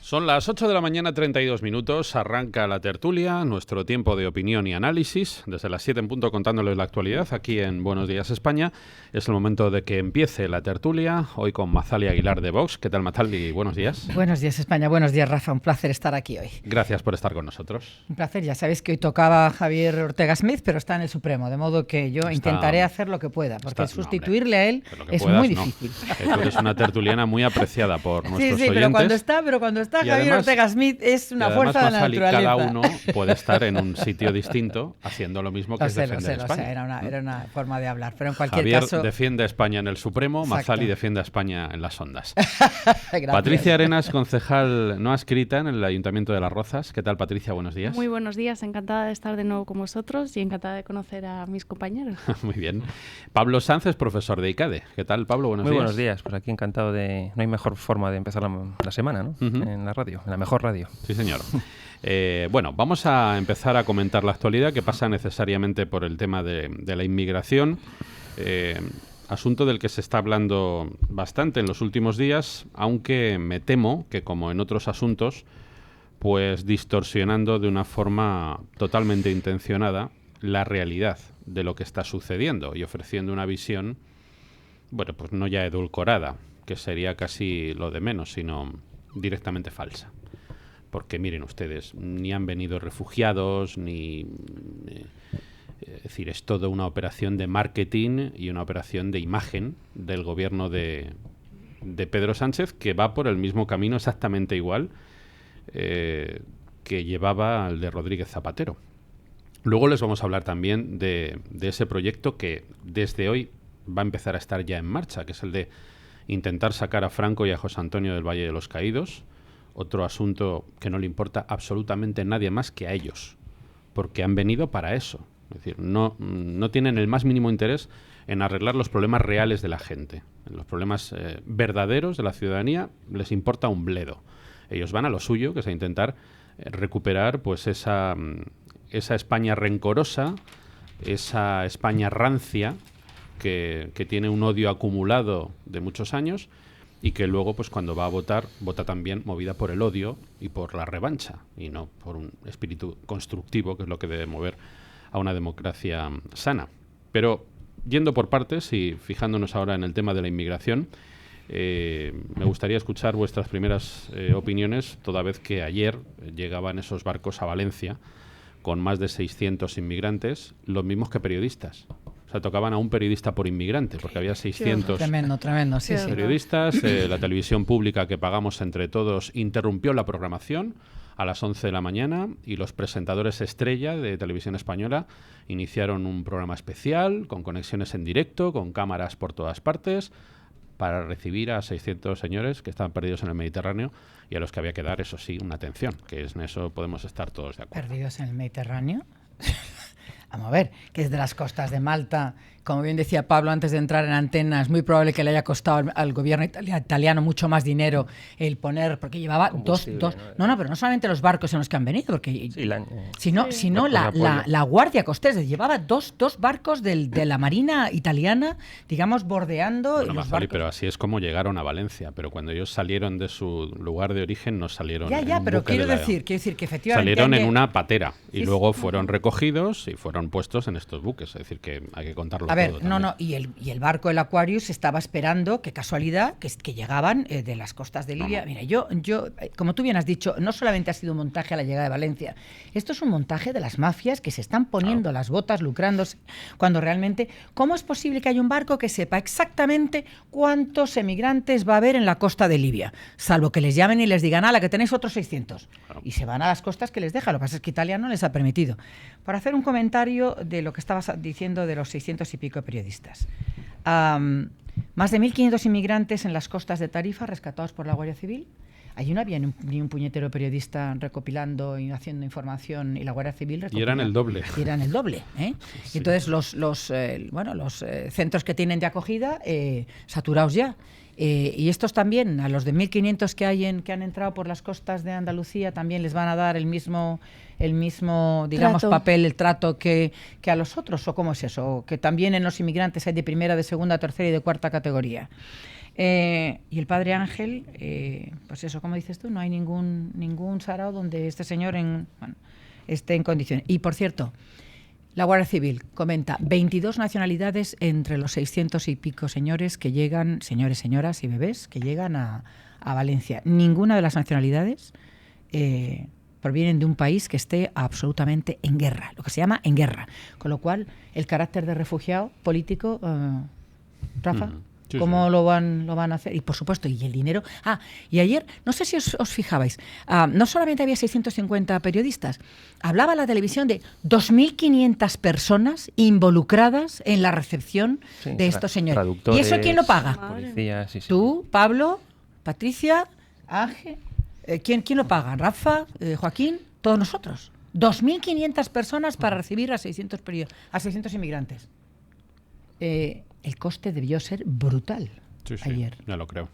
Son las 8 de la mañana, 32 minutos, arranca la tertulia, nuestro tiempo de opinión y análisis, desde las 7 en punto contándoles la actualidad aquí en Buenos Días España. Es el momento de que empiece la tertulia, hoy con Mazali Aguilar de Vox. ¿Qué tal, Mazali? Buenos días. Buenos días, España. Buenos días, Rafa. Un placer estar aquí hoy. Gracias por estar con nosotros. Un placer. Ya sabéis que hoy tocaba Javier Ortega Smith, pero está en el Supremo, de modo que yo intentaré hacer lo que pueda, porque sustituirle a él es muy difícil. Tú eres una tertuliana muy apreciada por nuestros oyentes. Pero cuando está Javier además, Ortega Smith es una fuerza de la naturaleza. Cada uno puede estar en un sitio distinto haciendo lo mismo que defender España. Lo sé, era una forma de hablar, pero en cualquier caso... Javier defiende a España en el Supremo, Mazali defiende a España en las ondas. Patricia Arenas, concejal no adscrita en el Ayuntamiento de Las Rozas. ¿Qué tal, Patricia? Buenos días. Muy buenos días, encantada de estar de nuevo con vosotros y encantada de conocer a mis compañeros. Muy bien. Pablo Sanz es profesor de ICADE. ¿Qué tal, Pablo? Buenos días. Muy buenos días. Pues aquí encantado de... No hay mejor forma de empezar la semana, ¿no? En la radio, en la mejor radio. Sí, señor. Bueno, vamos a empezar a comentar la actualidad que pasa necesariamente por el tema de la inmigración, asunto del que se está hablando bastante en los últimos días, aunque me temo que, como en otros asuntos, pues distorsionando de una forma totalmente intencionada la realidad de lo que está sucediendo y ofreciendo una visión, bueno, pues no ya edulcorada, que sería casi lo de menos, sino directamente falsa. Porque miren ustedes, ni han venido refugiados, es decir, es toda una operación de marketing y una operación de imagen del gobierno de Pedro Sánchez, que va por el mismo camino exactamente igual que llevaba el de Rodríguez Zapatero. Luego les vamos a hablar también de ese proyecto que desde hoy va a empezar a estar ya en marcha, que es el de intentar sacar a Franco y a José Antonio del Valle de los Caídos. Otro asunto que no le importa absolutamente a nadie más que a ellos, porque han venido para eso. Es decir, no tienen el más mínimo interés en arreglar los problemas reales de la gente. En los problemas verdaderos de la ciudadanía les importa un bledo. Ellos van a lo suyo, que es a intentar recuperar pues esa España rencorosa, esa España rancia, que tiene un odio acumulado de muchos años, y que luego, pues cuando va a votar, vota también movida por el odio y por la revancha, y no por un espíritu constructivo, que es lo que debe mover a una democracia sana. Pero, yendo por partes y fijándonos ahora en el tema de la inmigración, me gustaría escuchar vuestras primeras opiniones, toda vez que ayer llegaban esos barcos a Valencia con más de 600 inmigrantes, los mismos que periodistas. O sea, tocaban a un periodista por inmigrante, porque había 600 tremendo, sí, periodistas. La televisión pública que pagamos entre todos interrumpió la programación a las 11 de la mañana y los presentadores estrella de Televisión Española iniciaron un programa especial con conexiones en directo, con cámaras por todas partes, para recibir a 600 señores que estaban perdidos en el Mediterráneo y a los que había que dar, eso sí, una atención, que en eso podemos estar todos de acuerdo. ¿Perdidos en el Mediterráneo? Vamos a ver, que es de las costas de Malta. Como bien decía Pablo antes de entrar en antena, es muy probable que le haya costado al gobierno italiano mucho más dinero el poner, porque llevaba dos ¿no? Pero no solamente los barcos en los que han venido, porque sino la Guardia Costera, llevaba dos barcos de la Marina italiana, digamos, bordeando. Bueno, Mazali, pero así es como llegaron a Valencia, pero cuando ellos salieron de su lugar de origen no salieron pero quiero decir que efectivamente salieron en una patera y luego fueron recogidos y fueron puestos en estos buques, es decir, que hay que contarlo. A ver, y el barco, el Aquarius, estaba esperando, qué casualidad, que llegaban de las costas de Libia. Mira, yo, como tú bien has dicho, no solamente ha sido un montaje a la llegada de Valencia, esto es un montaje de las mafias que se están poniendo las botas, lucrándose, cuando realmente, ¿cómo es posible que haya un barco que sepa exactamente cuántos emigrantes va a haber en la costa de Libia? Salvo que les llamen y les digan, la que tenéis otros 600. Y se van a las costas que les deja. Lo que pasa es que Italia no les ha permitido. Para hacer un comentario de lo que estabas diciendo de los 600 y pico periodistas. Más de 1.500 inmigrantes en las costas de Tarifa rescatados por la Guardia Civil. Allí no había ni un puñetero periodista recopilando y haciendo información y la Guardia Civil recopilando. Y eran el doble. Sí. Entonces los centros que tienen de acogida saturados ya. Y estos también, a los de 1.500 que han entrado por las costas de Andalucía, también les van a dar el mismo digamos, papel, el trato que a los otros, ¿o cómo es eso? ¿O que también en los inmigrantes hay de primera, de segunda, tercera y de cuarta categoría? Y el padre Ángel, pues eso, como dices tú, no hay ningún sarao donde este señor esté en condiciones. Y, por cierto, la Guardia Civil comenta 22 nacionalidades entre los 600 y pico señores, señoras y bebés que llegan a Valencia. Ninguna de las nacionalidades provienen de un país que esté absolutamente en guerra, lo que se llama en guerra. Con lo cual, el carácter de refugiado político, Rafa, sí, ¿cómo sí. lo van a hacer? Y, por supuesto, y el dinero. Y ayer, no sé si os fijabais, no solamente había 650 periodistas, hablaba la televisión de 2.500 personas involucradas en la recepción de estos señores. ¿Y eso quién lo paga? Policías, sí. Tú, Pablo, Patricia, Ángel. ¿Quién lo paga? ¿Rafa? ¿Joaquín? Todos nosotros. 2.500 personas para recibir a 600 inmigrantes. El coste debió ser brutal ayer. Ya lo creo.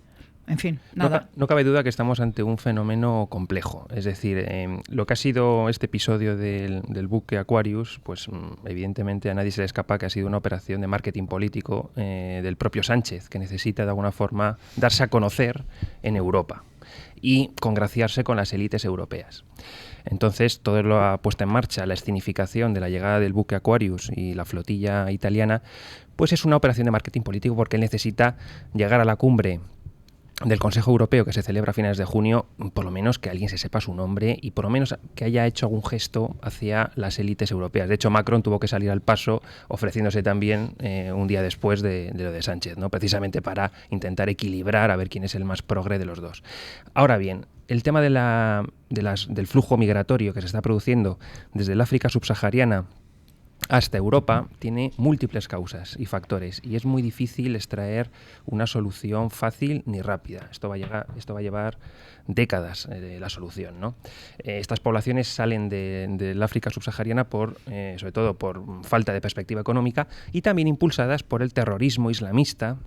En fin, nada. No cabe duda que estamos ante un fenómeno complejo. Es decir, lo que ha sido este episodio del buque Aquarius, pues evidentemente a nadie se le escapa que ha sido una operación de marketing político del propio Sánchez, que necesita de alguna forma darse a conocer en Europa y congraciarse con las élites europeas. Entonces, todo lo ha puesto en marcha, la escenificación de la llegada del buque Aquarius y la flotilla italiana, pues es una operación de marketing político porque él necesita llegar a la cumbre del Consejo Europeo que se celebra a finales de junio, por lo menos que alguien se sepa su nombre y por lo menos que haya hecho algún gesto hacia las élites europeas. De hecho, Macron tuvo que salir al paso ofreciéndose también un día después de lo de Sánchez, ¿no? Precisamente para intentar equilibrar a ver quién es el más progre de los dos. Ahora bien, el tema del flujo migratorio que se está produciendo desde el África subsahariana hasta Europa tiene múltiples causas y factores y es muy difícil extraer una solución fácil ni rápida. Esto va a llevar décadas la solución, ¿no? Estas poblaciones salen del África subsahariana sobre todo por falta de perspectiva económica y también impulsadas por el terrorismo islamista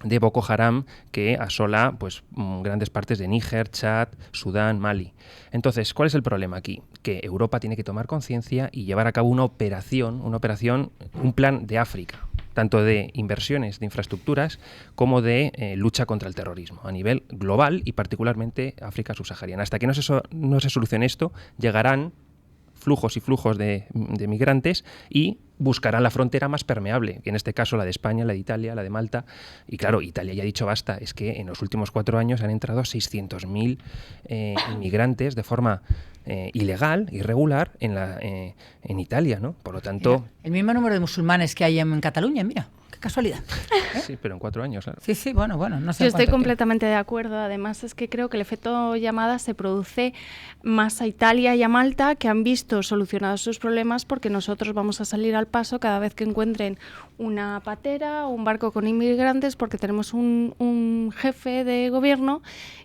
de Boko Haram, que asola pues grandes partes de Níger, Chad, Sudán, Mali. Entonces, ¿cuál es el problema aquí? Que Europa tiene que tomar conciencia y llevar a cabo un plan de África, tanto de inversiones de infraestructuras como de lucha contra el terrorismo, a nivel global y particularmente África subsahariana. Hasta que no se solucione esto, llegarán flujos y flujos de migrantes y buscarán la frontera más permeable, que en este caso la de España, la de Italia, la de Malta. Y claro, Italia ya ha dicho basta, es que en los últimos 4 años han entrado 600.000 inmigrantes de forma ilegal, irregular, en Italia, ¿no? Por lo tanto... Mira, el mismo número de musulmanes que hay en Cataluña, mira, qué casualidad. Sí, pero en 4 años, claro. Sí, bueno, no sé. Yo estoy completamente de acuerdo. Además, es que creo que el efecto llamada se produce más a Italia y a Malta, que han visto solucionados sus problemas, porque nosotros vamos a salir al paso cada vez que encuentren una patera o un barco con inmigrantes, porque tenemos un jefe de gobierno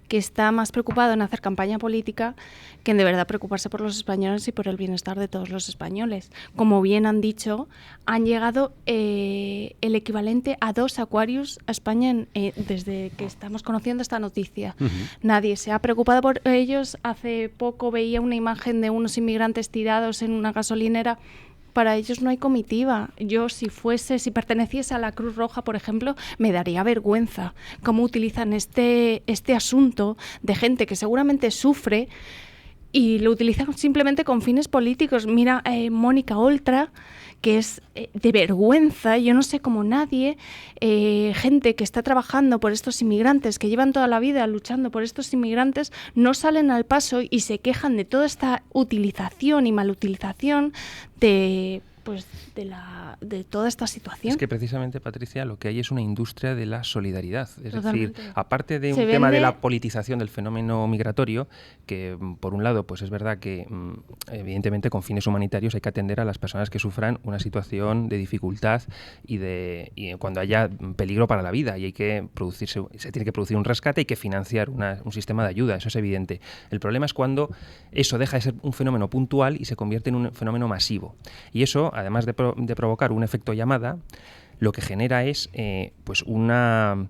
que está más preocupado en hacer campaña política que en de verdad preocuparse por los españoles y por el bienestar de todos los españoles. Como bien han dicho, han llegado el equivalente a 2 Aquarius a España desde que estamos conociendo esta noticia. Uh-huh. Nadie se ha preocupado por ellos. Hace poco veía una imagen de unos inmigrantes tirados en una gasolinera. Para ellos no hay comitiva. Yo, si perteneciese a la Cruz Roja, por ejemplo, me daría vergüenza cómo utilizan este asunto de gente que seguramente sufre y lo utilizan simplemente con fines políticos. Mira, Mónica Oltra, que es de vergüenza, yo no sé cómo nadie, gente que está trabajando por estos inmigrantes, que llevan toda la vida luchando por estos inmigrantes, no salen al paso y se quejan de toda esta utilización y malutilización de toda esta situación. Es que precisamente, Patricia, lo que hay es una industria de la solidaridad. Es Totalmente. decir, aparte de un tema de la politización del fenómeno migratorio, que por un lado pues es verdad que evidentemente con fines humanitarios hay que atender a las personas que sufran una situación de dificultad y cuando haya peligro para la vida y se tiene que producir un rescate, hay que financiar un sistema de ayuda, eso es evidente. El problema es cuando eso deja de ser un fenómeno puntual y se convierte en un fenómeno masivo. Y eso, además de provocar un efecto llamada, lo que genera es pues una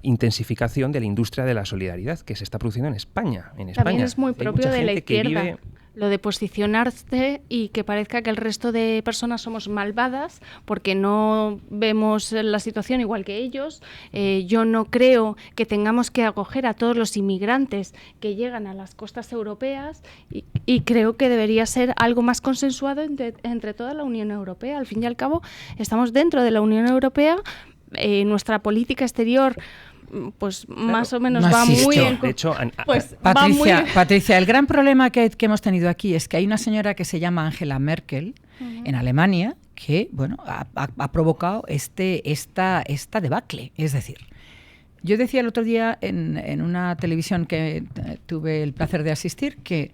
intensificación de la industria de la solidaridad que se está produciendo en España. También es muy propio de la izquierda. Lo de posicionarse y que parezca que el resto de personas somos malvadas porque no vemos la situación igual que ellos. Yo no creo que tengamos que acoger a todos los inmigrantes que llegan a las costas europeas y creo que debería ser algo más consensuado entre toda la Unión Europea. Al fin y al cabo, estamos dentro de la Unión Europea. Nuestra política exterior pues más o menos no va existe. muy en... De hecho, pues Patricia, va muy... Patricia, el gran problema que hemos tenido aquí es que hay una señora que se llama Angela Merkel en Alemania que bueno ha provocado esta debacle. Es decir, yo decía el otro día en una televisión que tuve el placer de asistir que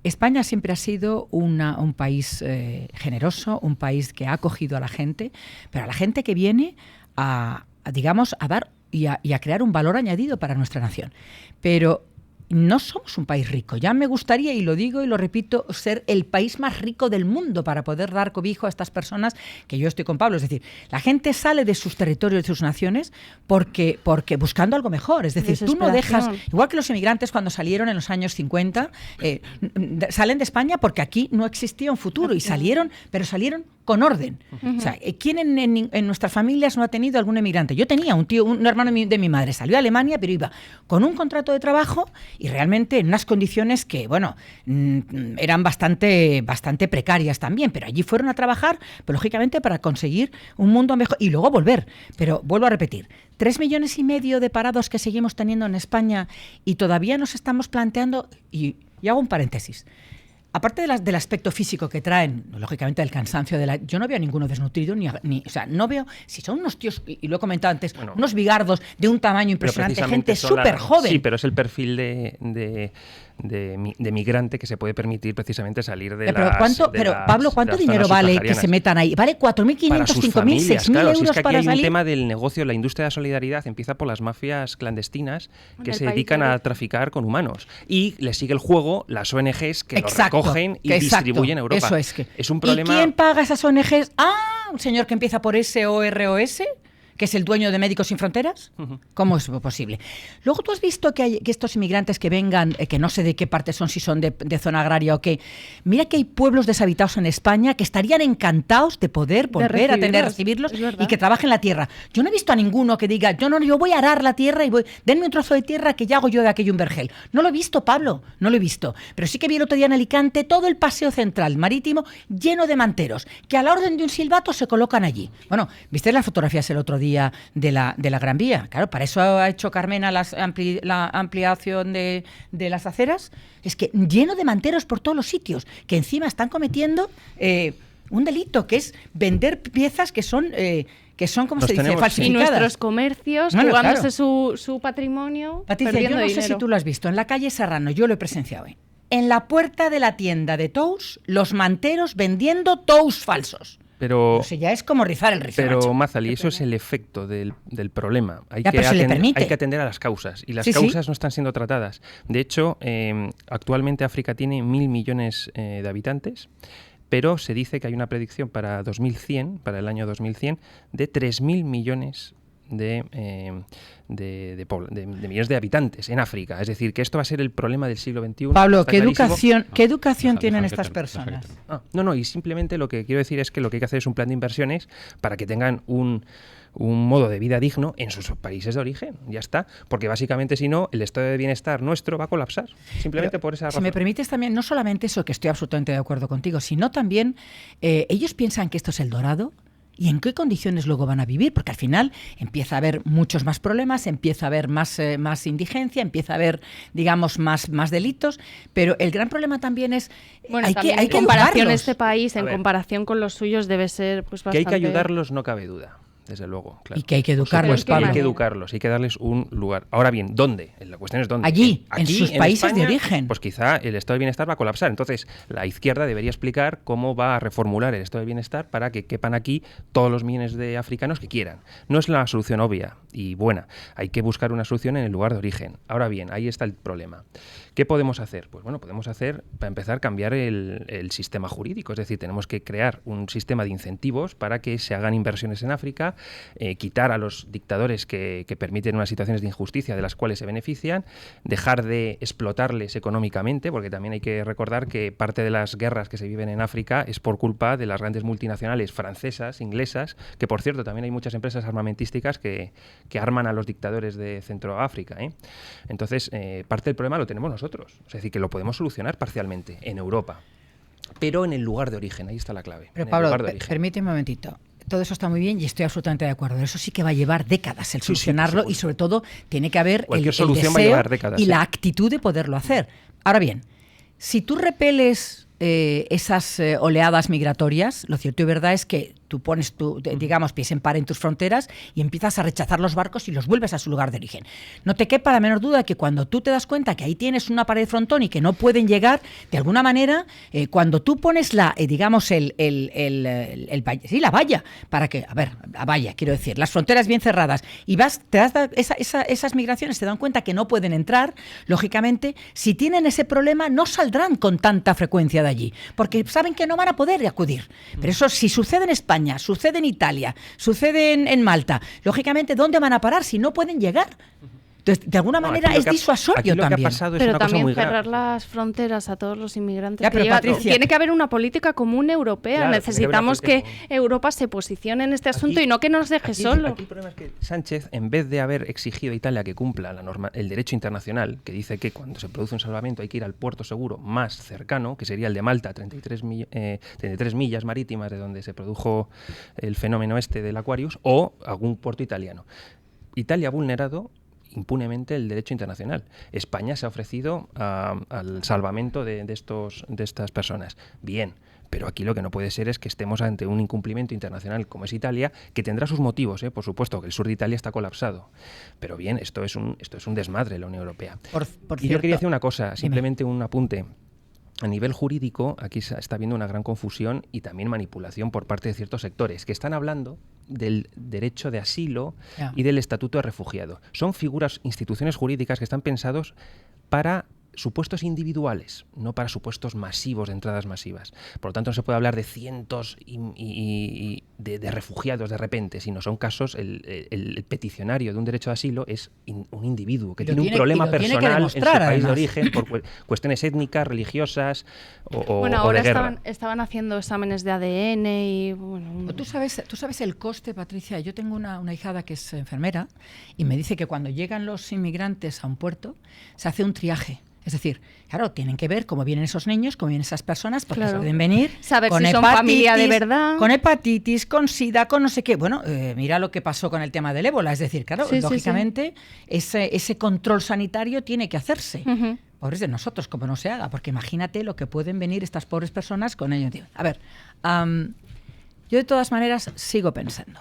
España siempre ha sido un país generoso, un país que ha acogido a la gente, pero a la gente que viene a dar y a crear un valor añadido para nuestra nación. Pero no somos un país rico. Ya me gustaría, y lo digo y lo repito, ser el país más rico del mundo para poder dar cobijo a estas personas, que yo estoy con Pablo. Es decir, la gente sale de sus territorios, de sus naciones, porque buscando algo mejor. Es decir, tú no dejas, igual que los inmigrantes cuando salieron en los años 50, salen de España porque aquí no existía un futuro y salieron, pero salieron con orden. O sea, ¿quién en nuestras familias no ha tenido algún emigrante? Yo tenía un hermano de mi madre, salió a Alemania, pero iba con un contrato de trabajo y realmente en unas condiciones que, bueno, eran bastante precarias también, pero allí fueron a trabajar, pero lógicamente para conseguir un mundo mejor y luego volver. Pero vuelvo a repetir, 3,5 millones de parados que seguimos teniendo en España y todavía nos estamos planteando, y hago un paréntesis, aparte del aspecto físico que traen, lógicamente del cansancio, yo no veo a ninguno desnutrido, o sea, no veo, si son unos tíos, y lo he comentado antes, unos bigardos de un tamaño impresionante, gente súper joven. Sí, pero es el perfil de migrante que se puede permitir precisamente salir de pero Pablo, ¿cuánto dinero vale que se metan ahí? Vale 4.500, 5.000, 6.000 euros si es que para hay salir. un tema del negocio, la industria de la solidaridad empieza por las mafias clandestinas que se dedican a traficar con humanos y le sigue el juego las ONGs que los recogen y distribuyen a Europa. Eso es un problema. ¿Y quién paga esas ONGs? Un señor que empieza por SOROS, que es el dueño de Médicos Sin Fronteras. ¿Cómo es posible? Luego tú has visto que estos inmigrantes que vengan, que no sé de qué parte son, si son de zona agraria o qué, mira que hay pueblos deshabitados en España que estarían encantados de poder volver a recibirlos y que trabajen la tierra. Yo no he visto a ninguno que diga, yo voy a arar la tierra y denme un trozo de tierra que ya hago yo de aquello un vergel. No lo he visto, Pablo, no lo he visto. Pero sí que vi el otro día en Alicante todo el paseo central marítimo lleno de manteros, que a la orden de un silbato se colocan allí. Bueno, ¿viste las fotografías el otro día de la Gran Vía? Claro, para eso ha hecho Carmena la ampliación de las aceras. Es que lleno de manteros por todos los sitios, que encima están cometiendo un delito, que es vender piezas que son como se dice, falsificadas. Y nuestros comercios, jugándose su patrimonio, Patricia, perdiendo yo no dinero. sé si tú lo has visto, en la calle Serrano, yo lo he presenciado. En la puerta de la tienda de Tous, los manteros vendiendo Tous falsos. Pero, o sea, ya es como rizar el rizo. Pero, Mazali, eso es el efecto del problema. Hay que atender a las causas. Y las causas no están siendo tratadas. De hecho, actualmente África tiene 1.000 millones de habitantes, pero se dice que hay una predicción para 2100, para el año 2100, de 3.000 millones de millones de habitantes en África. Es decir, que esto va a ser el problema del siglo XXI. Pablo, ¿qué educación tienen estas personas? No, y simplemente lo que quiero decir es que lo que hay que hacer es un plan de inversiones para que tengan un modo de vida digno en sus países de origen. Ya está. Porque básicamente, si no, el estado de bienestar nuestro va a colapsar. Simplemente por esa razón. Si me permites también, no solamente eso, que estoy absolutamente de acuerdo contigo, sino también ellos piensan que esto es el dorado. ¿Y en qué condiciones luego van a vivir? Porque al final empieza a haber muchos más problemas, empieza a haber más indigencia, empieza a haber, digamos, más delitos, pero el gran problema también es hay que comparación este país, en comparación con los suyos, debe ser pues bastante... Que hay que ayudarlos, no cabe duda. Desde luego, claro. Y que hay que educarlos, Pablo. Hay que educarlos, hay que darles un lugar. Ahora bien, ¿dónde? La cuestión es ¿dónde? Allí, en sus países España, de origen. Pues quizá el estado de bienestar va a colapsar. Entonces, la izquierda debería explicar cómo va a reformular el estado de bienestar para que quepan aquí todos los millones de africanos que quieran. No es la solución obvia y buena. Hay que buscar una solución en el lugar de origen. Ahora bien, ahí está el problema. ¿Qué podemos hacer? Pues bueno, podemos hacer, para empezar, cambiar el sistema jurídico. Es decir, tenemos que crear un sistema de incentivos para que se hagan inversiones en África, África, quitar a los dictadores que permiten unas situaciones de injusticia de las cuales se benefician, dejar de explotarles económicamente, porque también hay que recordar que parte de las guerras que se viven en África es por culpa de las grandes multinacionales francesas, inglesas, que por cierto también hay muchas empresas armamentísticas que arman a los dictadores de Centroáfrica, ¿eh? Entonces, parte del problema lo tenemos nosotros, es decir, que lo podemos solucionar parcialmente en Europa, pero en el lugar de origen, ahí está la clave. Pero Pablo, permíteme un momentito. Todo eso está muy bien y estoy absolutamente de acuerdo. Eso sí que va a llevar décadas el solucionarlo, y sobre todo tiene que haber el deseo y la actitud de poderlo hacer. Ahora bien, si tú repeles esas oleadas migratorias, lo cierto y verdad es que tú pones digamos, pies en par en tus fronteras y empiezas a rechazar los barcos y los vuelves a su lugar de origen. No te quepa la menor duda que cuando tú te das cuenta que ahí tienes una pared de frontón y que no pueden llegar, de alguna manera, cuando tú pones la valla, para que, la valla, quiero decir, las fronteras bien cerradas, y esas migraciones se dan cuenta que no pueden entrar, lógicamente, si tienen ese problema, no saldrán con tanta frecuencia de allí, porque saben que no van a poder acudir. Pero eso, si sucede en España, sucede en Italia, sucede en Malta, lógicamente, ¿dónde van a parar si no pueden llegar? Entonces, de alguna manera es disuasorio también. Pero también cerrar las fronteras a todos los inmigrantes. Tiene que haber una política común europea. Claro, necesitamos que Europa se posicione en este asunto y no que nos deje solo. Aquí el problema es que Sánchez, en vez de haber exigido a Italia que cumpla el derecho internacional, que dice que cuando se produce un salvamento hay que ir al puerto seguro más cercano, que sería el de Malta, 33 millas marítimas de donde se produjo el fenómeno del Aquarius, o algún puerto italiano. Italia ha vulnerado impunemente el derecho internacional. España se ha ofrecido al salvamento de estas personas. Bien, pero aquí lo que no puede ser es que estemos ante un incumplimiento internacional como es Italia, que tendrá sus motivos, por supuesto, que el sur de Italia está colapsado. Pero bien, esto es un desmadre, la Unión Europea. Por y yo quería decir una cosa, simplemente un apunte. A nivel jurídico, aquí está habiendo una gran confusión y también manipulación por parte de ciertos sectores que están hablando del derecho de asilo y del estatuto de refugiado. Son instituciones jurídicas que están pensados para supuestos individuales, no para supuestos masivos, de entradas masivas. Por lo tanto, no se puede hablar de cientos de refugiados de repente, sino son casos, el peticionario de un derecho de asilo es un individuo que tiene un problema personal en su país de origen por cuestiones étnicas, religiosas o ahora de guerra. Estaban haciendo exámenes de ADN y... Bueno, ¿Tú sabes el coste, Patricia? Yo tengo una hijada que es enfermera y me dice que cuando llegan los inmigrantes a un puerto se hace un triaje. Es decir, claro, tienen que ver cómo vienen esos niños, cómo vienen esas personas, porque pueden venir saber con si son familia de verdad, con hepatitis, con sida, con no sé qué. Bueno, mira lo que pasó con el tema del ébola. Es decir, claro, lógicamente ese control sanitario tiene que hacerse. Uh-huh. Pobres de nosotros, como no se haga, porque imagínate lo que pueden venir estas pobres personas con ellos. A ver, yo de todas maneras sigo pensando.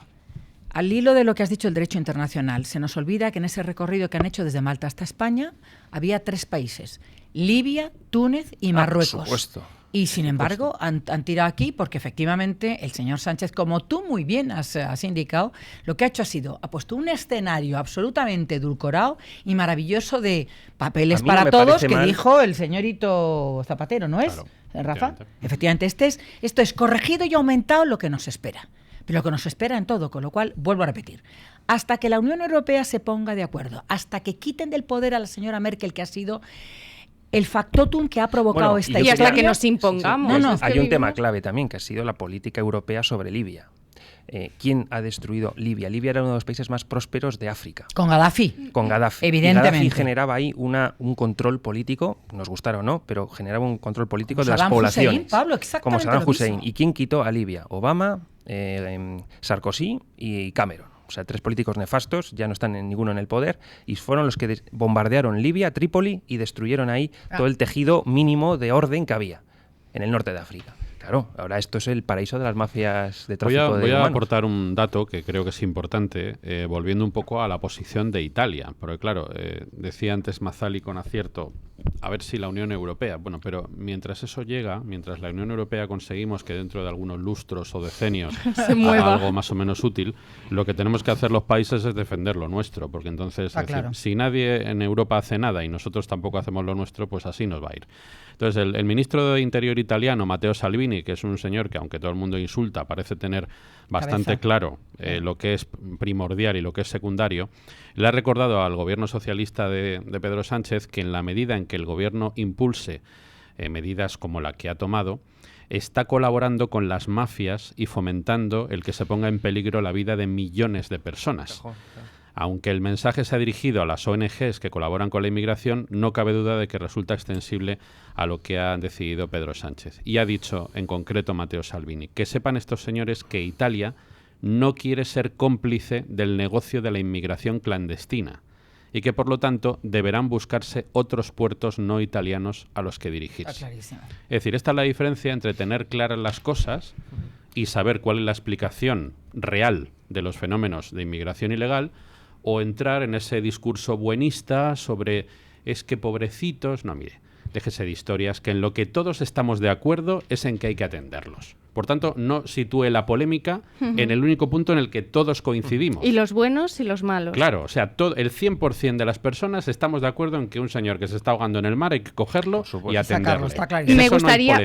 Al hilo de lo que has dicho del derecho internacional, se nos olvida que en ese recorrido que han hecho desde Malta hasta España había 3 países, Libia, Túnez y Marruecos. Por supuesto. Y sin embargo han tirado aquí porque efectivamente el señor Sánchez, como tú muy bien has indicado, lo que ha hecho ha puesto un escenario absolutamente edulcorado y maravilloso de papeles para todos que dijo el señorito Zapatero, ¿no es, claro, Rafa? Efectivamente, esto es corregido y aumentado lo que nos espera. Pero lo que nos espera en todo, con lo cual, vuelvo a repetir, hasta que la Unión Europea se ponga de acuerdo, hasta que quiten del poder a la señora Merkel, que ha sido el factotum que ha provocado esta historia. Y hasta que nos impongamos. Sí. Hay un tema clave también, que ha sido la política europea sobre Libia. ¿Quién ha destruido Libia? Libia era uno de los países más prósperos de África. Con Gaddafi. Evidentemente. Y Gaddafi generaba ahí un control político, nos gustara o no, pero generaba un control político como de Saddam las poblaciones. Hussein, Pablo, exactamente como Saddam Hussein. ¿Y quién quitó a Libia? Obama, Sarkozy y Cameron. O sea, 3 políticos nefastos, ya no están ninguno en el poder, y fueron los que bombardearon Libia, Trípoli, y destruyeron ahí todo el tejido mínimo de orden que había en el norte de África. Claro, ahora esto es el paraíso de las mafias de tráfico de humanos. Voy a aportar un dato que creo que es importante, volviendo un poco a la posición de Italia. Porque claro, decía antes Mazzali con acierto, a ver si la Unión Europea... Bueno, pero mientras eso llega, mientras la Unión Europea conseguimos que dentro de algunos lustros o decenios haga algo más o menos útil, lo que tenemos que hacer los países es defender lo nuestro, porque entonces, claro. si nadie en Europa hace nada y nosotros tampoco hacemos lo nuestro, pues así nos va a ir. Entonces, el ministro de Interior italiano, Matteo Salvini, que es un señor que, aunque todo el mundo insulta, parece tener bastante claro lo que es primordial y lo que es secundario, le ha recordado al gobierno socialista de Pedro Sánchez que en la medida en que el gobierno impulse medidas como la que ha tomado, está colaborando con las mafias y fomentando el que se ponga en peligro la vida de millones de personas. Aunque el mensaje se ha dirigido a las ONGs que colaboran con la inmigración, no cabe duda de que resulta extensible a lo que ha decidido Pedro Sánchez. Y ha dicho, en concreto, Matteo Salvini, que sepan estos señores que Italia no quiere ser cómplice del negocio de la inmigración clandestina y que, por lo tanto, deberán buscarse otros puertos no italianos a los que dirigirse. Está clarísimo. Es decir, esta es la diferencia entre tener claras las cosas y saber cuál es la explicación real de los fenómenos de inmigración ilegal, o entrar en ese discurso buenista sobre es que pobrecitos... No, mire, déjese de historias, que en lo que todos estamos de acuerdo es en que hay que atenderlos. Por tanto, no sitúe la polémica en el único punto en el que todos coincidimos. Y los buenos y los malos. Claro, o sea, el 100% de las personas estamos de acuerdo en que un señor que se está ahogando en el mar hay que cogerlo y atenderlo. Está clarísimo.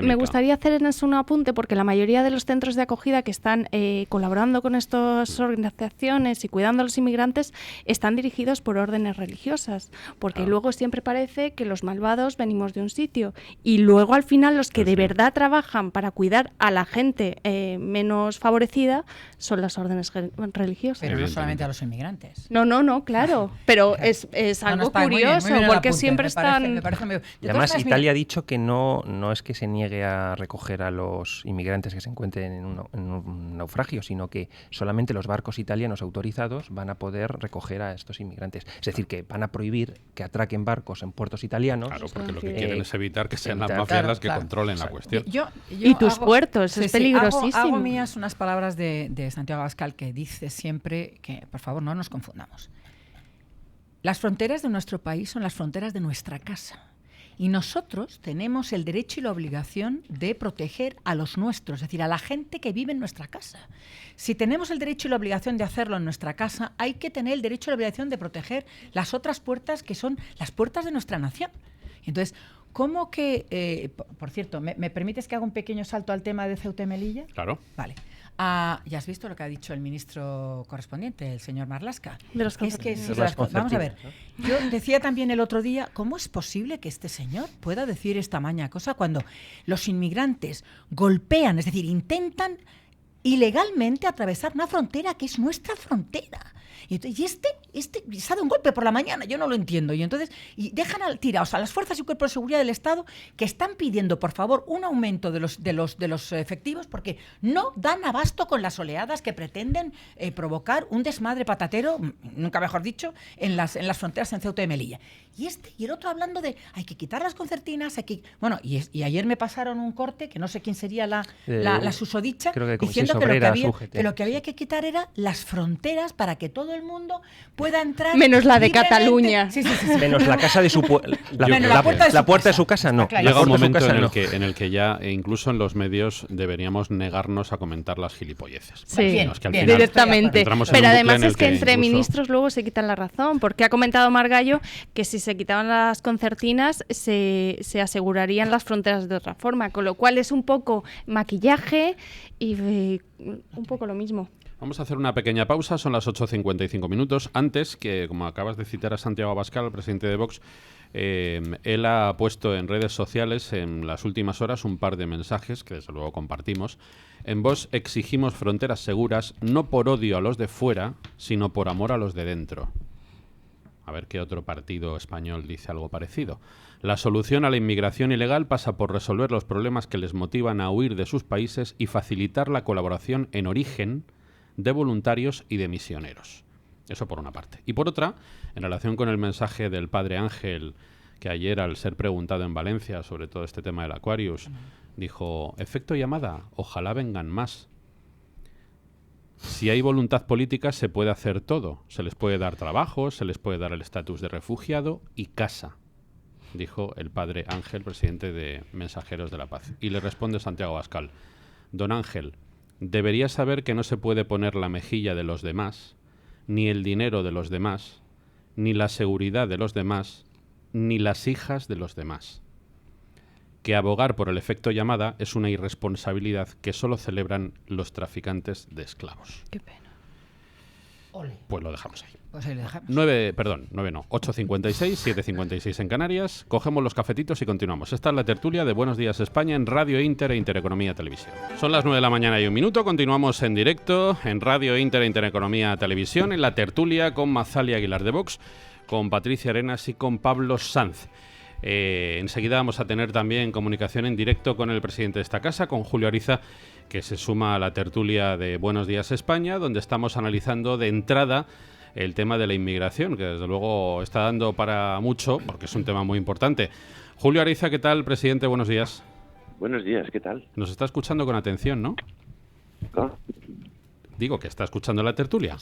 Me gustaría hacer en eso un apunte, porque la mayoría de los centros de acogida que están colaborando con estas organizaciones y cuidando a los inmigrantes están dirigidos por órdenes religiosas, porque luego siempre parece que los malvados venimos de un sitio y luego al final los que de verdad trabajan para cuidar a la gente menos favorecida son las órdenes religiosas. Pero no solamente a los inmigrantes. No, claro. Pero es algo curioso, muy bien porque siempre están... Me parece y además, Italia ha dicho que no es que se niegue a recoger a los inmigrantes que se encuentren en un naufragio, sino que solamente los barcos italianos autorizados van a poder recoger a estos inmigrantes. Es decir, que van a prohibir que atraquen barcos en puertos italianos. Claro, porque lo que quieren es evitar que sean las mafias las que controlen la cuestión. Y tus puertos, es peligrosísimo. Hago mías unas palabras de Santiago Abascal, que dice siempre que, por favor, no nos confundamos. Las fronteras de nuestro país son las fronteras de nuestra casa. Y nosotros tenemos el derecho y la obligación de proteger a los nuestros, es decir, a la gente que vive en nuestra casa. Si tenemos el derecho y la obligación de hacerlo en nuestra casa, hay que tener el derecho y la obligación de proteger las otras puertas que son las puertas de nuestra nación. Entonces, ¿cómo que, por cierto, ¿me permites que haga un pequeño salto al tema de Ceuta y Melilla? Claro. Vale. Ya has visto lo que ha dicho el ministro correspondiente, el señor Marlaska. Vamos a ver. Yo decía también el otro día, ¿cómo es posible que este señor pueda decir esta maña cosa cuando los inmigrantes golpean, es decir, intentan ilegalmente atravesar una frontera que es nuestra frontera? Y este se ha dado un golpe por la mañana, yo no lo entiendo. Y entonces dejan tirados a las fuerzas y cuerpos de seguridad del Estado, que están pidiendo, por favor, un aumento de los efectivos, porque no dan abasto con las oleadas que pretenden provocar un desmadre patatero, nunca mejor dicho, en las fronteras en Ceuta y Melilla. Y el otro hablando de hay que quitar las concertinas, bueno, y ayer me pasaron un corte, que no sé quién sería la susodicha, diciendo que lo que había que quitar era las fronteras para que todo el mundo pueda entrar. Menos la de Cataluña. Sí. Menos la casa de su la puerta de su casa, no. Llega un momento en el que ya, incluso en los medios, deberíamos negarnos a comentar las gilipolleces. Sí, bien, directamente. Pero además es que entre ministros luego se quitan la razón, porque ha comentado Margallo que si se quitaban las concertinas se asegurarían las fronteras de otra forma, con lo cual es un poco maquillaje y un poco lo mismo. Vamos a hacer una pequeña pausa, son las 8:55 minutos. Antes, que como acabas de citar a Santiago Abascal, el presidente de Vox, él ha puesto en redes sociales en las últimas horas un par de mensajes que desde luego compartimos. En Vox exigimos fronteras seguras, no por odio a los de fuera, sino por amor a los de dentro. A ver qué otro partido español dice algo parecido. La solución a la inmigración ilegal pasa por resolver los problemas que les motivan a huir de sus países y facilitar la colaboración en origen de voluntarios y de misioneros. Eso por una parte. Y por otra, en relación con el mensaje del padre Ángel, que ayer, al ser preguntado en Valencia sobre todo este tema del Aquarius, dijo, efecto llamada, ojalá vengan más. Si hay voluntad política se puede hacer todo. Se les puede dar trabajo, se les puede dar el estatus de refugiado y casa. dijo el padre Ángel, presidente de Mensajeros de la Paz. Y le responde Santiago Abascal: don Ángel, debería saber que no se puede poner la mejilla de los demás, ni el dinero de los demás, ni la seguridad de los demás, ni las hijas de los demás. Que abogar por el efecto llamada es una irresponsabilidad que solo celebran los traficantes de esclavos. Qué pena. Ole. Pues lo dejamos ahí. Pues ahí lo dejamos. 8:56, 7:56 en Canarias. Cogemos los cafetitos y continuamos. Esta es la tertulia de Buenos Días España en Radio Inter e Intereconomía Televisión. Son las 9 de la mañana y 1 minuto. Continuamos en directo en Radio Inter e Intereconomía Televisión, en la tertulia con Mazal y Aguilar de Vox, con Patricia Arenas y con Pablo Sanz. Enseguida vamos a tener también comunicación en directo con el presidente de esta casa, con Julio Ariza, que se suma a la tertulia de Buenos Días España, donde estamos analizando de entrada el tema de la inmigración, que desde luego está dando para mucho, porque es un tema muy importante. Julio Ariza, ¿qué tal, presidente? Buenos días. Buenos días, ¿qué tal? Nos está escuchando con atención, ¿no? ¿No? Digo que está escuchando la tertulia.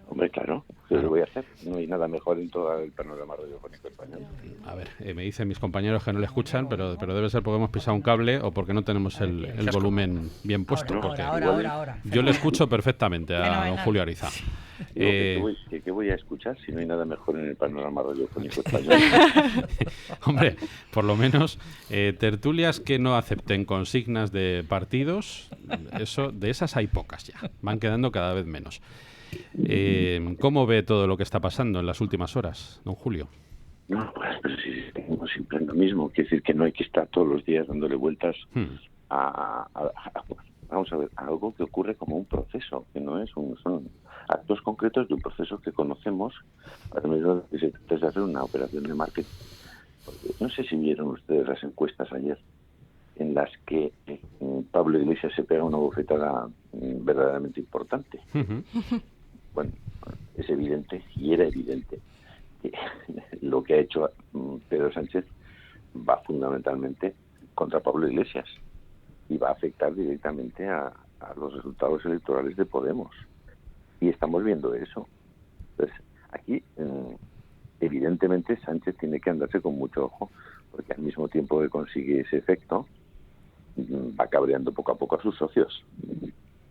Hombre, claro, ¿qué le voy a hacer? No hay nada mejor en todo el panorama radiofónico español. A ver, me dicen mis compañeros que no le escuchan, pero debe ser porque hemos pisado un cable o porque no tenemos el volumen bien puesto. Porque Ahora. yo le escucho perfectamente a don Julio Ariza. Digo, ¿qué voy a escuchar si no hay nada mejor en el panorama radiofónico español? Hombre, por lo menos tertulias que no acepten consignas de partidos, eso, de esas hay pocas ya, van quedando cada vez menos. ¿Cómo ve todo lo que está pasando en las últimas horas, don Julio? No, pues pero sí, seguimos siempre en lo mismo. Quiere decir que no hay que estar todos los días dándole vueltas vamos a ver, a algo que ocurre como un proceso, que no es son actos concretos de un proceso que conocemos, para mí que se trata de hacer una operación de marketing. Porque no sé si vieron ustedes las encuestas ayer, en las que Pablo Iglesias se pega una bofetada verdaderamente importante. Bueno, es evidente, y era evidente, que lo que ha hecho Pedro Sánchez va fundamentalmente contra Pablo Iglesias y va a afectar directamente a los resultados electorales de Podemos. Y estamos viendo eso. Entonces, aquí, evidentemente, Sánchez tiene que andarse con mucho ojo, porque al mismo tiempo que consigue ese efecto, va cabreando poco a poco a sus socios.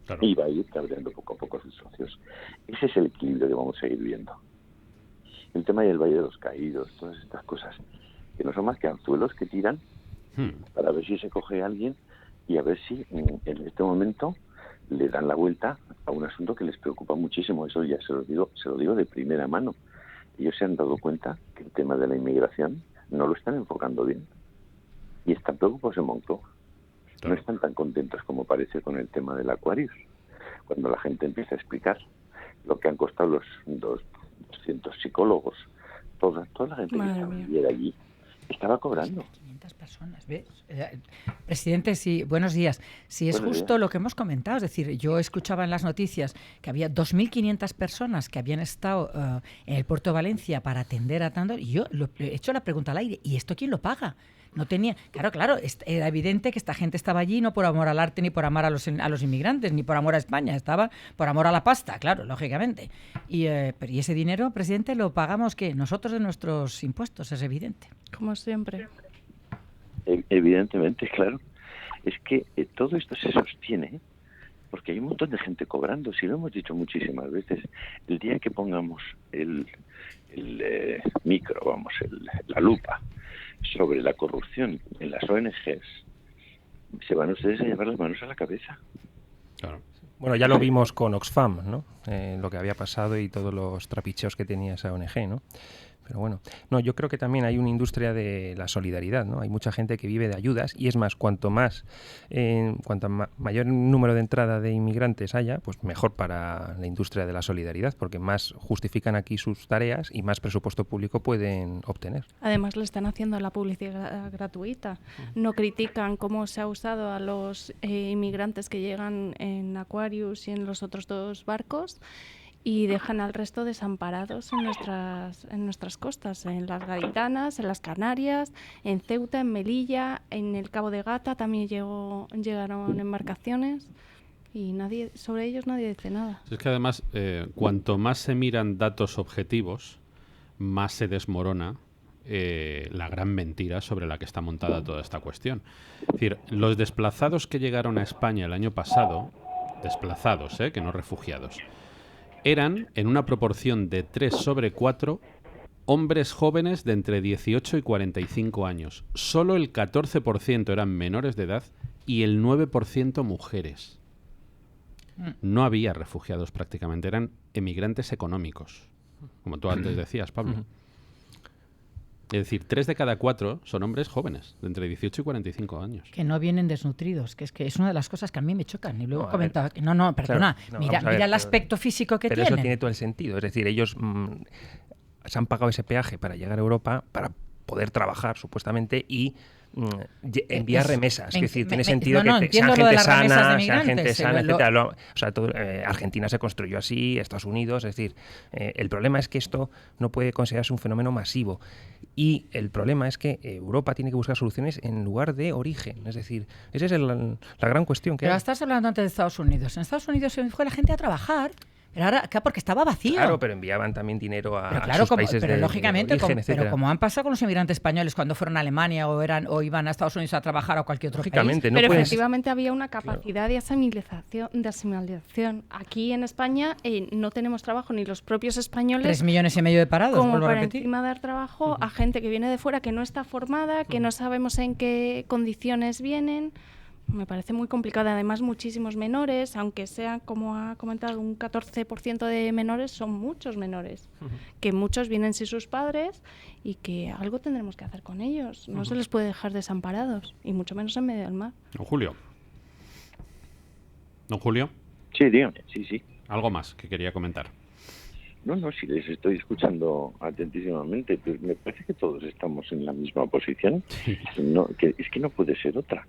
Claro. Y va a ir cabreando poco a poco a sus socios. Ese es el equilibrio que vamos a ir viendo. El tema del Valle de los Caídos, todas estas cosas, que no son más que anzuelos que tiran para ver si se coge a alguien y a ver si en este momento le dan la vuelta a un asunto que les preocupa muchísimo. Eso ya se lo digo de primera mano. Ellos se han dado cuenta que el tema de la inmigración no lo están enfocando bien y están preocupados en Moncloa. No están tan contentos como parece con el tema del Aquarius. Cuando la gente empieza a explicar lo que han costado los 200 psicólogos, toda la gente que estaba allí estaba cobrando. 500 personas, ¿ves? Presidente, sí, buenos días. Sí, es justo lo que hemos comentado. Es decir, yo escuchaba en las noticias que había 2.500 personas que habían estado en el puerto de Valencia para atender a tanto. Y yo he hecho la pregunta al aire, ¿y esto quién lo paga? No tenía, claro, era evidente que esta gente estaba allí no por amor al arte ni por amor a los inmigrantes, ni por amor a España, estaba por amor a la pasta, claro, lógicamente. Y ese dinero, presidente, lo pagamos ¿qué? Nosotros de nuestros impuestos, es evidente. Como siempre. Evidentemente, claro. Es que todo esto se sostiene porque hay un montón de gente cobrando. Si lo hemos dicho muchísimas veces, el día que pongamos el micro, la lupa sobre la corrupción en las ONGs, se van ustedes a llevar las manos a la cabeza. Claro. Bueno, ya lo vimos con Oxfam, ¿no? Lo que había pasado y todos los trapicheos que tenía esa ONG, ¿no? Pero bueno, no, yo creo que también hay una industria de la solidaridad, ¿no? Hay mucha gente que vive de ayudas y es más, cuanto mayor número de entrada de inmigrantes haya, pues mejor para la industria de la solidaridad, porque más justifican aquí sus tareas y más presupuesto público pueden obtener. Además, le están haciendo la publicidad gratuita. No critican cómo se ha usado a los inmigrantes que llegan en Aquarius y en los otros dos barcos, y dejan al resto desamparados en nuestras costas, en las Gaditanas, en las Canarias, en Ceuta, en Melilla, en el Cabo de Gata también llegaron embarcaciones y sobre ellos nadie dice nada. Es que además, cuanto más se miran datos objetivos, más se desmorona la gran mentira sobre la que está montada toda esta cuestión. Es decir, los desplazados que llegaron a España el año pasado, desplazados, que no refugiados, eran en una proporción de 3/4 hombres jóvenes de entre 18 y 45 años. Solo el 14% eran menores de edad y el 9% mujeres. No había refugiados prácticamente, eran emigrantes económicos, como tú antes decías, Pablo. Es decir, 3 de cada 4 son hombres jóvenes, de entre 18 y 45 años. Que no vienen desnutridos, que es una de las cosas que a mí me chocan. Y luego comentaba que perdona, claro, mira el aspecto físico que tienen. Pero eso tiene todo el sentido. Es decir, ellos se han pagado ese peaje para llegar a Europa, para poder trabajar, supuestamente, y enviar remesas. Es decir, tiene sentido que sean gente sana, Argentina se construyó así, Estados Unidos. Es decir, el problema es que esto no puede considerarse un fenómeno masivo. Y el problema es que Europa tiene que buscar soluciones en lugar de origen. Es decir, esa es la gran cuestión que hay. Pero estás hablando antes de Estados Unidos. En Estados Unidos se fue la gente a trabajar. Pero ahora, acá porque estaba vacío. Claro, pero enviaban también dinero a sus países pero lógicamente, de origen, pero como han pasado con los inmigrantes españoles cuando fueron a Alemania o iban a Estados Unidos a trabajar o a cualquier otro país. No pero efectivamente había una capacidad de asimilación. Aquí en España no tenemos trabajo ni los propios españoles. 3,5 millones de parados. Como para encima dar trabajo a gente que viene de fuera, que no está formada, que no sabemos en qué condiciones vienen. Me parece muy complicada. Además, muchísimos menores, aunque sea, como ha comentado, un 14% de menores, son muchos menores. Que muchos vienen sin sus padres y que algo tendremos que hacer con ellos. No se les puede dejar desamparados, y mucho menos en medio del mar. Don Julio. ¿Don Julio? Sí, dígame, sí. Algo más que quería comentar. No, si les estoy escuchando atentísimamente, pues me parece que todos estamos en la misma posición. No, es que no puede ser otra.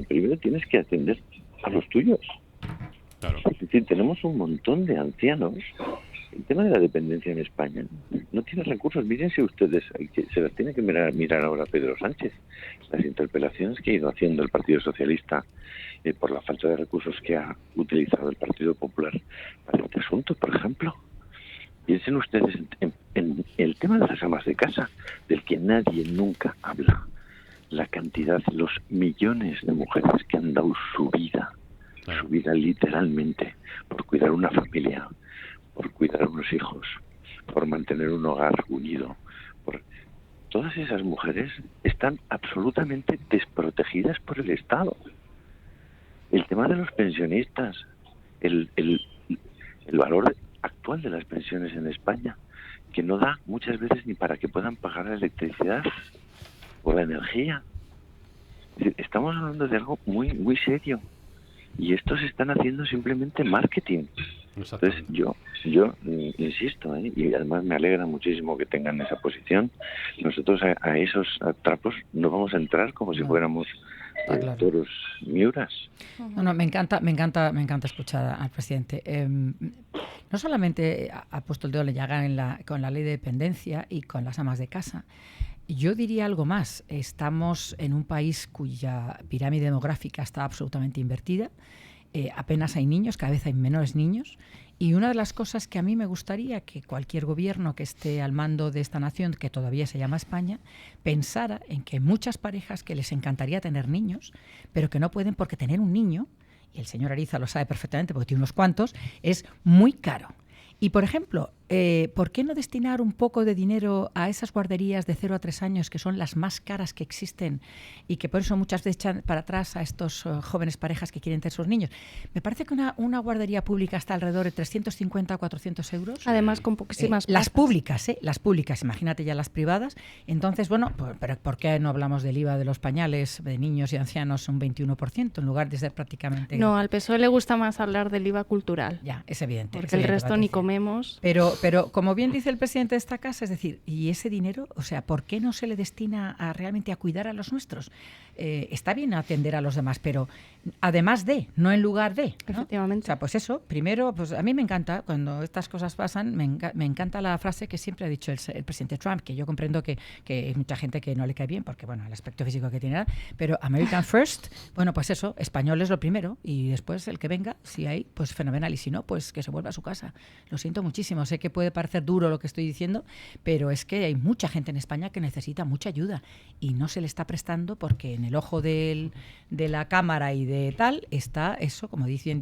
Primero tienes que atender a los tuyos. Claro. Es decir, tenemos un montón de ancianos. El tema de la dependencia en España no tiene recursos. Mírense ustedes, se las tiene que mirar ahora Pedro Sánchez. Las interpelaciones que ha ido haciendo el Partido Socialista por la falta de recursos que ha utilizado el Partido Popular para este asunto, por ejemplo. Piensen ustedes en el tema de las amas de casa, del que nadie nunca habla. La cantidad, los millones de mujeres que han dado su vida literalmente, por cuidar una familia, por cuidar unos hijos, por mantener un hogar unido. Todas esas mujeres están absolutamente desprotegidas por el Estado. El tema de los pensionistas, el valor actual de las pensiones en España, que no da muchas veces ni para que puedan pagar la electricidad o la energía. Estamos hablando de algo muy muy serio y estos están haciendo simplemente marketing. Entonces yo insisto, y además me alegra muchísimo que tengan esa posición. Nosotros a esos atrapos no vamos a entrar como si fuéramos toros miuras. No, me encanta escuchar al presidente. No solamente ha puesto el dedo en la llaga con la ley de dependencia y con las amas de casa. Yo diría algo más. Estamos en un país cuya pirámide demográfica está absolutamente invertida. Apenas hay niños, cada vez hay menores niños. Y una de las cosas que a mí me gustaría que cualquier gobierno que esté al mando de esta nación, que todavía se llama España, pensara en que hay muchas parejas que les encantaría tener niños, pero que no pueden porque tener un niño, y el señor Ariza lo sabe perfectamente porque tiene unos cuantos, es muy caro. Y, por ejemplo, ¿por qué no destinar un poco de dinero a esas guarderías de 0 a 3 años que son las más caras que existen y que por eso muchas veces echan para atrás a estos jóvenes parejas que quieren tener sus niños? Me parece que una guardería pública está alrededor de 350 a 400 euros. Además, con poquísimas las públicas, las públicas, imagínate ya las privadas. Entonces, bueno, pero ¿por qué no hablamos del IVA de los pañales de niños y ancianos un 21% en lugar de ser prácticamente... No, al PSOE le gusta más hablar del IVA cultural. Ya, es evidente. Porque el resto ni comemos. Pero como bien dice el presidente de esta casa, es decir, ¿y ese dinero? O sea, ¿por qué no se le destina realmente a cuidar a los nuestros? Está bien atender a los demás, pero además de, no en lugar de, ¿no? Efectivamente. O sea, pues eso, primero, pues a mí me encanta, cuando estas cosas pasan, me encanta la frase que siempre ha dicho el presidente Trump, que yo comprendo que hay mucha gente que no le cae bien, porque, bueno, el aspecto físico que tiene, pero American First, bueno, pues eso, español es lo primero, y después el que venga, si hay, pues fenomenal, y si no, pues que se vuelva a su casa. Lo siento muchísimo, sé que puede parecer duro lo que estoy diciendo, pero es que hay mucha gente en España que necesita mucha ayuda y no se le está prestando porque en el ojo de la Cámara y de tal está eso, como dice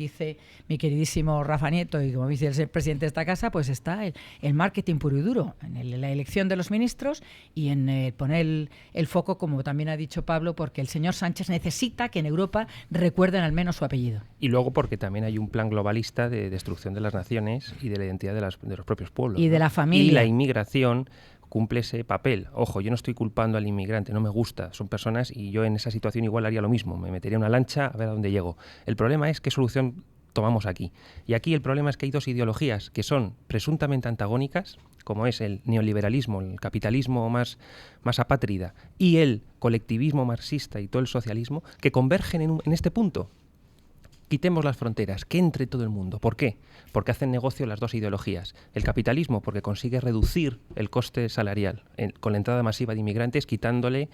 mi queridísimo Rafa Nieto y como dice el presidente de esta casa, pues está el marketing puro y duro, en la elección de los ministros y en poner el foco, como también ha dicho Pablo, porque el señor Sánchez necesita que en Europa recuerden al menos su apellido. Y luego porque también hay un plan globalista de destrucción de las naciones y de la identidad de los propios pueblos. Y de la familia. Y la inmigración cumple ese papel. Ojo, yo no estoy culpando al inmigrante, no me gusta, son personas y yo en esa situación igual haría lo mismo, me metería en una lancha a ver a dónde llego. El problema es qué solución tomamos aquí. Y aquí el problema es que hay dos ideologías que son presuntamente antagónicas, como es el neoliberalismo, el capitalismo más apátrida, y el colectivismo marxista y todo el socialismo, que convergen en este punto. Quitemos las fronteras, que entre todo el mundo. ¿Por qué? Porque hacen negocio las dos ideologías. El capitalismo porque consigue reducir el coste salarial con la entrada masiva de inmigrantes, quitándole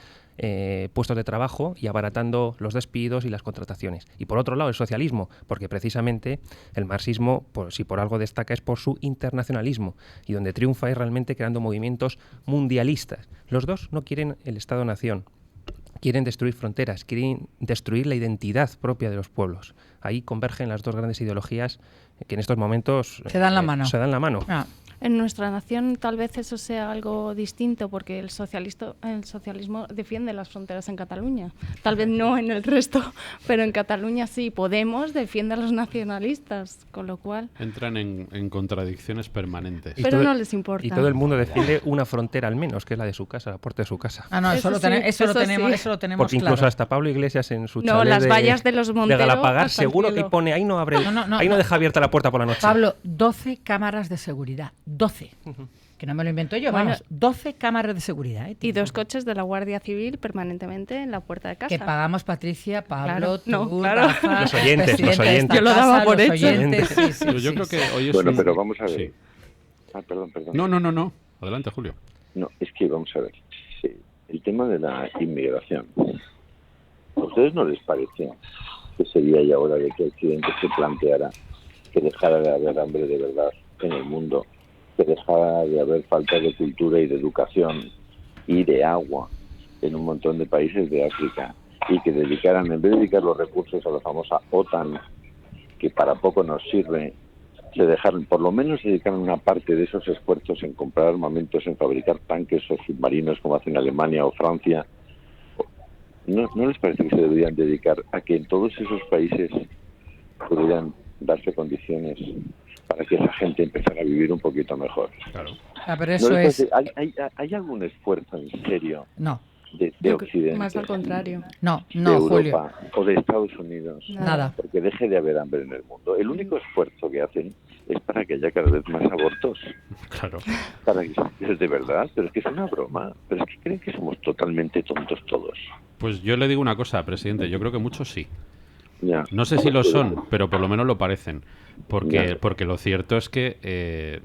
puestos de trabajo y abaratando los despidos y las contrataciones. Y por otro lado el socialismo, porque precisamente el marxismo, si por algo destaca, es por su internacionalismo y donde triunfa es realmente creando movimientos mundialistas. Los dos no quieren el Estado-nación. Quieren destruir fronteras, quieren destruir la identidad propia de los pueblos. Ahí convergen las dos grandes ideologías que en estos momentos se dan la mano. Ah. En nuestra nación tal vez eso sea algo distinto porque el socialismo defiende las fronteras en Cataluña. Tal vez no en el resto, pero en Cataluña sí. Podemos defiende a los nacionalistas, con lo cual... Entran en contradicciones permanentes. Pero no les importa. Y todo el mundo defiende una frontera al menos, que es la de su casa, la puerta de su casa. Ah, no, eso lo tenemos porque incluso claro. Hasta Pablo Iglesias en su chalet las vallas de los Montero, de Galapagar seguro que pone, ahí no abre, ahí no deja abierta la puerta por la noche. Pablo, 12 cámaras de seguridad. 12. Que no me lo invento yo, vamos. 12 cámaras de seguridad. Y 2 coches de la Guardia Civil permanentemente en la puerta de casa. Que pagamos Patricia, Pablo, claro, tú, claro. Rafa, los oyentes. Yo lo daba por hecho. Pero yo creo que hoy es pero vamos a ver. Sí. Perdón. No. Adelante, Julio. No, es que vamos a ver. Sí, el tema de la inmigración. ¿A ustedes no les parece que sería ya hora de que Occidente se planteara que dejara de haber hambre de verdad en el mundo, que dejara de haber falta de cultura y de educación y de agua en un montón de países de África y que dedicaran, en vez de dedicar los recursos a la famosa OTAN, que para poco nos sirve, se dejaran, por lo menos dedicaran una parte de esos esfuerzos en comprar armamentos, en fabricar tanques o submarinos como hacen Alemania o Francia? ¿No les parece que se deberían dedicar a que en todos esos países pudieran darse condiciones para que esa gente empezara a vivir un poquito mejor? Claro. Pero eso es... ¿Hay algún esfuerzo en serio? No. De Occidente, más al contrario. No, de Europa, Julio. O de Estados Unidos, nada, porque deje de haber hambre en el mundo. El único esfuerzo que hacen es para que haya cada vez más abortos. Claro. Para que, es de verdad, pero es que es una broma. Pero es que creen que somos totalmente tontos todos. Pues yo le digo una cosa, presidente, yo creo que muchos sí. Ya. No sé si lo son, pero por lo menos lo parecen. Porque lo cierto es que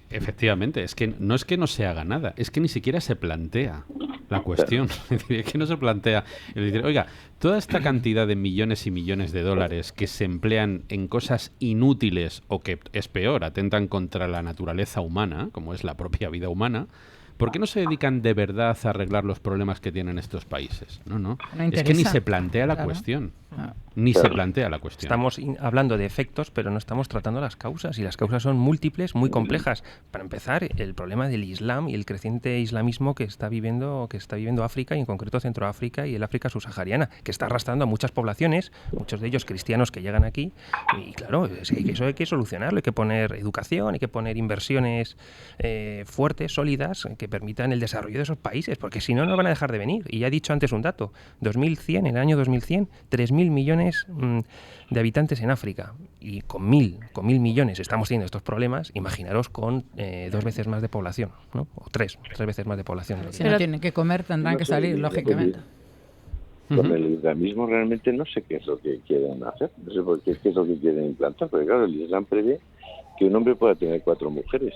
efectivamente, es que no se haga nada, es que ni siquiera se plantea la cuestión. Es que no se plantea el decir, oiga, toda esta cantidad de millones y millones de dólares que se emplean en cosas inútiles o que es peor, atentan contra la naturaleza humana, como es la propia vida humana, ¿por qué no se dedican de verdad a arreglar los problemas que tienen estos países? No es que ni se plantea la cuestión. Ni se plantea la cuestión. Estamos hablando de efectos, pero no estamos tratando las causas. Y las causas son múltiples, muy complejas. Para empezar, el problema del Islam y el creciente islamismo que está viviendo África, y en concreto Centroáfrica y el África subsahariana, que está arrastrando a muchas poblaciones, muchos de ellos cristianos que llegan aquí. Y claro, eso hay que solucionarlo. Hay que poner educación, hay que poner inversiones fuertes, sólidas, que permitan el desarrollo de esos países, porque si no, no van a dejar de venir. Y ya he dicho antes un dato. En el año 2100, 3.000 millones de habitantes en África, y con mil millones estamos teniendo estos problemas. Imaginaros con 2 veces más de población, ¿no? O 3 veces más de población. Si no tienen que comer, tendrán que salir, lógicamente. Con el islamismo realmente no sé qué es lo que quieren hacer, no sé qué es lo que quieren implantar, porque claro, el Islam prevé que un hombre pueda tener 4 mujeres.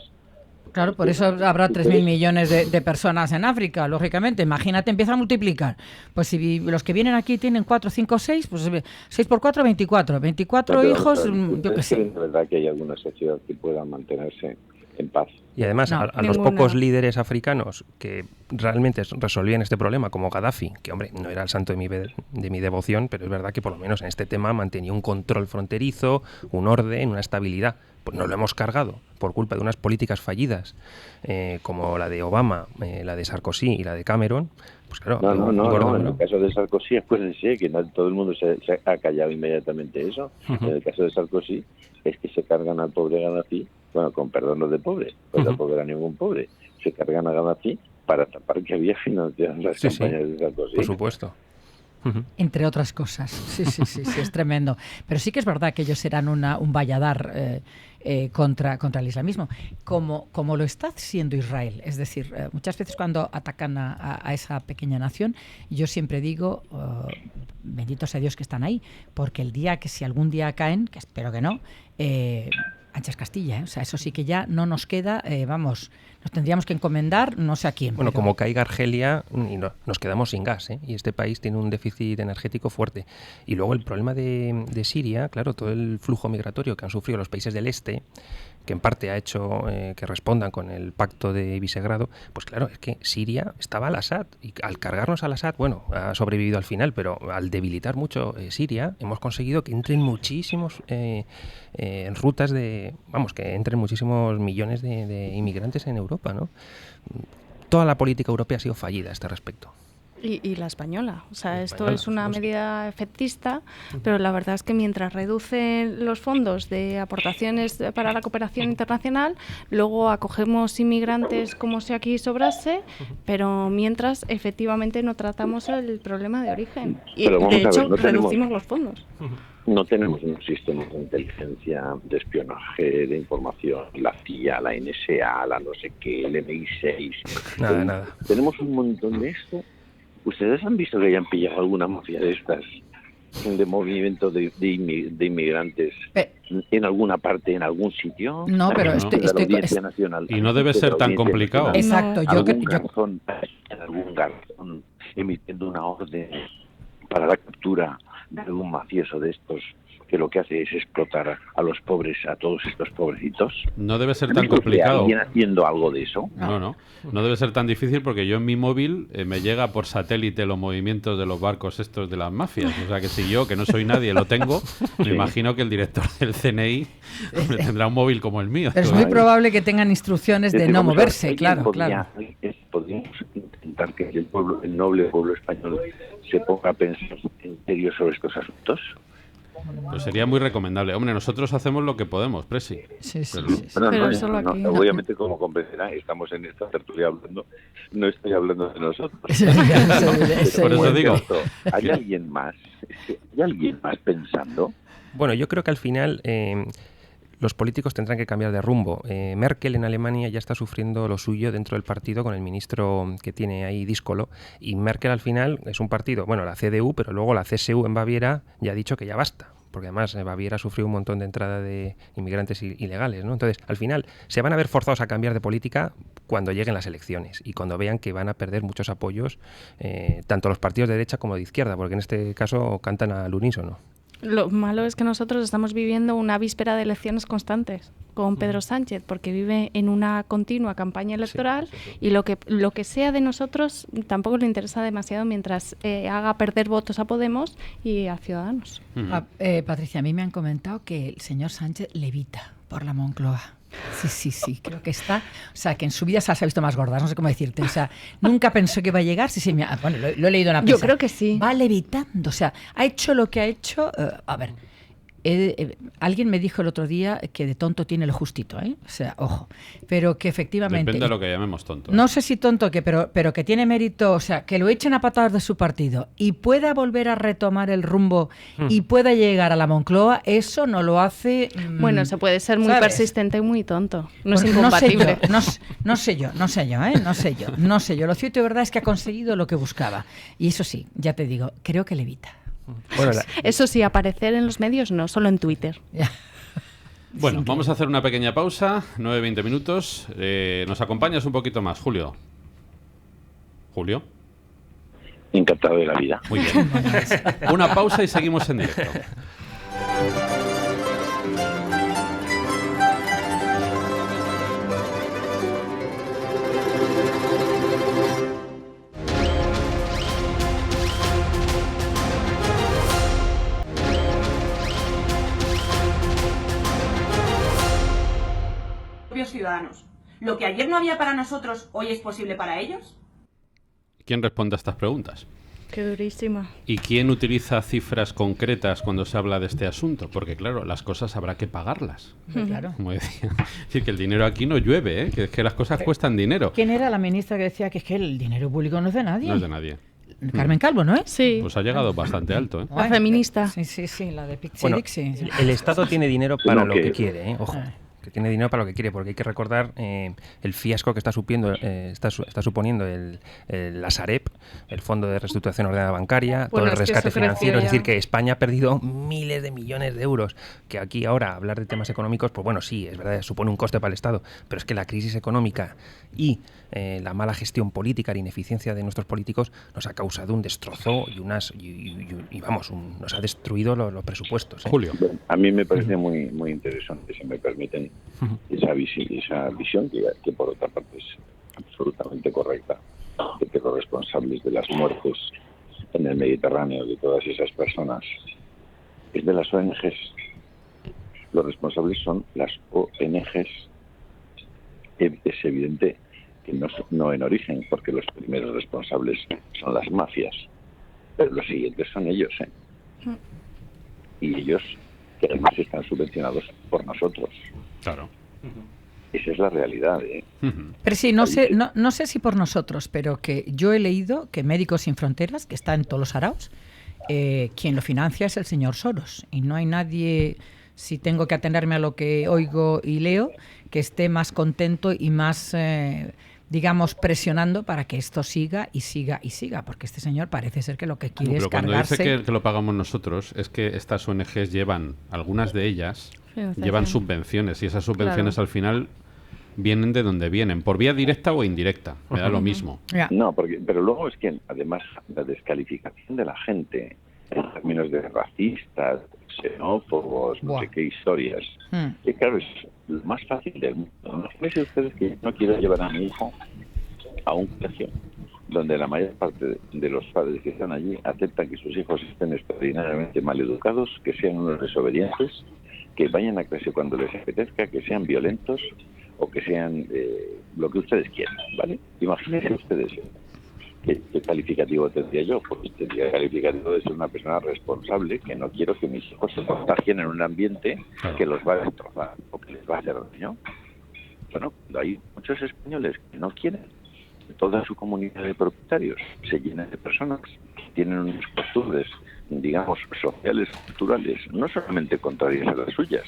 Claro, por eso habrá 3.000 millones de personas en África, lógicamente. Imagínate, empieza a multiplicar. Pues si los que vienen aquí tienen 4, 5, 6, pues 6 por 4, 24. 24 hijos, yo qué sé. ¿Es verdad que hay alguna sociedad que pueda mantenerse en paz. Y además, No, a los pocos líderes africanos que realmente resolvían este problema, como Gaddafi, que hombre, no era el santo de mi devoción, pero es verdad que por lo menos en este tema mantenía un control fronterizo, un orden, una estabilidad. Pues nos lo hemos cargado por culpa de unas políticas fallidas, como la de Obama, la de Sarkozy y la de Cameron. Pues claro, no. En el caso de Sarkozy, acuérdense que todo el mundo se ha callado inmediatamente eso. En el caso de Sarkozy es que se cargan al pobre Gaddafi, bueno, con perdón lo de pobre, pues tampoco era ningún pobre, se cargan a Gaddafi para tapar que había financiado las campañas de Sarkozy. Por supuesto. Entre otras cosas. Sí, es tremendo. Pero sí que es verdad que ellos eran un valladar contra el islamismo, como lo está haciendo Israel. Es decir, muchas veces cuando atacan a esa pequeña nación, yo siempre digo, bendito sea Dios que están ahí, porque el día que si algún día caen, que espero que no, ancha es Castilla, O sea, eso sí que ya no nos queda, nos tendríamos que encomendar no sé a quién. Bueno, como caiga Argelia, nos quedamos sin gas, y este país tiene un déficit energético fuerte. Y luego el problema de Siria, claro, todo el flujo migratorio que han sufrido los países del este, que en parte ha hecho que respondan con el pacto de Visegrado, pues claro, es que Siria estaba al Assad, y al cargarnos al Assad, bueno, ha sobrevivido al final, pero al debilitar mucho Siria, hemos conseguido que entren muchísimos en rutas que entren muchísimos millones de inmigrantes en Europa, ¿no? Toda la política europea ha sido fallida a este respecto. Y la española. O sea, esto es una medida efectista, pero la verdad es que mientras reducen los fondos de aportaciones para la cooperación internacional, luego acogemos inmigrantes como si aquí sobrase, pero mientras efectivamente no tratamos el problema de origen. Y de hecho reducimos los fondos. No tenemos un sistema de inteligencia, de espionaje, de información, la CIA, la NSA, la no sé qué, el MI6. Nada. Tenemos un montón de esto. ¿Ustedes han visto que hayan pillado alguna mafia de estas, de movimiento de inmigrantes en alguna parte, en algún sitio? No, pero Nacional, y no debe ser tan complicado. Exacto. ¿Algún garzón emitiendo una orden para la captura de algún mafioso de estos que lo que hace es explotar a los pobres, a todos estos pobrecitos? No debe ser tan complicado. ¿Alguien haciendo algo de eso? No debe ser tan difícil, porque yo en mi móvil me llega por satélite los movimientos de los barcos estos de las mafias. O sea que si yo, que no soy nadie, lo tengo, me imagino que el director del CNI tendrá un móvil como el mío. Pero es muy probable que tengan instrucciones de no moverse, claro. Podríamos intentar que el noble pueblo español se ponga a pensar en serio sobre estos asuntos. Pues sería muy recomendable. Hombre, nosotros hacemos lo que podemos, Presi. Sí. Pero solo aquí. Obviamente, como comprenderá, estamos en esta tertulia hablando, no estoy hablando de nosotros. Por eso digo. ¿Hay alguien más pensando? Bueno, yo creo que al final los políticos tendrán que cambiar de rumbo. Merkel en Alemania ya está sufriendo lo suyo dentro del partido con el ministro que tiene ahí díscolo, y Merkel al final es un partido, bueno, la CDU, pero luego la CSU en Baviera ya ha dicho que ya basta, porque además Baviera sufrió un montón de entrada de inmigrantes ilegales, ¿no? Entonces, al final se van a ver forzados a cambiar de política cuando lleguen las elecciones y cuando vean que van a perder muchos apoyos, tanto los partidos de derecha como de izquierda, porque en este caso cantan al unísono. Lo malo es que nosotros estamos viviendo una víspera de elecciones constantes con Pedro Sánchez, porque vive en una continua campaña electoral, y lo que sea de nosotros tampoco le interesa demasiado mientras haga perder votos a Podemos y a Ciudadanos. Patricia, a mí me han comentado que el señor Sánchez levita por la Moncloa. Sí, creo que está. O sea, que en su vida se ha visto más gordas, no sé cómo decirte. O sea, nunca pensó que iba a llegar. Bueno, lo he leído en la prensa. Yo creo que sí. Va levitando, o sea, ha hecho lo que ha hecho. A ver, alguien me dijo el otro día que de tonto tiene lo justito, ¿eh? O sea, ojo. Pero que efectivamente... Depende de lo que llamemos tonto. No sé si tonto, pero que tiene mérito, o sea, que lo echen a patadas de su partido y pueda volver a retomar el rumbo y pueda llegar a la Moncloa, eso no lo hace... Bueno, se puede ser muy persistente y muy tonto. No es pues incompatible. No sé yo. Lo cierto y verdad es que ha conseguido lo que buscaba. Y eso sí, ya te digo, creo que le evita. Bueno, eso sí, aparecer en los medios no, solo en Twitter. Bueno, vamos a hacer una pequeña pausa, 9-20 minutos. ¿Nos acompañas un poquito más, Julio? ¿Julio? Encantado de la vida. Muy bien. Una pausa y seguimos en directo. ciudadanos. ¿Lo que ayer no había para nosotros, hoy es posible para ellos? ¿Quién responde a estas preguntas? Qué durísima. ¿Y quién utiliza cifras concretas cuando se habla de este asunto? Porque claro, las cosas habrá que pagarlas. Claro. Como decía. Es decir, que el dinero aquí no llueve, ¿eh? Que las cosas cuestan dinero. ¿Quién era la ministra que decía que es que el dinero público no es de nadie? No es de nadie. Carmen Calvo, ¿no es? Sí. Pues ha llegado bastante alto, ¿eh? La feminista. Sí, la de Pixie Bueno, Dixie. Sí. el Estado tiene dinero para lo que- que quiere, ojo. Que tiene dinero para lo que quiere, porque hay que recordar el fiasco que está suponiendo la Sareb, el Fondo de Reestructuración Ordenada Bancaria, todo el es que rescate eso creció financiero. Es ya. decir, que España ha perdido miles de millones de euros. Que aquí ahora hablar de temas económicos, pues bueno, sí, es verdad, supone un coste para el Estado, pero es que la crisis económica y la mala gestión política, la ineficiencia de nuestros políticos nos ha causado un destrozo y vamos, nos ha destruido los presupuestos. Julio. Bueno, a mí me parece muy muy interesante, si me permiten, esa visión que por otra parte es absolutamente correcta, de que los responsables de las muertes en el Mediterráneo de todas esas personas es de las ONGs. Los responsables son las ONGs. Es evidente que no en origen, porque los primeros responsables son las mafias, pero los siguientes son ellos, ¿eh? Y ellos, que además están subvencionados por nosotros. Claro. Esa es la realidad, ¿eh? Pero sí, no sé si por nosotros, pero que yo he leído que Médicos Sin Fronteras, que está en todos los araos, quien lo financia es el señor Soros. Y no hay nadie, si tengo que atenerme a lo que oigo y leo, que esté más contento y más, digamos, presionando para que esto siga y siga y siga. Porque este señor parece ser que lo que quiere Pero es cuando cargarse... dice que lo pagamos nosotros, es que estas ONGs llevan, algunas de ellas, Financiación. llevan subvenciones y esas subvenciones al final vienen de donde vienen, por vía directa o indirecta, me da lo mismo. Ya. No, pero luego es que además la descalificación de la gente en términos de racistas, xenófobos, no Buah. sé qué historias, que claro, es lo más fácil del mundo. Imagínense ustedes que no quiero llevar a mi hijo a un colegio donde la mayor parte de los padres que están allí aceptan que sus hijos estén extraordinariamente mal educados, que sean unos desobedientes, que vayan a clase cuando les apetezca, que sean violentos o que sean lo que ustedes quieran, ¿vale? Imagínense ustedes ¿qué calificativo tendría yo? Pues tendría el calificativo de ser una persona responsable, que no quiero que mis hijos se contagien en un ambiente que los va a destrozar o que les va a hacer daño. Bueno, hay muchos españoles que no quieren que toda su comunidad de propietarios se llene de personas que tienen unas costumbres, digamos, sociales, culturales, no solamente contrarias a las suyas,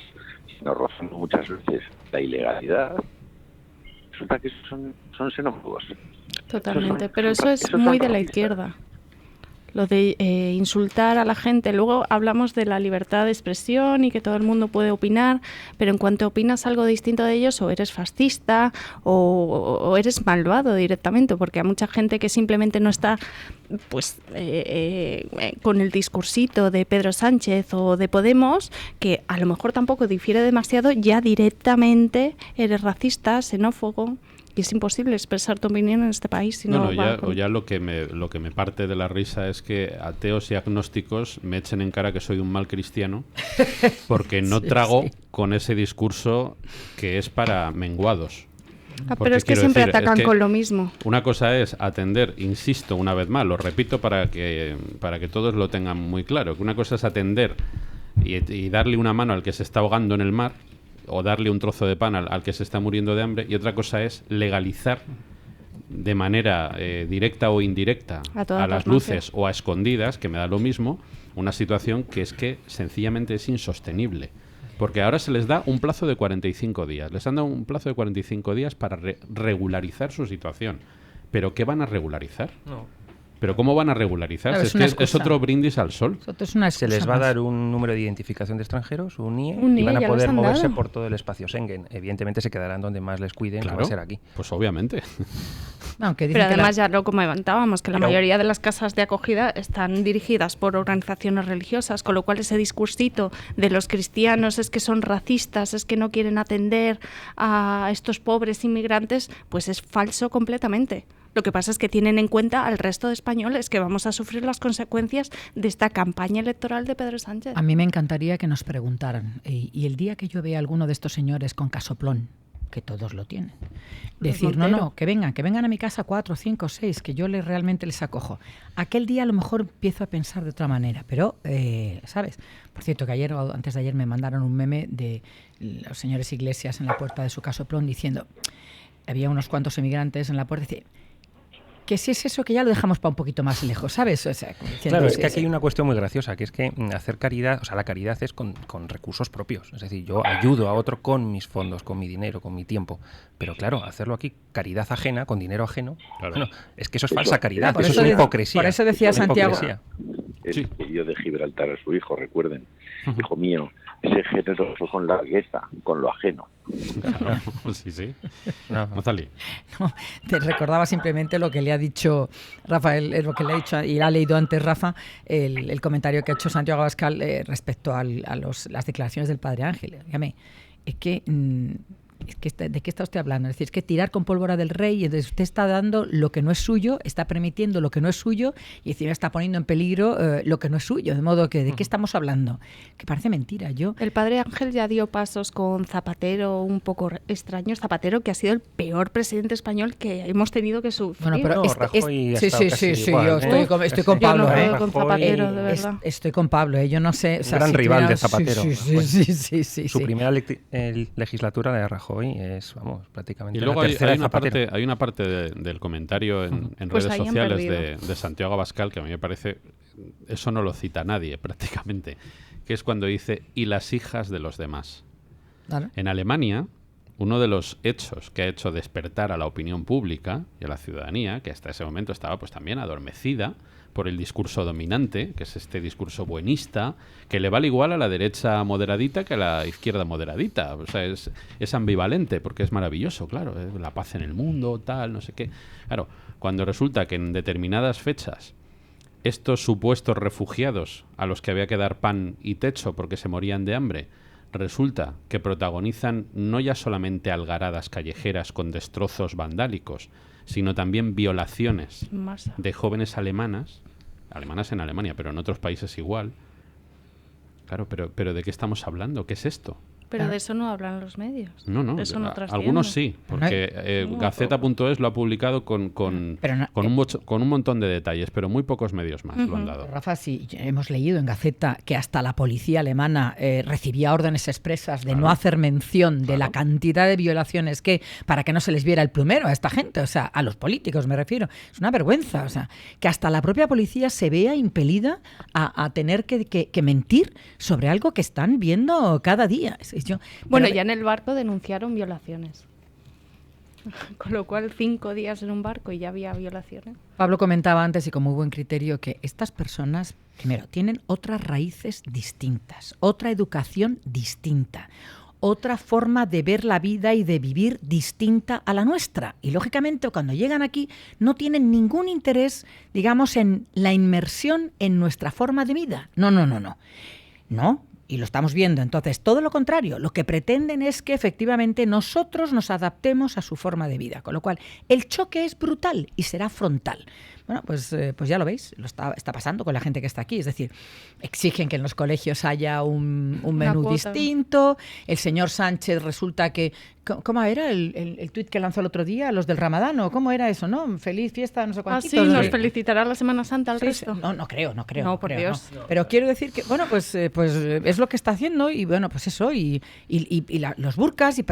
sino rozando muchas veces la ilegalidad. Resulta que son xenófobos. Totalmente, pero eso es muy de la izquierda. Lo de insultar a la gente. Luego hablamos de la libertad de expresión y que todo el mundo puede opinar, pero en cuanto opinas algo distinto de ellos, o eres fascista o eres malvado directamente, porque hay mucha gente que simplemente no está pues con el discursito de Pedro Sánchez o de Podemos, que a lo mejor tampoco difiere demasiado, ya directamente eres racista, xenófobo. Y es imposible expresar tu opinión en este país. Si no ya lo que me parte de la risa es que ateos y agnósticos me echen en cara que soy un mal cristiano porque no trago con ese discurso que es para menguados. Pero es que siempre atacan con lo mismo. Una cosa es atender, insisto una vez más, lo repito para que todos lo tengan muy claro, que una cosa es atender y darle una mano al que se está ahogando en el mar, o darle un trozo de pan al que se está muriendo de hambre, y otra cosa es legalizar de manera directa o indirecta a las luces o a escondidas, que me da lo mismo, una situación que es que sencillamente es insostenible. Porque ahora se les da un plazo de 45 días. Les han dado un plazo de 45 días para regularizar su situación. ¿Pero qué van a regularizar? No. ¿Pero cómo van a regularizar? Claro, es que es otro brindis al sol. Se les va a dar un número de identificación de extranjeros, un NIE, y van a ya poder moverse por todo el espacio Schengen. Evidentemente se quedarán donde más les cuiden, Claro, que va a ser aquí. Pues obviamente. Pero además ya lo comentábamos, que la mayoría de las casas de acogida están dirigidas por organizaciones religiosas, con lo cual ese discursito de los cristianos es que son racistas, es que no quieren atender a estos pobres inmigrantes, pues es falso completamente. Lo que pasa es que tienen en cuenta al resto de españoles que vamos a sufrir las consecuencias de esta campaña electoral de Pedro Sánchez. A mí me encantaría que nos preguntaran, y el día que yo vea a alguno de estos señores con casoplón que todos lo tienen. Decir, no, que vengan a mi casa 4, 5, 6, que yo realmente les acojo. Aquel día a lo mejor empiezo a pensar de otra manera, pero, ¿sabes? Por cierto, que ayer o antes de ayer me mandaron un meme de los señores Iglesias en la puerta de su casoplón diciendo, había unos cuantos emigrantes en la puerta, y dice, que si es eso, que ya lo dejamos para un poquito más lejos, ¿sabes? O sea, claro, es que aquí hay una cuestión muy graciosa, que es que hacer caridad, o sea, la caridad es con recursos propios. Es decir, yo ayudo a otro con mis fondos, con mi dinero, con mi tiempo. Pero claro, hacerlo aquí, caridad ajena, con dinero ajeno, bueno, es que eso es falsa caridad, eso es hipocresía. Por eso decía Santiago. El sello de Gibraltar a su hijo, recuerden. Hijo mío, ese generoso con la riqueza, con lo ajeno. Sí. No, te recordaba simplemente lo que le ha dicho Rafael, lo que le ha dicho y ha leído antes Rafa, el comentario que ha hecho Santiago Abascal respecto a las declaraciones del Padre Ángel. Dígame, es que ¿de qué está usted hablando? Es decir, es que tirar con pólvora del rey, entonces usted está dando lo que no es suyo, está permitiendo lo que no es suyo y encima está poniendo en peligro lo que no es suyo. De modo que, ¿de qué estamos hablando? Que parece mentira. El Padre Ángel ya dio pasos con Zapatero un poco extraños. Zapatero, que ha sido el peor presidente español que hemos tenido que sufrir. Bueno, pero Rajoy sí, yo estoy con Pablo. Yo no con Zapatero, de verdad. Estoy con Pablo, yo no sé. Un gran rival de Zapatero. Sí. Su primera legislatura, la de Rajoy, es, vamos, prácticamente y luego la tercera de hay una parte del comentario en pues redes sociales de Santiago Abascal que a mí me parece, eso no lo cita nadie prácticamente, que es cuando dice, y las hijas de los demás. Claro. En Alemania, uno de los hechos que ha hecho despertar a la opinión pública y a la ciudadanía, que hasta ese momento estaba pues también adormecida por el discurso dominante, que es este discurso buenista, que le vale igual a la derecha moderadita que a la izquierda moderadita. O sea, es ambivalente, porque es maravilloso, claro, la paz en el mundo, tal, no sé qué. Claro, cuando resulta que en determinadas fechas estos supuestos refugiados a los que había que dar pan y techo porque se morían de hambre, resulta que protagonizan no ya solamente algaradas callejeras con destrozos vandálicos, sino también violaciones de jóvenes alemanas en Alemania, pero en otros países igual. Claro, pero ¿de qué estamos hablando? ¿Qué es esto? Pero de eso no hablan los medios. No, eso no algunos sí, porque Gaceta.es lo ha publicado con un montón de detalles, pero muy pocos medios más lo han dado. Rafa, sí, hemos leído en Gaceta que hasta la policía alemana recibía órdenes expresas de no hacer mención de la cantidad de violaciones para que no se les viera el plumero a esta gente, o sea, a los políticos me refiero. Es una vergüenza, o sea, que hasta la propia policía se vea impelida a tener que mentir sobre algo que están viendo cada día. Ya en el barco denunciaron violaciones. Con lo cual, 5 días en un barco y ya había violaciones. Pablo comentaba antes y con muy buen criterio que estas personas, primero, tienen otras raíces distintas, otra educación distinta, otra forma de ver la vida y de vivir distinta a la nuestra. Y lógicamente, cuando llegan aquí, no tienen ningún interés, digamos, en la inmersión en nuestra forma de vida. No. Y lo estamos viendo. Entonces, todo lo contrario, lo que pretenden es que efectivamente nosotros nos adaptemos a su forma de vida. Con lo cual, el choque es brutal y será frontal. Bueno, pues ya lo veis, está pasando con la gente que está aquí. Es decir, exigen que en los colegios haya un menú distinto. El señor Sánchez resulta que... ¿Cómo era el tuit que lanzó el otro día? Los del Ramadán, ¿o cómo era eso? ¿No? Feliz fiesta, no sé cuántitos. Sí, nos felicitará la Semana Santa al resto. No creo. No, por Dios. No. Pero quiero decir que, bueno, pues es lo que está haciendo y, bueno, pues eso, y los burkas,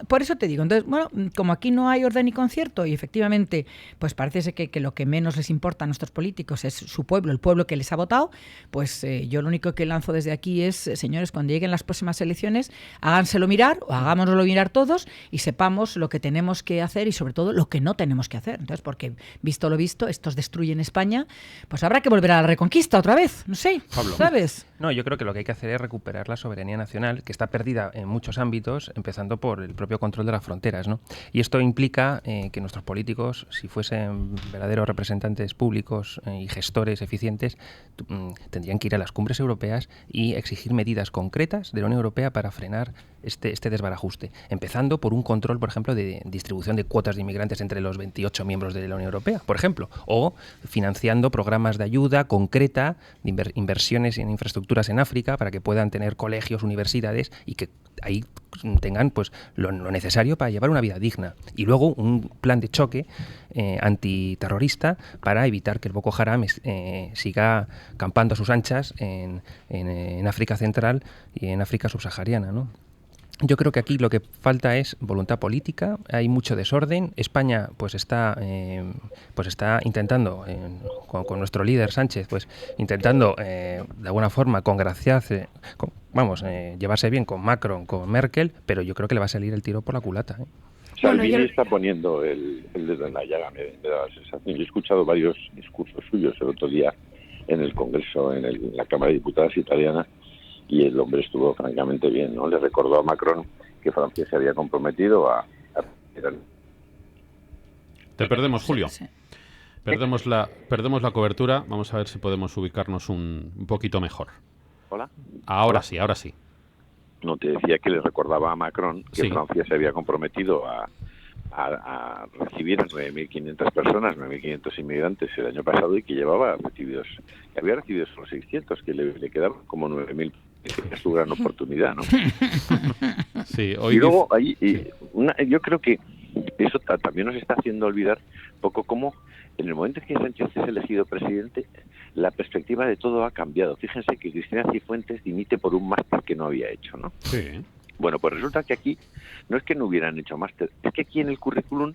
por eso te digo. Entonces, bueno, como aquí no hay orden ni concierto y efectivamente, pues parece que lo que menos les importa a nuestros políticos es su pueblo, el pueblo que les ha votado, pues yo lo único que lanzo desde aquí es, señores, cuando lleguen las próximas elecciones, háganselo mirar o hagámonoslo mirar todos y sepamos lo que tenemos que hacer y sobre todo lo que no tenemos que hacer. Entonces, porque visto lo visto, estos destruyen España, pues habrá que volver a la reconquista otra vez, no sé, Pablo. ¿Sabes? No, yo creo que lo que hay que hacer es recuperar la soberanía nacional, que está perdida en muchos ámbitos, empezando por el propio control de las fronteras, ¿no? Y esto implica que nuestros políticos, si fuesen verdaderos representantes representantes públicos y gestores eficientes tendrían que ir a las cumbres europeas y exigir medidas concretas de la Unión Europea para frenar este desbarajuste, empezando por un control, por ejemplo, de distribución de cuotas de inmigrantes entre los 28 miembros de la Unión Europea, por ejemplo, o financiando programas de ayuda concreta, de inversiones en infraestructuras en África para que puedan tener colegios, universidades y que ahí tengan pues lo necesario para llevar una vida digna. Y luego un plan de choque antiterrorista para evitar que el Boko Haram siga campando a sus anchas en África Central y en África subsahariana, ¿no? Yo creo que aquí lo que falta es voluntad política, hay mucho desorden. España pues está intentando, con nuestro líder Sánchez, pues intentando de alguna forma congraciarse, llevarse bien con Macron, con Merkel, pero yo creo que le va a salir el tiro por la culata, ¿eh? Salvini está poniendo el dedo en la llaga, me da la sensación. Yo he escuchado varios discursos suyos el otro día en el Congreso, en la Cámara de Diputados italiana, y el hombre estuvo francamente bien, ¿no? Le recordó a Macron que Francia se había comprometido a Te perdemos, Julio. Sí. Perdemos la cobertura. Vamos a ver si podemos ubicarnos un poquito mejor. ¿Hola? Ahora sí, ahora sí. No, te decía que le recordaba a Macron que Sí. Francia se había comprometido a recibir a 9.500 personas, 9.500 inmigrantes el año pasado, y que había recibido solo 600, que le quedaban como 9.000. Es su gran oportunidad, ¿no? Sí, Y luego yo creo que eso también nos está haciendo olvidar un poco cómo en el momento en que Sánchez es elegido presidente, la perspectiva de todo ha cambiado. Fíjense que Cristina Cifuentes dimite por un máster que no había hecho, ¿no? Sí. Bueno, pues resulta que aquí no es que no hubieran hecho máster, es que aquí en el currículum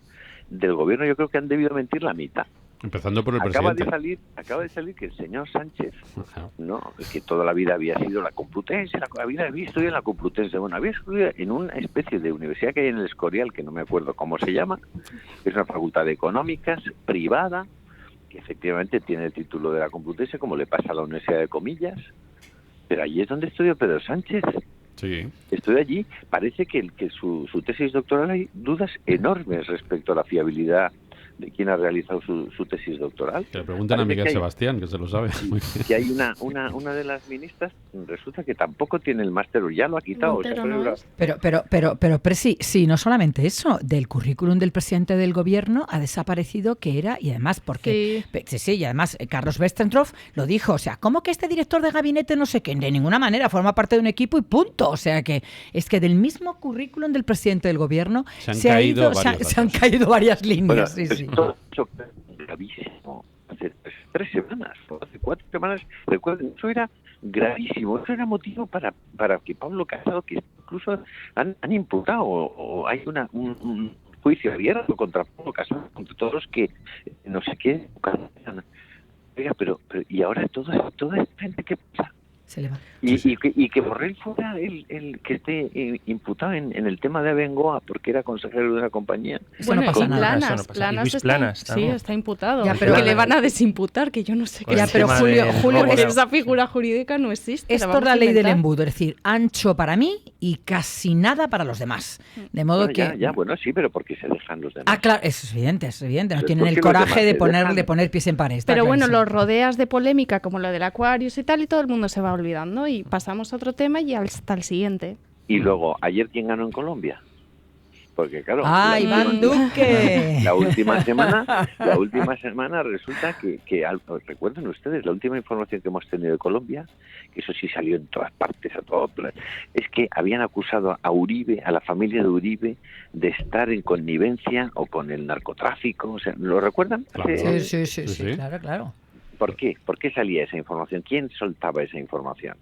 del gobierno yo creo que han debido mentir la mitad. Empezando por el Acaba presidente. de salir que el señor Sánchez, Ajá. no, que toda la vida había sido la Complutense, había estudiado en la Complutense, bueno, había estudiado en una especie de universidad que hay en el Escorial, que no me acuerdo cómo se llama, es una facultad de económicas privada, que efectivamente tiene el título de la Complutense, como le pasa a la Universidad de Comillas, pero allí es donde estudió Pedro Sánchez. Sí. Estoy allí, parece que su tesis doctoral hay dudas enormes respecto a la fiabilidad de quien ha realizado su tesis doctoral. Que le preguntan a Parece Miguel que hay- Sebastián, que se lo sabe. Muy bien. Que hay una de las ministras, resulta que tampoco tiene el máster, o ya lo ha quitado. Montero, o sea, ¿no pero- es? Pero Presi, sí, no solamente eso, del currículum del presidente del gobierno ha desaparecido que era, y además porque... Sí, y además Carlos Westendorf lo dijo, o sea, ¿cómo que este director de gabinete no sé qué? De ninguna manera, forma parte de un equipo y punto. O sea que es que del mismo currículum del presidente del gobierno Se han caído varios se han datos. caído varias Bueno, líneas. Sí, sí. esto gravísimo. Hace 3 semanas, o hace 4 semanas, recuerden, eso era gravísimo. Eso era motivo para que Pablo Casado, que incluso han imputado, o hay un juicio abierto contra Pablo Casado, contra todos los que no sé qué. Oiga, pero y ahora toda esta gente, ¿qué pasa? Se le va. Y que Borrell fuera el que esté imputado en el tema de Abengoa porque era consejero de una compañía. Eso no pasa y nada. Eso no pasa. Y Luis Planas, sí, también. está imputado. Ya, pero- que le van a desimputar, que yo no sé Con qué Ya, el es. pero tema Julio, del Julio, robo de- Esa figura jurídica no existe. Esto es la ley del embudo, es decir, ancho para mí y casi nada para los demás. De modo Bueno, que... bueno, sí, pero porque se dejan los demás. Ah, claro, eso es evidente, es evidente. No Pero tienen ¿por el qué los coraje demás de se dejan? poner pies en pared. está Pero bueno, clarísimo. los rodeas de polémica como lo del Aquarius y tal, y todo el mundo se va olvidando. Y pasamos a otro tema y hasta el siguiente. Y luego, ¿ayer quién ganó en Colombia? Porque claro, ¡Ah, la Iván última- Duque! La última semana resulta que recuerden ustedes, la última información que hemos tenido de Colombia, que eso sí salió en todas partes, es que habían acusado a Uribe, a la familia de Uribe, de estar en connivencia o con el narcotráfico. O sea, ¿lo recuerdan? Claro. Sí, sí, sí, Sí, sí, sí. claro, claro. ¿Por qué? ¿Por qué salía esa información? ¿Quién soltaba esa información?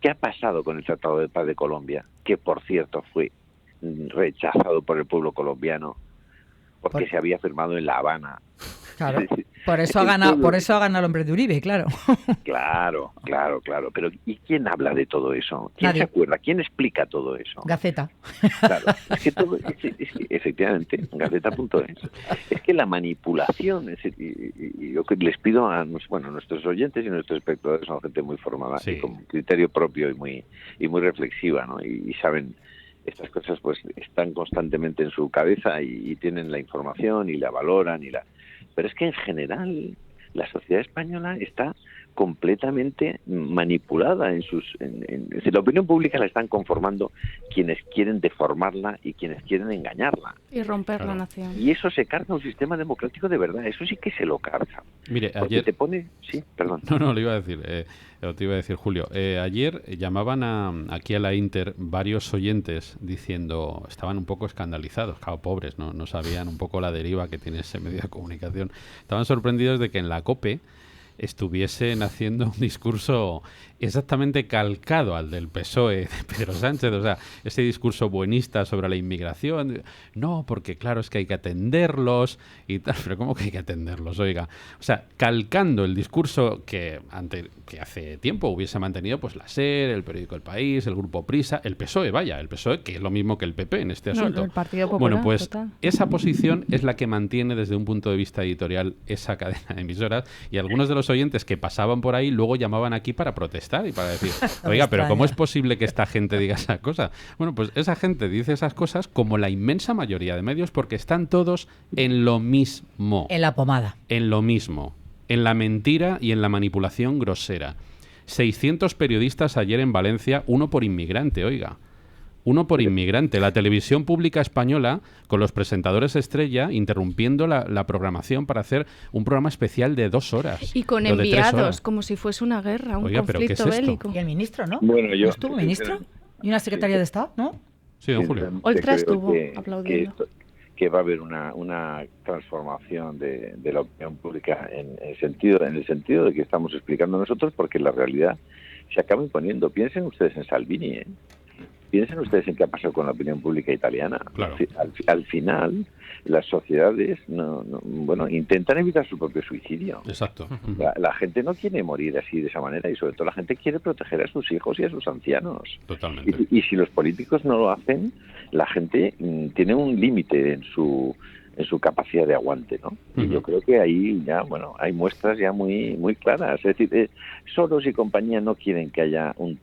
¿Qué ha pasado con el Tratado de Paz de Colombia? Que, por cierto, fue rechazado por el pueblo colombiano porque Por- se había firmado en La Habana. Claro. Es decir, Por eso ha el ganado, pueblo- por eso ha ganado el hombre de Uribe, claro. Claro. Pero ¿y quién habla de todo eso? ¿Quién Nadie. se acuerda? ¿Quién explica todo eso? Gaceta. Claro, es que efectivamente, Gaceta.es, es que la manipulación, y yo que les pido a nuestros oyentes y nuestros espectadores son gente muy formada, Sí. y con criterio propio y muy reflexiva, ¿no? Y saben, estas cosas pues están constantemente en su cabeza y tienen la información y la valoran pero es que en general la sociedad española está completamente manipulada es decir, la opinión pública la están conformando quienes quieren deformarla y quienes quieren engañarla. Y romper la nación. Y eso se carga un sistema democrático de verdad, eso sí que se lo carga. Mire, porque ayer... te pone... Sí, perdón. No, lo iba a decir, te iba a decir, Julio. Ayer llamaban aquí a la Inter varios oyentes diciendo, estaban un poco escandalizados, claro, pobres, no sabían un poco la deriva que tiene ese medio de comunicación. Estaban sorprendidos de que en la COPE estuviesen haciendo un discurso exactamente calcado al del PSOE de Pedro Sánchez, o sea, ese discurso buenista sobre la inmigración. No, porque claro, es que hay que atenderlos y tal, pero ¿cómo que hay que atenderlos? Oiga, o sea, calcando el discurso que hace tiempo hubiese mantenido pues la SER, el periódico El País, el Grupo Prisa, el PSOE, el PSOE, que es lo mismo que el PP en este asunto. El Partido Popular, bueno, pues total. Esa posición es la que mantiene desde un punto de vista editorial esa cadena de emisoras, y algunos de los oyentes que pasaban por ahí luego llamaban aquí para protestar y para decir, oiga, pero ¿cómo es posible que esta gente diga esa cosa? Bueno, pues esa gente dice esas cosas como la inmensa mayoría de medios porque están todos en lo mismo. En la pomada. En lo mismo. En la mentira y en la manipulación grosera. 600 periodistas ayer en Valencia, uno por inmigrante, oiga. Uno por inmigrante. La televisión pública española, con los presentadores estrella, interrumpiendo la programación para hacer un programa especial de 2 horas. Y con enviados, como si fuese una guerra, un conflicto bélico. Y el ministro, ¿no? Bueno, ¿No estuvo ministro? ¿Y una secretaria de Estado, no? Sí, don Julio. Oltra estuvo aplaudiendo. Que va a haber una transformación de la opinión pública en el sentido de que estamos explicando nosotros, porque la realidad se acaba imponiendo. Piensen ustedes en Salvini, ¿eh? Piensen ustedes en qué ha pasado con la opinión pública italiana. Claro. Al final, las sociedades intentan evitar su propio suicidio. Exacto. La gente no quiere morir así, de esa manera, y sobre todo la gente quiere proteger a sus hijos y a sus ancianos. Totalmente. Y si los políticos no lo hacen, la gente tiene un límite en su capacidad de aguante, ¿no? Y yo creo que ahí ya, hay muestras ya muy muy claras. Es decir, Soros y compañía no quieren que haya un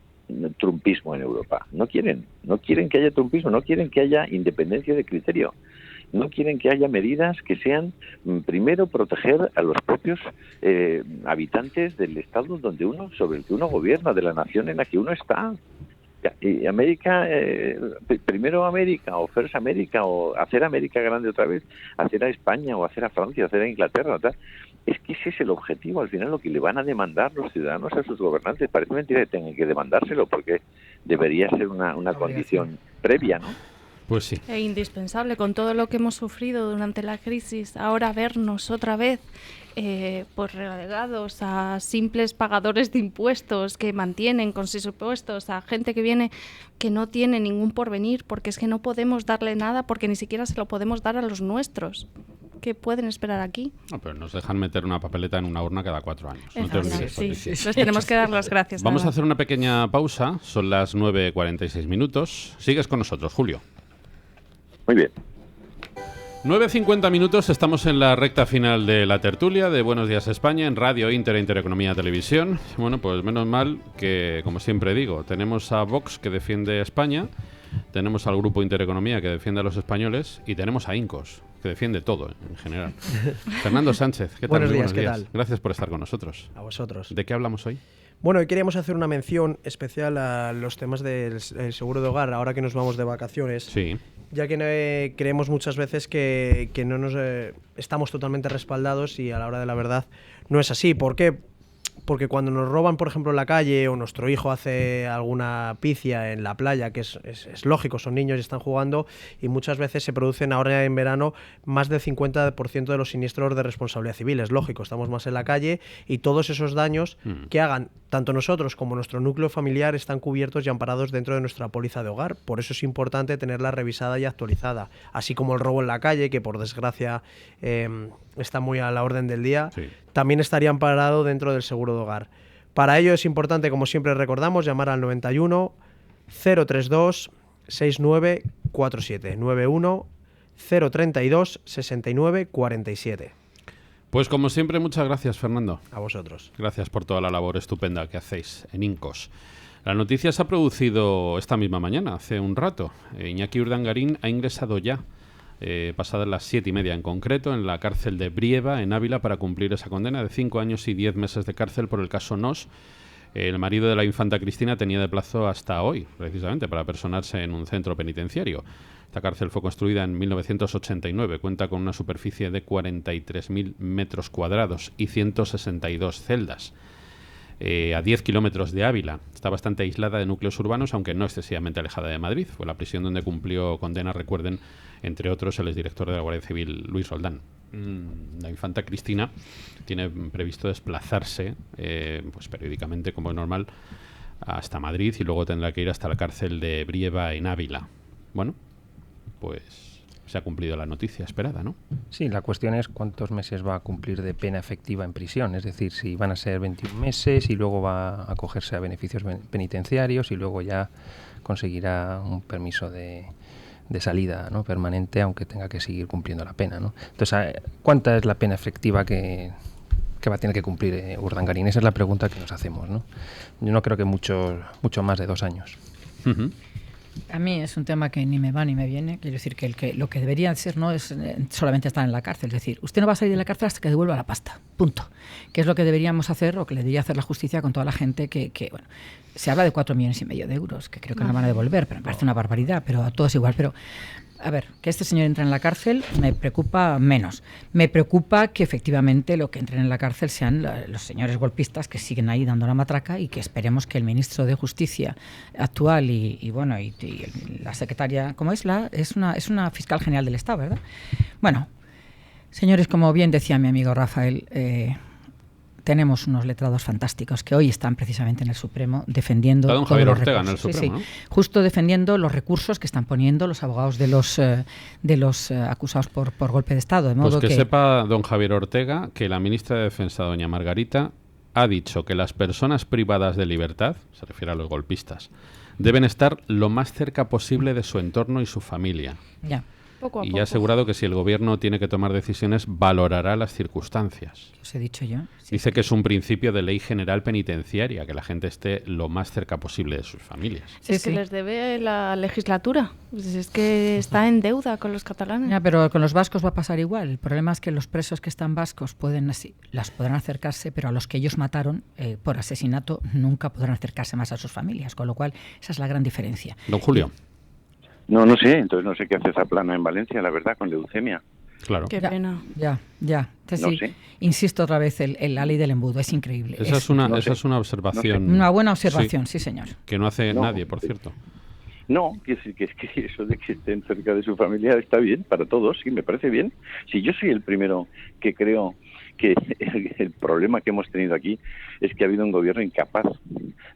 trumpismo en Europa. No quieren que haya trumpismo, no quieren que haya independencia de criterio. No quieren que haya medidas que sean, primero, proteger a los propios habitantes del Estado sobre el que uno gobierna, de la nación en la que uno está. Y América, primero América, o First América, o hacer América grande otra vez, hacer a España, o hacer a Francia, o hacer a Inglaterra, tal. Es que ese es el objetivo, al final, lo que le van a demandar los ciudadanos a sus gobernantes. Parece mentira que tengan que demandárselo, porque debería ser una condición previa, ¿no? Pues sí. E indispensable, con todo lo que hemos sufrido durante la crisis, ahora vernos otra vez pues relegados a simples pagadores de impuestos que mantienen con sus impuestos a gente que viene que no tiene ningún porvenir, porque es que no podemos darle nada, porque ni siquiera se lo podemos dar a los nuestros. ¿Qué pueden esperar aquí? No, pero nos dejan meter una papeleta en una urna cada 4 años. No te olvides, sí, Patricia. les tenemos que dar las gracias. Vamos a hacer una pequeña pausa. Son las 9:46 minutos. Sigues con nosotros, Julio. Muy bien. 9:50 minutos, estamos en la recta final de la tertulia de Buenos Días España en Radio Inter e Intereconomía Televisión. Bueno, pues menos mal que, como siempre digo, tenemos a Vox, que defiende a España, tenemos al Grupo Intereconomía, que defiende a los españoles, y tenemos a Incos, que defiende todo en general. Fernando Sánchez, ¿qué tal? Buenos días, Buenos ¿qué días. tal? Gracias por estar con nosotros. A vosotros. ¿De qué hablamos hoy? Bueno, hoy queríamos hacer una mención especial a los temas del seguro de hogar, ahora que nos vamos de vacaciones. Sí. Ya que creemos muchas veces que no nos estamos totalmente respaldados, y a la hora de la verdad no es así. ¿Por qué? Porque cuando nos roban, por ejemplo, en la calle, o nuestro hijo hace alguna picia en la playa, que es lógico, son niños y están jugando, y muchas veces se producen ahora en verano más del 50% de los siniestros de responsabilidad civil. Es lógico, estamos más en la calle, y todos esos daños que hagan tanto nosotros como nuestro núcleo familiar están cubiertos y amparados dentro de nuestra póliza de hogar. Por eso es importante tenerla revisada y actualizada, así como el robo en la calle, que por desgracia está muy a la orden del día. Sí. También estaría amparado dentro del seguro de hogar. Para ello es importante, como siempre recordamos, llamar al 91 032 6947 91 032 69 47. Pues como siempre, muchas gracias, Fernando. A vosotros. Gracias por toda la labor estupenda que hacéis en Incos. La noticia se ha producido esta misma mañana, hace un rato. Iñaki Urdangarín ha ingresado ya pasadas las 7:30 en concreto, en la cárcel de Brieva, en Ávila, para cumplir esa condena de 5 años y 10 meses de cárcel por el caso Nos. El marido de la infanta Cristina tenía de plazo hasta hoy, precisamente, para personarse en un centro penitenciario. Esta cárcel fue construida en 1989, cuenta con una superficie de 43.000 metros cuadrados y 162 celdas. A 10 kilómetros de Ávila. Está bastante aislada de núcleos urbanos, aunque no excesivamente alejada de Madrid. Fue la prisión donde cumplió condena, recuerden, entre otros, el exdirector de la Guardia Civil, Luis Roldán. La infanta Cristina tiene previsto desplazarse pues periódicamente, como es normal, hasta Madrid, y luego tendrá que ir hasta la cárcel de Brieva en Ávila. Bueno, pues se ha cumplido la noticia esperada, ¿no? Sí, la cuestión es cuántos meses va a cumplir de pena efectiva en prisión. Es decir, si van a ser 21 meses y luego va a acogerse a beneficios penitenciarios y luego ya conseguirá un permiso de salida, ¿no?, permanente, aunque tenga que seguir cumpliendo la pena, ¿no? Entonces, ¿cuánta es la pena efectiva que va a tener que cumplir Urdangarín? Esa es la pregunta que nos hacemos, ¿no? Yo no creo que mucho más de 2 años. Uh-huh. A mí es un tema que ni me va ni me viene. Quiero decir que lo que debería ser no es solamente estar en la cárcel. Es decir, usted no va a salir de la cárcel hasta que devuelva la pasta. Punto. Que es lo que deberíamos hacer, o que le debería hacer la justicia con toda la gente que bueno, se habla de 4,5 millones de euros, que creo que no van a devolver, pero me parece una barbaridad, pero a todos igual. Pero a ver, que este señor entre en la cárcel me preocupa menos. Me preocupa que efectivamente lo que entren en la cárcel sean los señores golpistas que siguen ahí dando la matraca, y que esperemos que el ministro de Justicia actual y la secretaria, ¿cómo es? Es una fiscal general del Estado, ¿verdad? Bueno, señores, como bien decía mi amigo Rafael, tenemos unos letrados fantásticos que hoy están precisamente en el Supremo defendiendo don Javier Ortega en el recursos. Supremo, sí, ¿no? Justo defendiendo los recursos que están poniendo los abogados de los acusados por golpe de Estado. De modo Pues que sepa don Javier Ortega que la ministra de Defensa, doña Margarita, ha dicho que las personas privadas de libertad, se refiere a los golpistas, deben estar lo más cerca posible de su entorno y su familia. Ya. Poco a Y poco. ha asegurado que si el gobierno tiene que tomar decisiones, valorará las circunstancias. Os he dicho yo. Sí. Dice que es un principio de ley general penitenciaria, que la gente esté lo más cerca posible de sus familias. Sí, Es que sí. les debe la legislatura. Pues es que está en deuda con los catalanes. Ya, pero con los vascos va a pasar igual. El problema es que los presos que están vascos podrán acercarse, pero a los que ellos mataron por asesinato nunca podrán acercarse más a sus familias. Con lo cual, esa es la gran diferencia. Don Julio. No sé, entonces no sé qué hace Zaplana en Valencia, la verdad, con leucemia. Claro. Qué pena. Ya. Entonces, No sí, sé. insisto otra vez, la ley del embudo es increíble. Esa es una observación. una buena observación, sí, señor. Que no hace No. nadie, por cierto. No, quiero decir que es que eso de que estén cerca de su familia está bien para todos, sí, me parece bien. Si yo soy el primero que creo que el problema que hemos tenido aquí es que ha habido un gobierno incapaz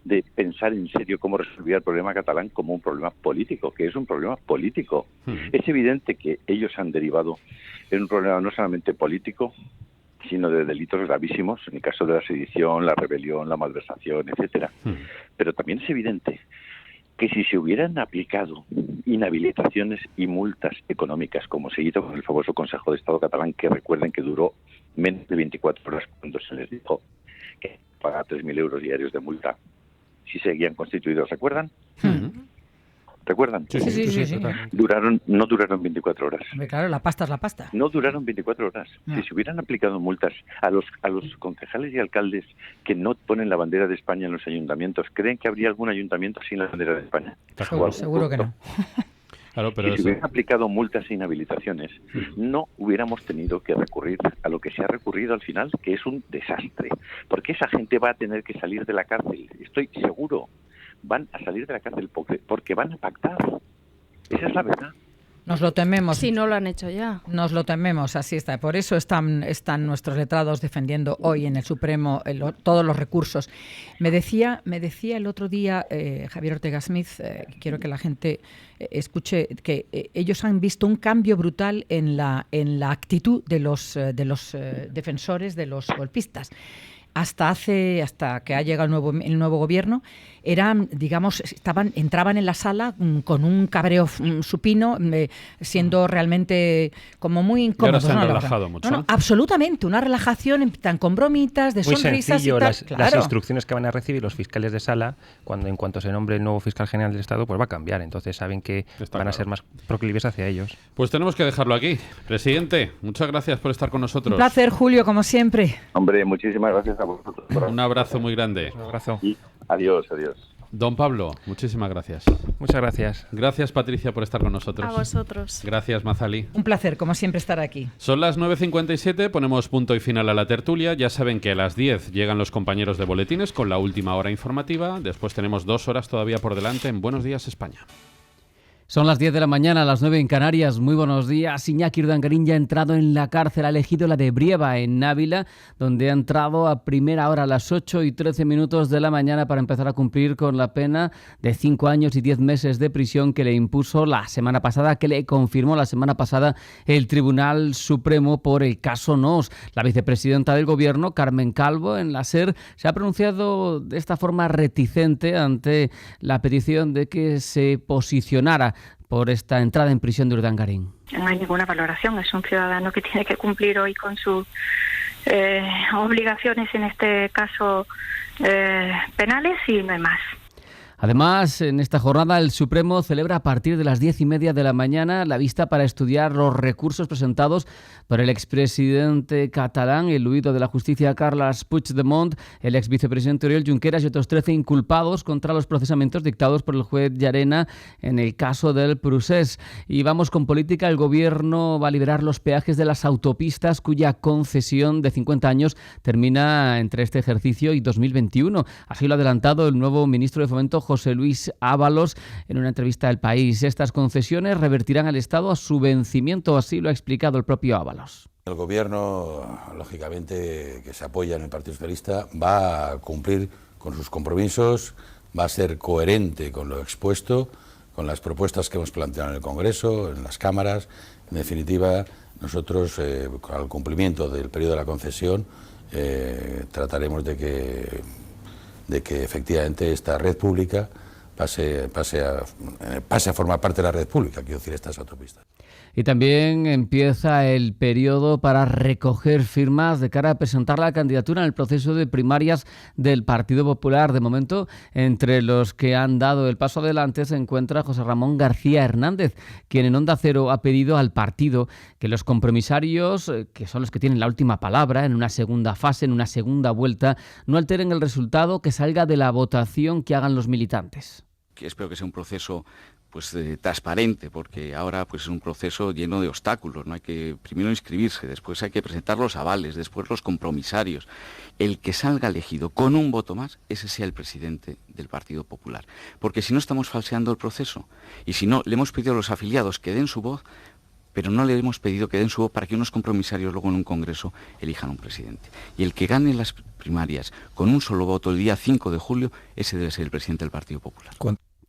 de pensar en serio cómo resolver el problema catalán como un problema político, que es un problema político. Es evidente que ellos han derivado en un problema no solamente político, sino de delitos gravísimos, en el caso de la sedición, la rebelión, la malversación, etcétera. Pero también es evidente que si se hubieran aplicado inhabilitaciones y multas económicas, como se hizo con el famoso Consejo de Estado catalán, que recuerden que duró menos de 24 horas cuando se les dijo que pagaba 3.000 euros diarios de multa, si seguían constituidos, ¿recuerdan? ¿Recuerdan? Sí. No duraron 24 horas. Hombre, claro, la pasta es la pasta. No duraron 24 horas. No. Si se hubieran aplicado multas a los concejales y alcaldes que no ponen la bandera de España en los ayuntamientos, ¿creen que habría algún ayuntamiento sin la bandera de España? Seguro que no. Claro, pero Si se hubieran aplicado multas e inhabilitaciones, no hubiéramos tenido que recurrir a lo que se ha recurrido al final, que es un desastre. Porque esa gente va a tener que salir de la cárcel. Estoy seguro. Van a salir de la cárcel porque van a pactar. Esa es la verdad. Nos lo tememos. Si no lo han hecho ya. Nos lo tememos, así está. Por eso están nuestros letrados defendiendo hoy en el Supremo todos los recursos. Me decía el otro día Javier Ortega Smith, quiero que la gente escuche, que ellos han visto un cambio brutal en la actitud de los defensores de los golpistas. hasta que ha llegado el nuevo gobierno, eran, digamos, entraban en la sala con un cabreo supino, siendo realmente como muy incómodos. Y ahora se han relajado mucho. No, absolutamente, una relajación tan con bromitas, de muy sonrisas sencillo, y tal. Las instrucciones que van a recibir los fiscales de sala, en cuanto se nombre el nuevo fiscal general del Estado, pues va a cambiar. Entonces saben que van a ser más proclives hacia ellos. Pues tenemos que dejarlo aquí. Presidente, muchas gracias por estar con nosotros. Un placer, Julio, como siempre. Hombre, muchísimas gracias a vosotros. Un abrazo muy grande. Un abrazo. Y adiós. Don Pablo, muchísimas gracias. Muchas gracias. Gracias, Patricia, por estar con nosotros. A vosotros. Gracias, Mazali. Un placer, como siempre, estar aquí. Son las 9:57, ponemos punto y final a la tertulia. Ya saben que a las 10 llegan los compañeros de boletines con la última hora informativa. Después tenemos 2 horas todavía por delante en Buenos Días, España. Son las 10 de la mañana, las 9 en Canarias. Muy buenos días. Iñaki Urdangarín ya ha entrado en la cárcel, ha elegido la de Brieva, en Ávila, donde ha entrado a primera hora a las 8:13 de la mañana para empezar a cumplir con la pena de 5 años y 10 meses de prisión que le impuso la semana pasada, que le confirmó la semana pasada el Tribunal Supremo por el caso NOS. La vicepresidenta del Gobierno, Carmen Calvo, en la SER, se ha pronunciado de esta forma reticente ante la petición de que se posicionara por esta entrada en prisión de Urdangarín. No hay ninguna valoración, es un ciudadano que tiene que cumplir hoy con sus obligaciones, en este caso penales, y no hay más. Además, en esta jornada el Supremo celebra a partir de las 10:30 de la mañana la vista para estudiar los recursos presentados por el expresidente catalán, el huido de la justicia Carles Puigdemont, el exvicepresidente Oriol Junqueras y otros 13 inculpados contra los procesamientos dictados por el juez Llarena en el caso del Procés. Y vamos con política. El Gobierno va a liberar los peajes de las autopistas cuya concesión de 50 años termina entre este ejercicio y 2021. Así lo ha adelantado el nuevo ministro de Fomento, José Luis Ábalos, en una entrevista al País. Estas concesiones revertirán al Estado a su vencimiento, así lo ha explicado el propio Ábalos. El Gobierno, lógicamente, que se apoya en el Partido Socialista, va a cumplir con sus compromisos, va a ser coherente con lo expuesto, con las propuestas que hemos planteado en el Congreso, en las cámaras. En definitiva, nosotros, al cumplimiento del periodo de la concesión, trataremos de que efectivamente esta red pública pase a formar parte de la red pública, quiero decir, estas autopistas. Y también empieza el periodo para recoger firmas de cara a presentar la candidatura en el proceso de primarias del Partido Popular. De momento, entre los que han dado el paso adelante se encuentra José Ramón García Hernández, quien en Onda Cero ha pedido al partido que los compromisarios, que son los que tienen la última palabra en una segunda fase, en una segunda vuelta, no alteren el resultado que salga de la votación que hagan los militantes. Que espero que sea un proceso transparente, porque ahora es un proceso lleno de obstáculos, no hay que primero inscribirse, después hay que presentar los avales, después los compromisarios. El que salga elegido con un voto más, ese sea el presidente del Partido Popular, porque si no estamos falseando el proceso, y si no, le hemos pedido a los afiliados que den su voz, pero no le hemos pedido que den su voz para que unos compromisarios luego en un congreso elijan un presidente. Y el que gane las primarias con un solo voto el día 5 de julio, ese debe ser el presidente del Partido Popular.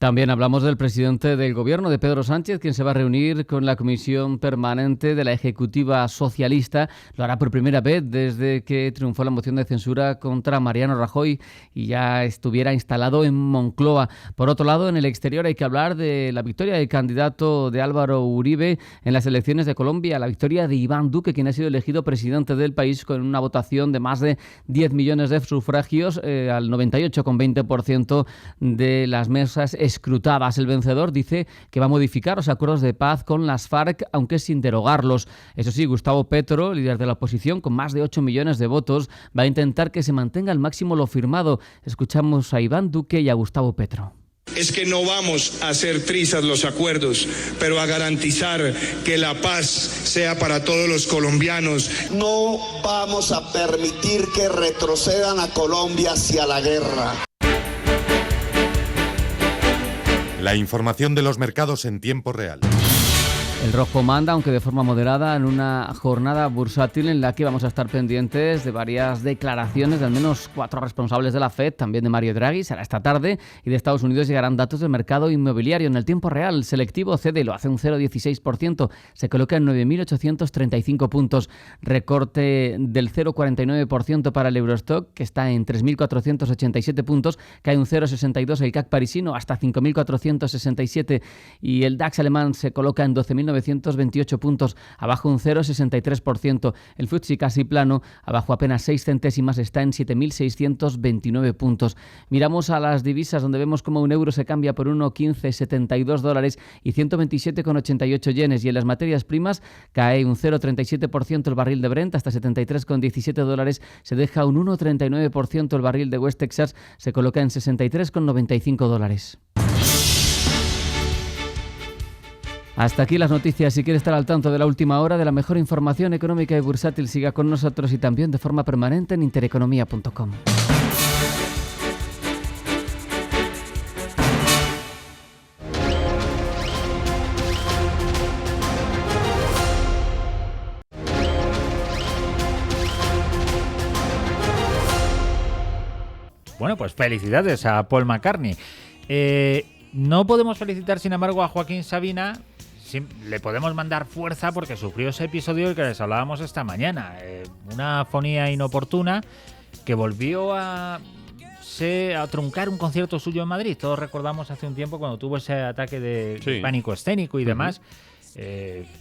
También hablamos del presidente del Gobierno, de Pedro Sánchez, quien se va a reunir con la Comisión Permanente de la Ejecutiva Socialista. Lo hará por primera vez desde que triunfó la moción de censura contra Mariano Rajoy y ya estuviera instalado en Moncloa. Por otro lado, en el exterior hay que hablar de la victoria del candidato de Álvaro Uribe en las elecciones de Colombia, la victoria de Iván Duque, quien ha sido elegido presidente del país con una votación de más de 10 millones de sufragios, al 98,20% de las mesas escrutadas. El vencedor dice que va a modificar los acuerdos de paz con las FARC, aunque sin derogarlos. Eso sí, Gustavo Petro, líder de la oposición, con más de 8 millones de votos, va a intentar que se mantenga al máximo lo firmado. Escuchamos a Iván Duque y a Gustavo Petro. Es que no vamos a hacer trizas los acuerdos, pero a garantizar que la paz sea para todos los colombianos. No vamos a permitir que retrocedan a Colombia hacia la guerra. La información de los mercados en tiempo real. El rojo manda, aunque de forma moderada, en una jornada bursátil en la que vamos a estar pendientes de varias declaraciones de al menos 4 responsables de la FED, también de Mario Draghi, será esta tarde, y de Estados Unidos llegarán datos del mercado inmobiliario. En el tiempo real, selectivo cede, lo hace un 0,16%, se coloca en 9.835 puntos, recorte del 0,49% para el Eurostock, que está en 3.487 puntos, cae un 0,62% el CAC parisino hasta 5.467, y el DAX alemán se coloca en 12.928 puntos, abajo un 0,63%. El FTSE casi plano, abajo apenas 6 centésimas, está en 7.629 puntos. Miramos a las divisas, donde vemos como un euro se cambia por 1,1572 dólares y 127,88 yenes, y en las materias primas cae un 0,37% el barril de Brent hasta 73,17 dólares, se deja un 1,39% el barril de West Texas, se coloca en 63,95 dólares. Hasta aquí las noticias. Si quiere estar al tanto de la última hora, de la mejor información económica y bursátil, siga con nosotros y también de forma permanente en intereconomía.com. Bueno, pues felicidades a Paul McCartney. No podemos felicitar, sin embargo, a Joaquín Sabina. Sí, le podemos mandar fuerza porque sufrió ese episodio del que les hablábamos esta mañana. Una afonía inoportuna que volvió a truncar un concierto suyo en Madrid. Todos recordamos hace un tiempo cuando tuvo ese ataque de pánico escénico y demás.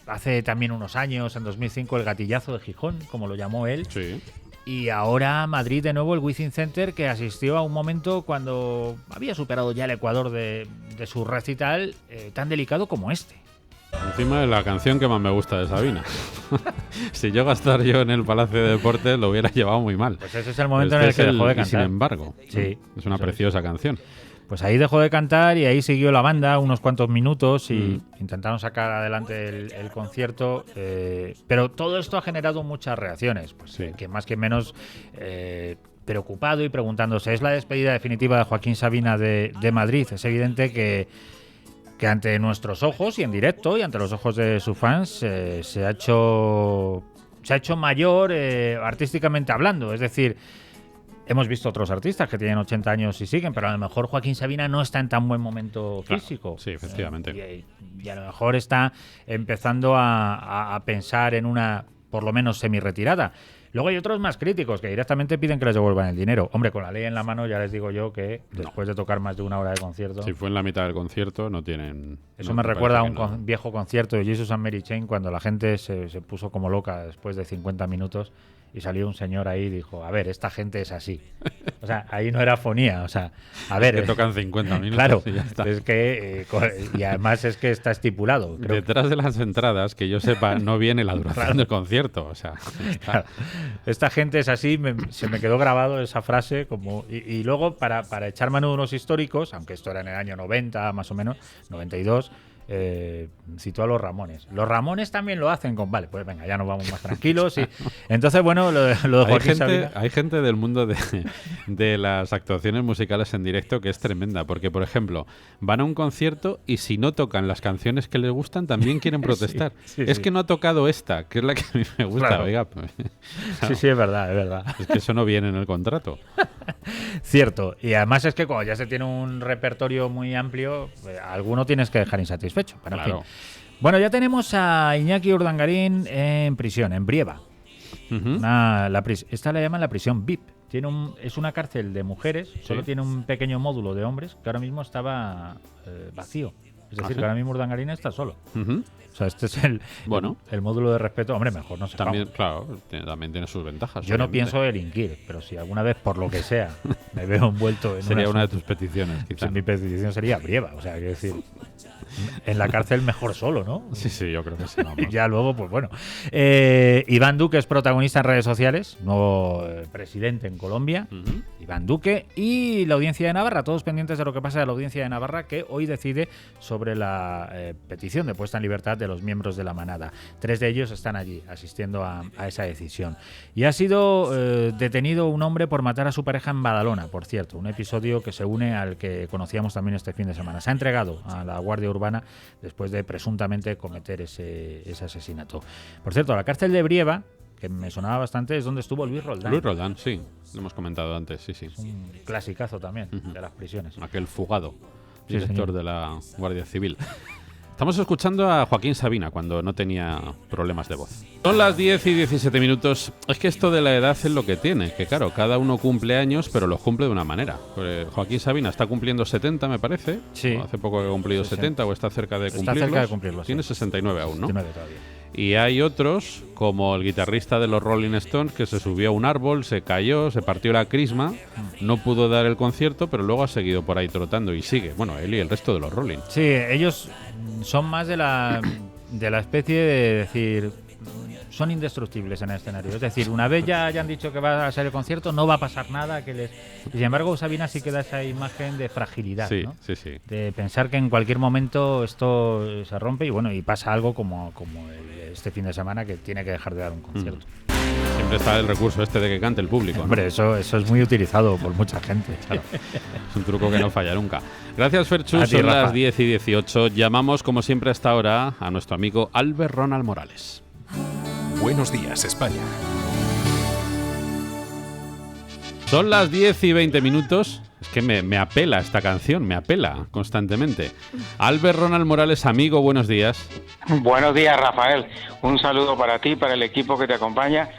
Hace también unos años, en 2005, el gatillazo de Gijón, como lo llamó él. Sí. Y ahora Madrid de nuevo, el Within Center, que asistió a un momento cuando había superado ya el ecuador de su recital tan delicado como este. Encima de la canción que más me gusta de Sabina. Si llego a estar yo en el Palacio de Deportes, lo hubiera llevado muy mal. Pues ese es el momento en el que dejó de cantar. Y sin embargo, sí, es una preciosa canción. Pues ahí dejó de cantar y ahí siguió la banda unos cuantos minutos y intentaron sacar adelante el concierto. Pero todo esto ha generado muchas reacciones. Pues que más que menos preocupado y preguntándose, ¿es la despedida definitiva de Joaquín Sabina de Madrid? Es evidente que ante nuestros ojos y en directo y ante los ojos de sus fans se ha hecho mayor artísticamente hablando. Es decir, hemos visto otros artistas que tienen 80 años y siguen, pero a lo mejor Joaquín Sabina no está en tan buen momento físico. Sí, efectivamente. Y a lo mejor está empezando a pensar en una, por lo menos, semi-retirada. Luego hay otros más críticos que directamente piden que les devuelvan el dinero. Hombre, con la ley en la mano ya les digo yo que después de tocar más de una hora de concierto... Si fue en la mitad del concierto, no tienen... Eso me recuerda a un viejo concierto de Jesus and Mary Chain, cuando la gente se puso como loca después de 50 minutos y salió un señor ahí y dijo, a ver, esta gente es así. O sea, ahí no era fonía. O sea, a ver... que tocan 50 minutos claro, y ya está. Es que... y además es que está estipulado. Detrás de las entradas, que yo sepa, no viene la duración del concierto. O sea, claro. Esta gente es así, se me quedó grabado esa frase. Y luego, para echar mano de unos históricos, aunque esto era en el año 90, más o menos, 92... citó a los Ramones. Los Ramones también lo hacen con... Vale, pues venga, ya nos vamos más tranquilos. Y entonces, bueno, lo de Joaquín Sabina... Hay gente del mundo de las actuaciones musicales en directo que es tremenda, porque, por ejemplo, van a un concierto y si no tocan las canciones que les gustan, también quieren protestar. Es que no ha tocado esta, que es la que a mí me gusta. Claro. Oiga, pues, claro. Sí, es verdad, es verdad. Es que eso no viene en el contrato. Cierto. Y además es que cuando ya se tiene un repertorio muy amplio, alguno tienes que dejar insatisfecho. Pero claro. En fin. Bueno, ya tenemos a Iñaki Urdangarín en prisión, en Brieva. Esta la llaman la prisión VIP. Es una cárcel de mujeres, solo tiene un pequeño módulo de hombres que ahora mismo estaba vacío. Es decir, que ahora mismo Urdangarín está solo. O sea, este es el módulo de respeto. Hombre, mejor no sé. También, claro, también tiene sus ventajas. Yo no pienso delinquir, pero si alguna vez, por lo que sea, me veo envuelto en sería una de tus peticiones, quizás. Mi petición sería Brieva. O sea, quiero decir, en la cárcel mejor solo, ¿no? Sí, yo creo que sí. Y ya luego, pues bueno. Iván Duque es protagonista en redes sociales, nuevo presidente en Colombia. Iván Duque y la Audiencia de Navarra, todos pendientes de lo que pasa en la Audiencia de Navarra, que hoy decide sobre sobre la petición de puesta en libertad de los miembros de la manada. 3 de ellos están allí asistiendo a esa decisión. Y ha sido detenido un hombre por matar a su pareja en Badalona, por cierto, un episodio que se une al que conocíamos también este fin de semana. Se ha entregado a la Guardia Urbana después de presuntamente cometer ese asesinato. Por cierto, la cárcel de Brieva, que me sonaba bastante, es donde estuvo Luis Roldán. Luis Roldán, sí, lo hemos comentado antes, sí. Un clasicazo también de las prisiones. Aquel fugado, Sí, director señor. de la Guardia Civil. Estamos escuchando a Joaquín Sabina cuando no tenía problemas de voz. Son las 10 y 17 minutos. Es que esto de la edad es lo que tiene, que claro, cada uno cumple años, pero los cumple de una manera. Joaquín Sabina está cumpliendo 70, me parece. Sí. Hace poco que ha cumplido 70 o está cerca de cumplirlos. Está cerca de cumplirlos. Tiene 69 aún, ¿no? 69 todavía. Y hay otros, como el guitarrista de los Rolling Stones, que se subió a un árbol, se cayó, se partió la crisma, no pudo dar el concierto, pero luego ha seguido por ahí trotando y sigue. Bueno, él y el resto de los Rolling. Sí, ellos son más de la especie de decir, son indestructibles en el escenario. Es decir, una vez ya hayan dicho que va a ser el concierto, no va a pasar nada. Y sin embargo, Sabina sí que da esa imagen de fragilidad, Sí, ¿no? sí, sí. De pensar que en cualquier momento esto se rompe y bueno, y pasa algo como este fin de semana que tiene que dejar de dar un concierto. Siempre está el recurso este de que cante el público, ¿no? Hombre, eso es muy utilizado por mucha gente, claro. Es un truco que no falla nunca. Gracias, Ferchu. A ti, Son Rafa. las 10 y 18. Llamamos, como siempre, hasta ahora a nuestro amigo Albert Ronald Morales. Buenos días, España. Son las 10 y 20 minutos. Es que me apela esta canción, me apela constantemente. Albert Ronald Morales, amigo, buenos días. Buenos días, Rafael. Un saludo para ti, para el equipo que te acompaña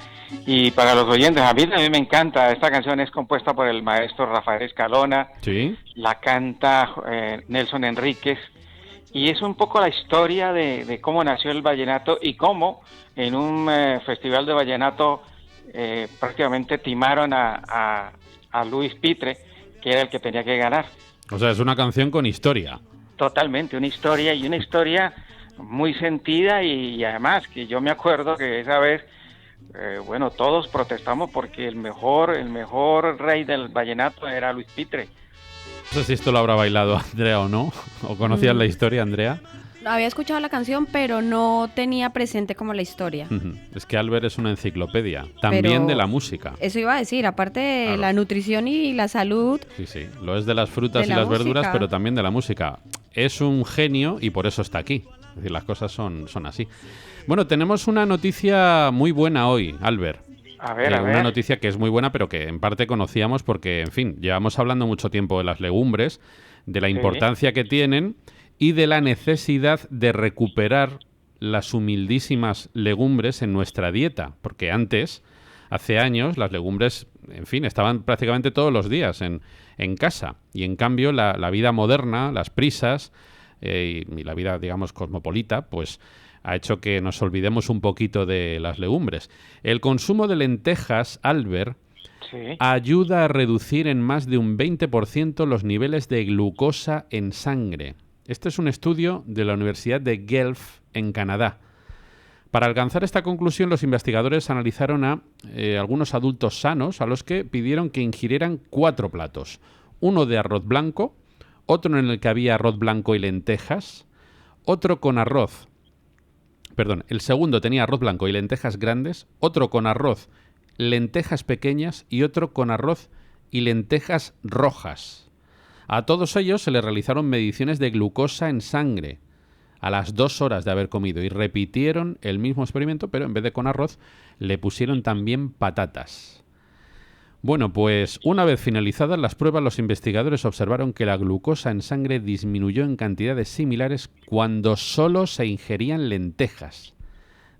y para los oyentes. A mí también me encanta. Esta canción es compuesta por el maestro Rafael Escalona. Sí. La canta Nelson Enríquez. Y es un poco la historia de cómo nació el vallenato y cómo en un festival de vallenato prácticamente timaron a Luis Pitre, que era el que tenía que ganar. O sea, es una canción con historia. Totalmente, una historia muy sentida y además que yo me acuerdo que esa vez, bueno, todos protestamos porque el mejor rey del vallenato era Luis Pitre. No sé si esto lo habrá bailado Andrea o no. ¿O conocías la historia, Andrea? Había escuchado la canción, pero no tenía presente como la historia. Es que Albert es una enciclopedia, también Pero de la música. Eso iba a decir, aparte de Claro. la nutrición y la salud. Sí, lo es de las frutas De y la las verduras, música. pero también de la música. Es un genio y por eso está aquí. Es decir, las cosas son así. Bueno, tenemos una noticia muy buena hoy, Albert. A ver. Una noticia que es muy buena, pero que en parte conocíamos porque, en fin, llevamos hablando mucho tiempo de las legumbres, de la importancia que tienen y de la necesidad de recuperar las humildísimas legumbres en nuestra dieta. Porque antes, hace años, las legumbres, en fin, estaban prácticamente todos los días en casa. Y en cambio, la vida moderna, las prisas y la vida, digamos, cosmopolita, pues ha hecho que nos olvidemos un poquito de las legumbres. El consumo de lentejas, Albert, ayuda a reducir en más de un 20% los niveles de glucosa en sangre. Este es un estudio de la Universidad de Guelph, en Canadá. Para alcanzar esta conclusión, los investigadores analizaron a algunos adultos sanos a los que pidieron que ingirieran 4 platos. Uno de arroz blanco, otro en el que había arroz blanco y lentejas, otro con arroz. Perdón, el segundo tenía arroz blanco y lentejas grandes, otro con arroz, lentejas pequeñas y otro con arroz y lentejas rojas. A todos ellos se les realizaron mediciones de glucosa en sangre a las 2 horas de haber comido y repitieron el mismo experimento, pero en vez de con arroz le pusieron también patatas. Bueno, pues una vez finalizadas las pruebas, los investigadores observaron que la glucosa en sangre disminuyó en cantidades similares cuando solo se ingerían lentejas.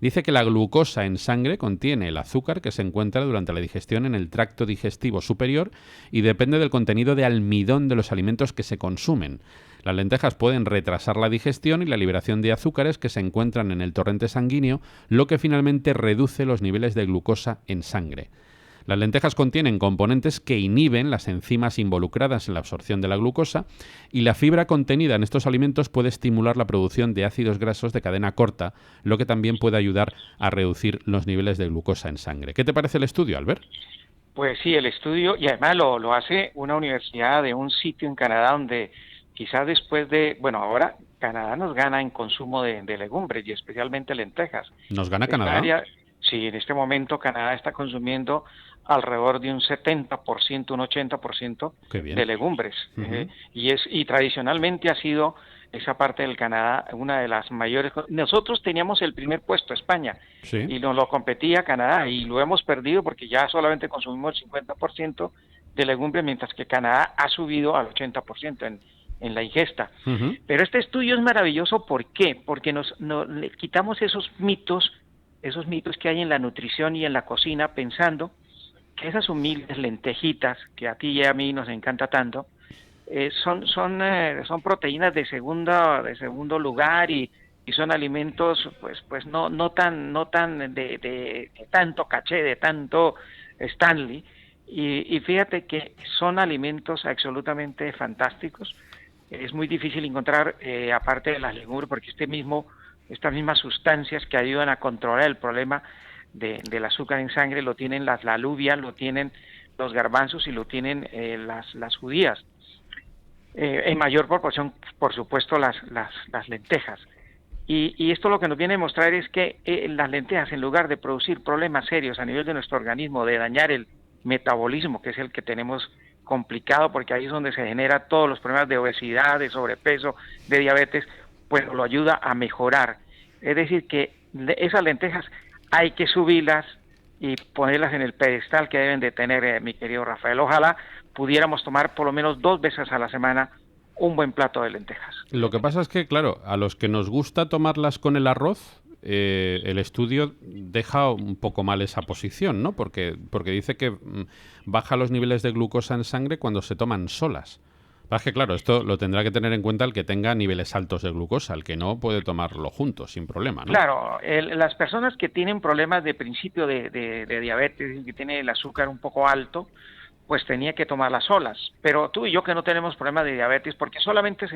Dice que la glucosa en sangre contiene el azúcar que se encuentra durante la digestión en el tracto digestivo superior y depende del contenido de almidón de los alimentos que se consumen. Las lentejas pueden retrasar la digestión y la liberación de azúcares que se encuentran en el torrente sanguíneo, lo que finalmente reduce los niveles de glucosa en sangre. Las lentejas contienen componentes que inhiben las enzimas involucradas en la absorción de la glucosa y la fibra contenida en estos alimentos puede estimular la producción de ácidos grasos de cadena corta, lo que también puede ayudar a reducir los niveles de glucosa en sangre. ¿Qué te parece el estudio, Albert? Pues sí, el estudio, y además lo hace una universidad de un sitio en Canadá donde quizás después de, bueno, ahora Canadá nos gana en consumo de legumbres y especialmente lentejas. ¿Nos gana Canadá? Sí, en este momento Canadá está consumiendo alrededor de un 70%, un 80% de legumbres. Y tradicionalmente ha sido esa parte del Canadá una de las mayores. Nosotros teníamos el primer puesto, España, y nos lo competía Canadá, y lo hemos perdido porque ya solamente consumimos el 50% de legumbres, mientras que Canadá ha subido al 80% en la ingesta. Pero este estudio es maravilloso, ¿por qué? Porque le quitamos esos mitos que hay en la nutrición y en la cocina, pensando que esas humildes lentejitas que a ti y a mí nos encanta tanto, son proteínas de segundo lugar y son alimentos pues no tan de tanto caché, de tanto Stanley, y fíjate que son alimentos absolutamente fantásticos. Es muy difícil encontrar, aparte de las legumbres, porque estas mismas sustancias que ayudan a controlar el problema del azúcar en sangre lo tienen la alubia, lo tienen los garbanzos y lo tienen las judías. En mayor proporción, por supuesto, las lentejas. Y esto lo que nos viene a mostrar es que las lentejas, en lugar de producir problemas serios a nivel de nuestro organismo, de dañar el metabolismo, que es el que tenemos complicado, porque ahí es donde se genera todos los problemas de obesidad, de sobrepeso, de diabetes, pues lo ayuda a mejorar. Es decir, que esas lentejas hay que subirlas y ponerlas en el pedestal que deben de tener, mi querido Rafael. Ojalá pudiéramos tomar por lo menos 2 veces a la semana un buen plato de lentejas. Lo que pasa es que, claro, a los que nos gusta tomarlas con el arroz, el estudio deja un poco mal esa posición, ¿no? Porque dice que baja los niveles de glucosa en sangre cuando se toman solas. Es que, claro, esto lo tendrá que tener en cuenta el que tenga niveles altos de glucosa, el que no puede tomarlo juntos, sin problema, ¿no? Claro, las personas que tienen problemas de principio de diabetes y que tienen el azúcar un poco alto, pues tenía que tomarlas solas. Pero tú y yo que no tenemos problemas de diabetes, porque solamente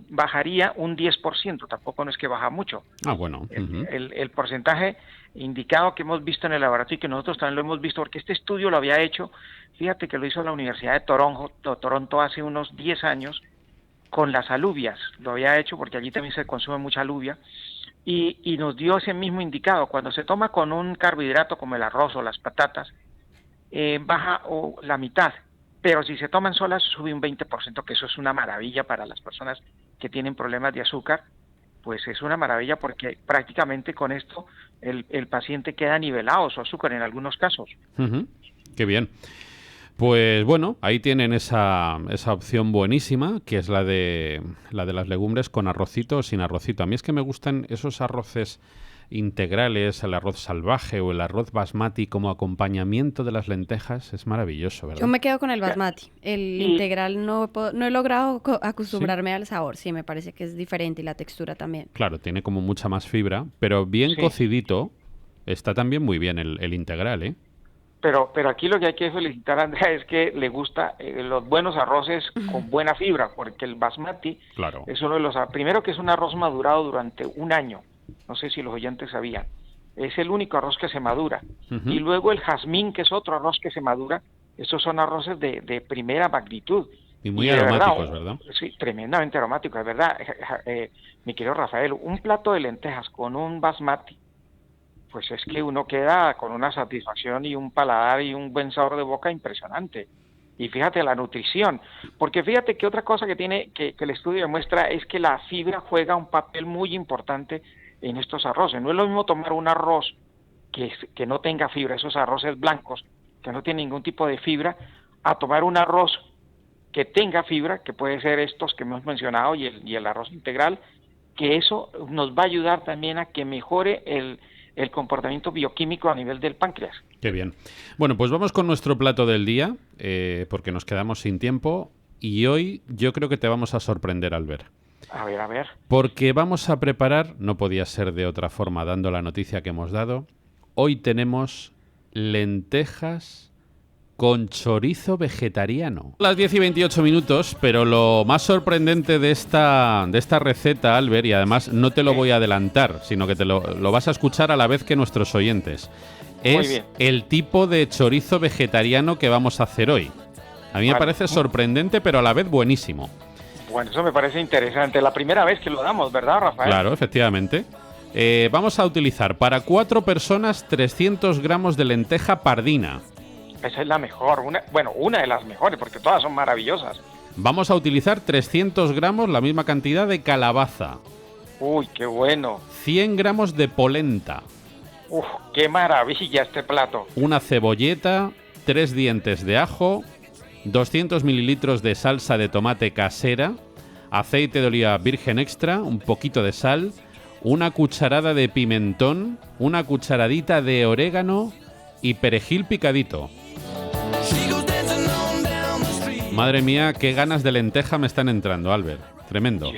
bajaría un 10%, tampoco no es que baja mucho. Ah, bueno. El porcentaje indicado que hemos visto en el laboratorio y que nosotros también lo hemos visto, porque este estudio lo había hecho, fíjate que lo hizo la Universidad de Toronto hace unos 10 años con las alubias. Lo había hecho porque allí también se consume mucha alubia y nos dio ese mismo indicado. Cuando se toma con un carbohidrato como el arroz o las patatas, baja la mitad, pero si se toman solas sube un 20%, que eso es una maravilla para las personas que tienen problemas de azúcar. Pues es una maravilla porque prácticamente con esto el paciente queda nivelado su azúcar en algunos casos. Qué bien. Pues bueno, ahí tienen esa opción buenísima, que es la de las legumbres con arrocito o sin arrocito. A mí es que me gustan esos arroces integrales, el arroz salvaje o el arroz basmati como acompañamiento de las lentejas, es maravilloso, ¿verdad? Yo me quedo con el basmati. El integral no he logrado acostumbrarme al sabor. Sí, me parece que es diferente y la textura también. Claro, tiene como mucha más fibra, pero bien cocidito está también muy bien el integral, ¿eh? Pero aquí lo que hay que felicitar a Andrea es que le gusta los buenos arroces con buena fibra, porque el basmati es uno de los... Primero que es un arroz madurado durante un año. No sé si los oyentes sabían. Es el único arroz que se madura. Y luego el jazmín, que es otro arroz que se madura. Estos son arroces de primera magnitud. Y muy aromáticos, ¿verdad? Sí, tremendamente aromáticos, es verdad. Mi querido Rafael, un plato de lentejas con un basmati, pues es que uno queda con una satisfacción y un paladar y un buen sabor de boca impresionante. Y fíjate la nutrición, porque fíjate que otra cosa que tiene que el estudio demuestra es que la fibra juega un papel muy importante en estos arroces. No es lo mismo tomar un arroz que no tenga fibra, esos arroces blancos que no tienen ningún tipo de fibra, a tomar un arroz que tenga fibra, que puede ser estos que hemos mencionado y el arroz integral, que eso nos va a ayudar también a que mejore el comportamiento bioquímico a nivel del páncreas. Qué bien. Bueno, pues vamos con nuestro plato del día, porque nos quedamos sin tiempo y hoy yo creo que te vamos a sorprender, Albert. A ver. Porque vamos a preparar, no podía ser de otra forma dando la noticia que hemos dado, hoy tenemos lentejas con chorizo vegetariano. Las 10 y 28 minutos, pero lo más sorprendente de esta receta, Albert, y además no te lo voy a adelantar, sino que te lo vas a escuchar a la vez que nuestros oyentes, es el tipo de chorizo vegetariano que vamos a hacer hoy. A mí me parece sorprendente, pero a la vez buenísimo. Bueno, eso me parece interesante. La primera vez que lo damos, ¿verdad, Rafael? Claro, efectivamente. Vamos a utilizar para 4 personas 300 gramos de lenteja pardina. Esa es la mejor, una de las mejores, porque todas son maravillosas. Vamos a utilizar 300 gramos, la misma cantidad de calabaza. Uy, qué bueno. 100 gramos de polenta. Uf, qué maravilla este plato. Una cebolleta, 3 dientes de ajo, 200 mililitros de salsa de tomate casera, aceite de oliva virgen extra, un poquito de sal, una cucharada de pimentón, una cucharadita de orégano y perejil picadito. Madre mía, qué ganas de lenteja me están entrando, Albert. Tremendo.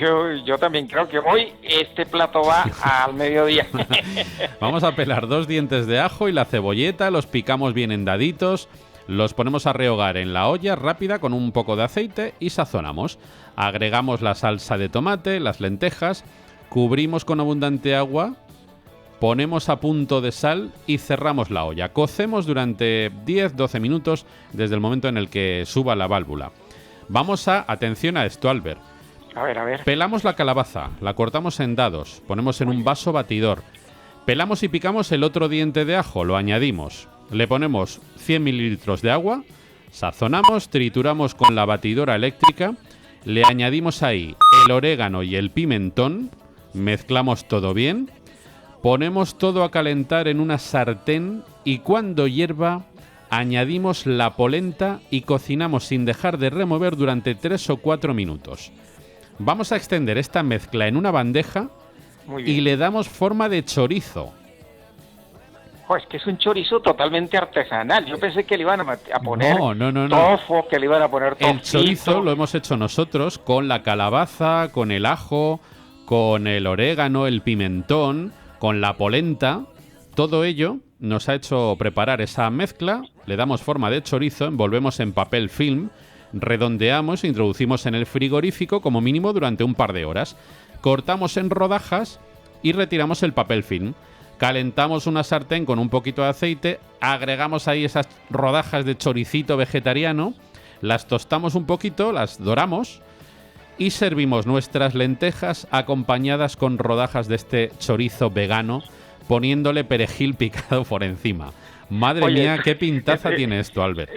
Yo también creo que hoy este plato va al mediodía. Vamos a pelar 2 dientes de ajo y la cebolleta, los picamos bien en daditos, los ponemos a rehogar en la olla rápida con un poco de aceite y sazonamos. Agregamos la salsa de tomate, las lentejas, cubrimos con abundante agua, ponemos a punto de sal y cerramos la olla. Cocemos durante 10-12 minutos desde el momento en el que suba la válvula. Atención a esto, Albert. A ver. Pelamos la calabaza, la cortamos en dados, ponemos en un vaso batidor. Pelamos y picamos el otro diente de ajo, lo añadimos. Le ponemos 100 mililitros de agua, sazonamos, trituramos con la batidora eléctrica, le añadimos ahí el orégano y el pimentón, mezclamos todo bien, ponemos todo a calentar en una sartén y cuando hierva añadimos la polenta y cocinamos sin dejar de remover durante 3 o 4 minutos. Vamos a extender esta mezcla en una bandeja y le damos forma de chorizo. Es que es un chorizo totalmente artesanal. Yo pensé que le iban a poner no. tofu, que le iban a poner tofito. El chorizo lo hemos hecho nosotros con la calabaza, con el ajo, con el orégano, el pimentón, con la polenta. Todo ello nos ha hecho preparar esa mezcla, le damos forma de chorizo, envolvemos en papel film, redondeamos e introducimos en el frigorífico como mínimo durante un par de horas. Cortamos en rodajas y retiramos el papel film. Calentamos una sartén con un poquito de aceite, agregamos ahí esas rodajas de choricito vegetariano, las tostamos un poquito, las doramos y servimos nuestras lentejas acompañadas con rodajas de este chorizo vegano, poniéndole perejil picado por encima. Madre mía, qué pintaza tiene esto, Albert.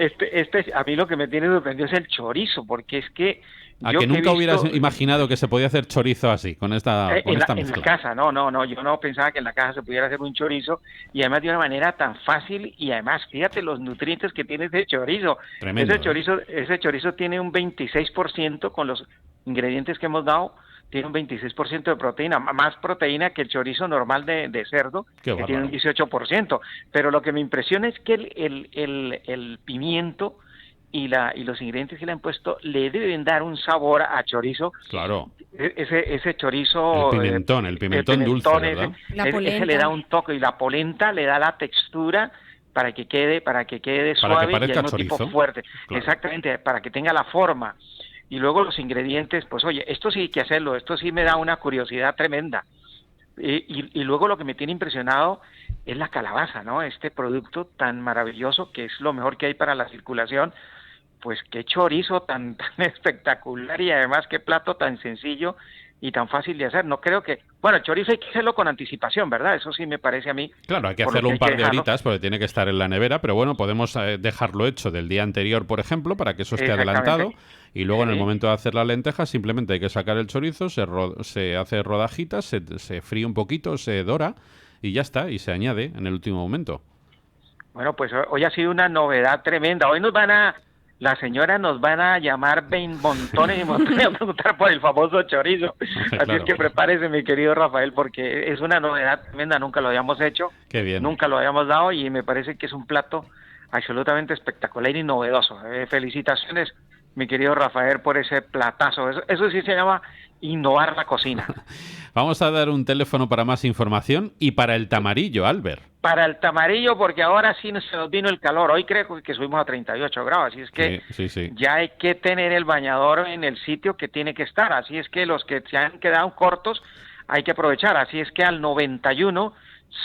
A mí lo que me tiene sorprendido es el chorizo, porque es que... ¿A que nunca hubieras imaginado que se podía hacer chorizo así, con esta mezcla? En la casa, no, yo no pensaba que en la casa se pudiera hacer un chorizo, y además de una manera tan fácil, y además, fíjate los nutrientes que tiene ese chorizo. Tremendo. Ese chorizo tiene un 26% con los ingredientes que hemos dado, tiene un 26% de proteína, más proteína que el chorizo normal de cerdo, que tiene un 18%. Pero lo que me impresiona es que el pimiento y los ingredientes que le han puesto le deben dar un sabor a chorizo. Claro. Ese chorizo... El pimentón dulce, ¿verdad? Ese le da un toque, y la polenta le da la textura para que quede suave y al mismo tiempo fuerte. Claro. Exactamente, para que tenga la forma. Y luego los ingredientes, pues oye, esto sí hay que hacerlo, esto sí me da una curiosidad tremenda. Y luego lo que me tiene impresionado es la calabaza, ¿no? Este producto tan maravilloso que es lo mejor que hay para la circulación. Pues qué chorizo tan espectacular, y además qué plato tan sencillo y tan fácil de hacer. No creo que... Bueno, el chorizo hay que hacerlo con anticipación, ¿verdad? Eso sí me parece a mí. Claro, hay que hacerlo un par de horitas porque tiene que estar en la nevera, pero bueno, podemos dejarlo hecho del día anterior, por ejemplo, para que eso esté adelantado. Y luego en el momento de hacer las lentejas simplemente hay que sacar el chorizo, se hace rodajitas, se fríe un poquito, se dora y ya está, y se añade en el último momento. Bueno, pues hoy ha sido una novedad tremenda. Hoy las señoras nos van a llamar montones y montones a preguntar por el famoso chorizo. Así es que prepárese, mi querido Rafael, porque es una novedad tremenda, nunca lo habíamos hecho. Qué bien. Nunca lo habíamos dado, y me parece que es un plato absolutamente espectacular y novedoso. Felicitaciones, mi querido Rafael, por ese platazo. Eso sí se llama innovar la cocina. Vamos a dar un teléfono para más información y para el tamarillo, Albert. Para el tamarillo, porque ahora sí se nos vino el calor. Hoy creo que subimos a 38 grados, así es que sí. Ya hay que tener el bañador en el sitio que tiene que estar. Así es que los que se han quedado cortos hay que aprovechar. Así es que al 91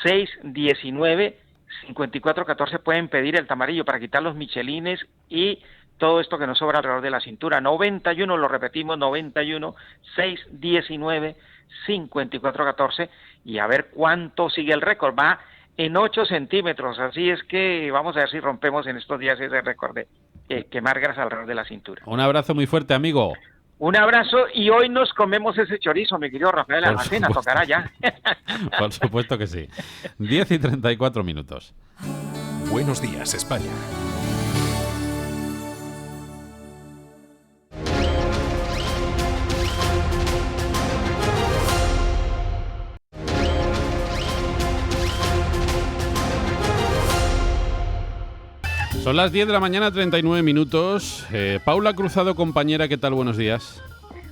619 5414 pueden pedir el tamarillo para quitar los michelines y todo esto que nos sobra alrededor de la cintura. 91, lo repetimos, 91 619 5414, y a ver cuánto sigue el récord. Va en 8 centímetros, así es que vamos a ver si rompemos en estos días ese récord de quemar grasa alrededor de la cintura. Un abrazo muy fuerte, amigo. Un abrazo, y hoy nos comemos ese chorizo, mi querido Rafael. La cena tocará ya. Por supuesto que sí. 10:34. Buenos días, España. Son las 10 de la mañana, 39 minutos. Paula Cruzado, compañera, ¿qué tal? Buenos días.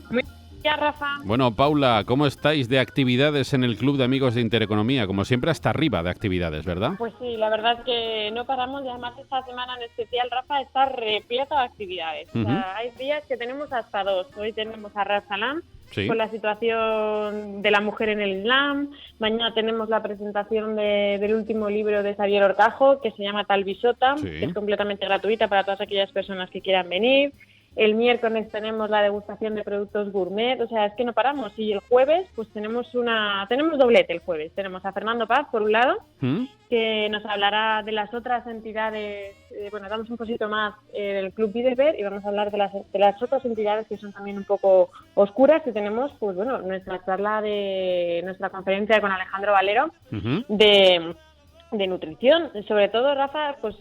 Muy bien, Rafa. Bueno, Paula, ¿cómo estáis de actividades en el Club de Amigos de Intereconomía? Como siempre, hasta arriba de actividades, ¿verdad? Pues sí, la verdad es que no paramos, y además esta semana en especial, Rafa, está repleta de actividades. O sea, hay días que tenemos hasta 2. Hoy tenemos a Ras Salam, sí, con la situación de la mujer en el Islam. Mañana tenemos la presentación del último libro de Xavier Horcajo, que se llama Talbisota, sí, que es completamente gratuita para todas aquellas personas que quieran venir. El miércoles tenemos la degustación de productos gourmet, o sea, es que no paramos. Y el jueves, pues tenemos doblete el jueves. Tenemos a Fernando Paz, por un lado, que nos hablará de las otras entidades, damos un poquito más del Club Bilderberg, y vamos a hablar de las otras entidades que son también un poco oscuras, que tenemos, pues bueno, nuestra charla de nuestra conferencia con Alejandro Valero, de nutrición. Sobre todo, Rafa, pues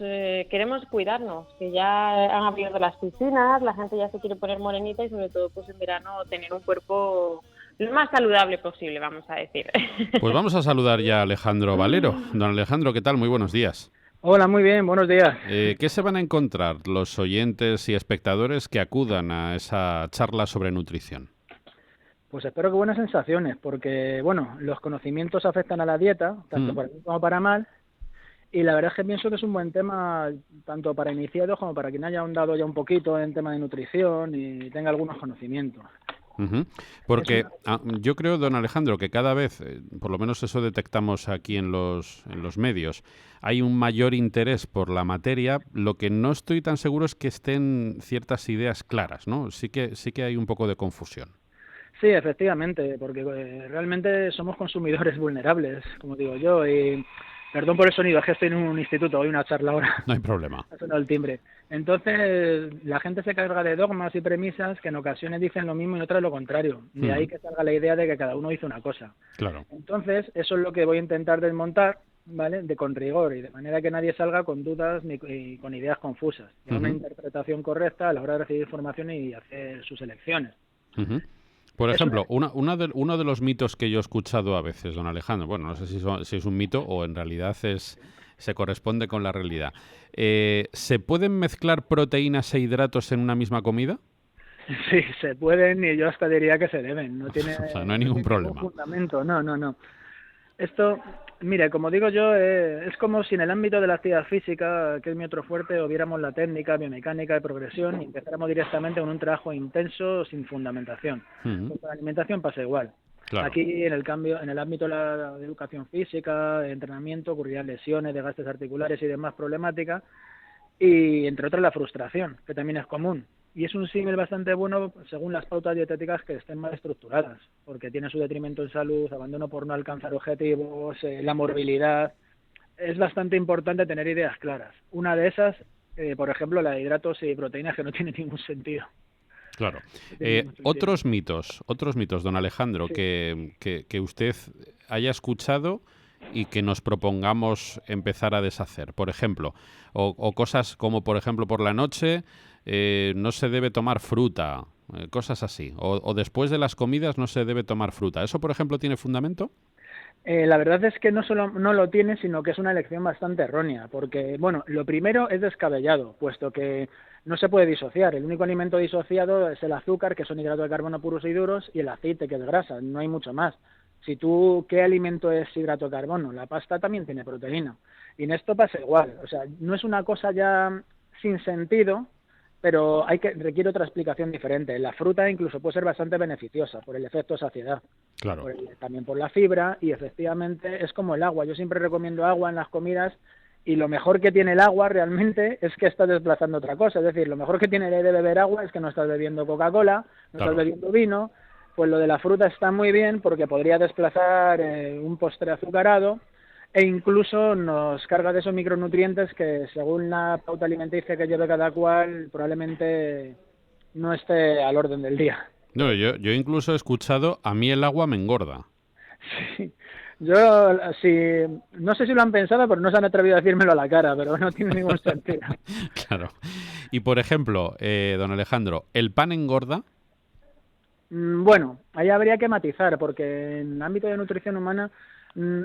queremos cuidarnos, que ya han abierto las piscinas, la gente ya se quiere poner morenita, y sobre todo pues en verano tener un cuerpo lo más saludable posible, vamos a decir. Pues vamos a saludar ya a Alejandro Valero. Don Alejandro, ¿qué tal? Muy buenos días. Hola, muy bien, buenos días. ¿Qué se van a encontrar los oyentes y espectadores que acudan a esa charla sobre nutrición? Pues espero que buenas sensaciones, porque bueno, los conocimientos afectan a la dieta, tanto para bien como para mal. Y la verdad es que pienso que es un buen tema tanto para iniciados como para quien haya ahondado ya un poquito en tema de nutrición y tenga algunos conocimientos. Porque yo creo, don Alejandro, que cada vez, por lo menos eso detectamos aquí en los medios, hay un mayor interés por la materia. Lo que no estoy tan seguro es que estén ciertas ideas claras, ¿no? Sí que hay un poco de confusión. Sí, efectivamente, porque realmente somos consumidores vulnerables, como digo yo, y... Perdón por el sonido, es que estoy en un instituto, hoy una charla ahora. No hay problema. Ha sonado el timbre. Entonces, la gente se carga de dogmas y premisas que en ocasiones dicen lo mismo y en otras lo contrario. De ahí que salga la idea de que cada uno hizo una cosa. Claro. Entonces, eso es lo que voy a intentar desmontar, ¿vale? Con rigor, y de manera que nadie salga con dudas ni con ideas confusas. Y una interpretación correcta a la hora de recibir información y hacer sus elecciones. Por ejemplo, uno de los mitos que yo he escuchado a veces, don Alejandro, bueno, no sé si es un mito o en realidad se corresponde con la realidad. ¿Se pueden mezclar proteínas e hidratos en una misma comida? Sí, se pueden, y yo hasta diría que se deben. No tiene, o sea, no hay ningún problema. Fundamento. No. Esto, mire, como digo yo, es como si en el ámbito de la actividad física, que es mi otro fuerte, viéramos la técnica, biomecánica de progresión y empezáramos directamente con un trabajo intenso sin fundamentación. Con la alimentación pasa igual. Claro. Aquí, en el ámbito de la educación física, de entrenamiento, ocurrirán lesiones, desgastes articulares y demás problemáticas, y entre otras la frustración, que también es común. Y es un símil bastante bueno según las pautas dietéticas que estén mal estructuradas, porque tiene su detrimento en salud, abandono por no alcanzar objetivos, la morbilidad. Es bastante importante tener ideas claras. Una de esas, por ejemplo, la de hidratos y proteínas, que no tiene ningún sentido. Claro. Otros mitos, don Alejandro, sí, que usted haya escuchado y que nos propongamos empezar a deshacer. Por ejemplo, o cosas como, por ejemplo, por la noche no se debe tomar fruta, cosas así. O después de las comidas no se debe tomar fruta. ¿Eso, por ejemplo, tiene fundamento? La verdad es que no solo no lo tiene, sino que es una elección bastante errónea, porque, bueno, lo primero es descabellado, puesto que no se puede disociar. El único alimento disociado es el azúcar, que son hidratos de carbono puros y duros, y el aceite, que es grasa, no hay mucho más. ¿Qué alimento es hidrato de carbono? La pasta también tiene proteína. Y en esto pasa igual, o sea, no es una cosa ya sin sentido, pero requiere otra explicación diferente. La fruta incluso puede ser bastante beneficiosa por el efecto saciedad. Claro. También por la fibra, y efectivamente es como el agua. Yo siempre recomiendo agua en las comidas, Y lo mejor que tiene el agua realmente es que estás desplazando otra cosa. Es decir, lo mejor que tiene de beber agua es que no estás bebiendo Coca-Cola, no estás bebiendo vino. Pues lo de la fruta está muy bien porque podría desplazar un postre azucarado e incluso nos carga de esos micronutrientes que según la pauta alimenticia que lleve cada cual probablemente no esté al orden del día. No, yo incluso he escuchado, a mí el agua me engorda. Sí. Yo, no sé si lo han pensado, pero no se han atrevido a decírmelo a la cara, pero no tiene ningún sentido. Claro. Y, por ejemplo, don Alejandro, ¿el pan engorda? Bueno, ahí habría que matizar, porque en el ámbito de nutrición humana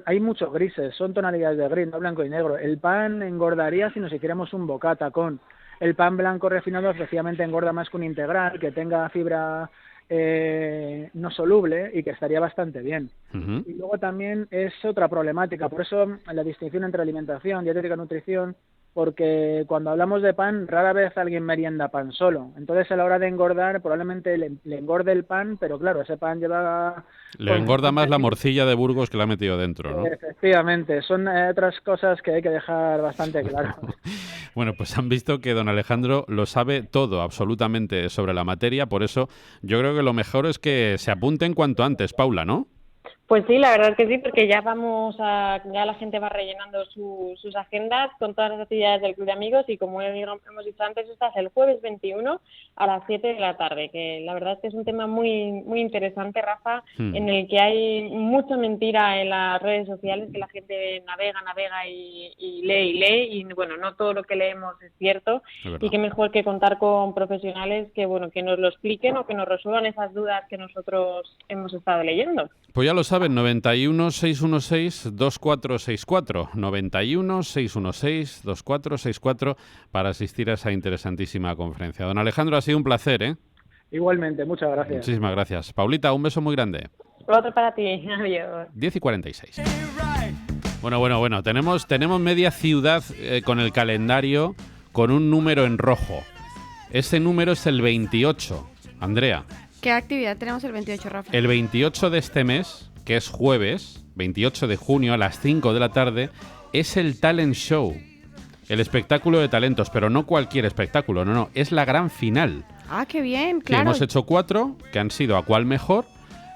hay muchos grises, son tonalidades de gris, no blanco y negro. El pan engordaría si nos hiciéramos un bocata con... El pan blanco refinado efectivamente engorda más que un integral, que tenga fibra... no soluble y que estaría bastante bien. Y luego también es otra problemática, por eso la distinción entre alimentación, dietética y nutrición, porque cuando hablamos de pan rara vez alguien merienda pan solo, entonces a la hora de engordar probablemente le engorde el pan, pero claro, ese pan lleva... Le engorda más la morcilla de Burgos que la ha metido dentro, ¿no? Efectivamente, son otras cosas que hay que dejar bastante claro. Bueno, pues han visto que don Alejandro lo sabe todo, absolutamente, sobre la materia, por eso yo creo que lo mejor es que se apunten cuanto antes, Paula, ¿no? Pues sí, la verdad es que sí, porque ya ya la gente va rellenando sus agendas con todas las actividades del Club de Amigos y como hemos dicho antes, estás el jueves 21 a las 7 de la tarde, que la verdad es que es un tema muy muy interesante, Rafa, en el que hay mucha mentira en las redes sociales, que la gente navega y lee, y bueno, no todo lo que leemos es cierto, y qué mejor que contar con profesionales que bueno que nos lo expliquen o que nos resuelvan esas dudas que nosotros hemos estado leyendo. Pues ya lo saben, 91 616 2464, 91 616 2464 para asistir a esa interesantísima conferencia. Don Alejandro, ha sido un placer, ¿eh? Igualmente, muchas gracias. Muchísimas gracias. Paulita, un beso muy grande. Otro para ti, adiós. 10:46. Bueno, tenemos media ciudad con el calendario con un número en rojo. Ese número es el 28, Andrea. ¿Qué actividad tenemos el 28, Rafa? El 28 de este mes, que es jueves, 28 de junio a las 5 de la tarde, es el Talent Show, el espectáculo de talentos, pero no cualquier espectáculo, no, es la gran final. Ah, qué bien, claro. Hemos hecho 4, que han sido a cuál mejor,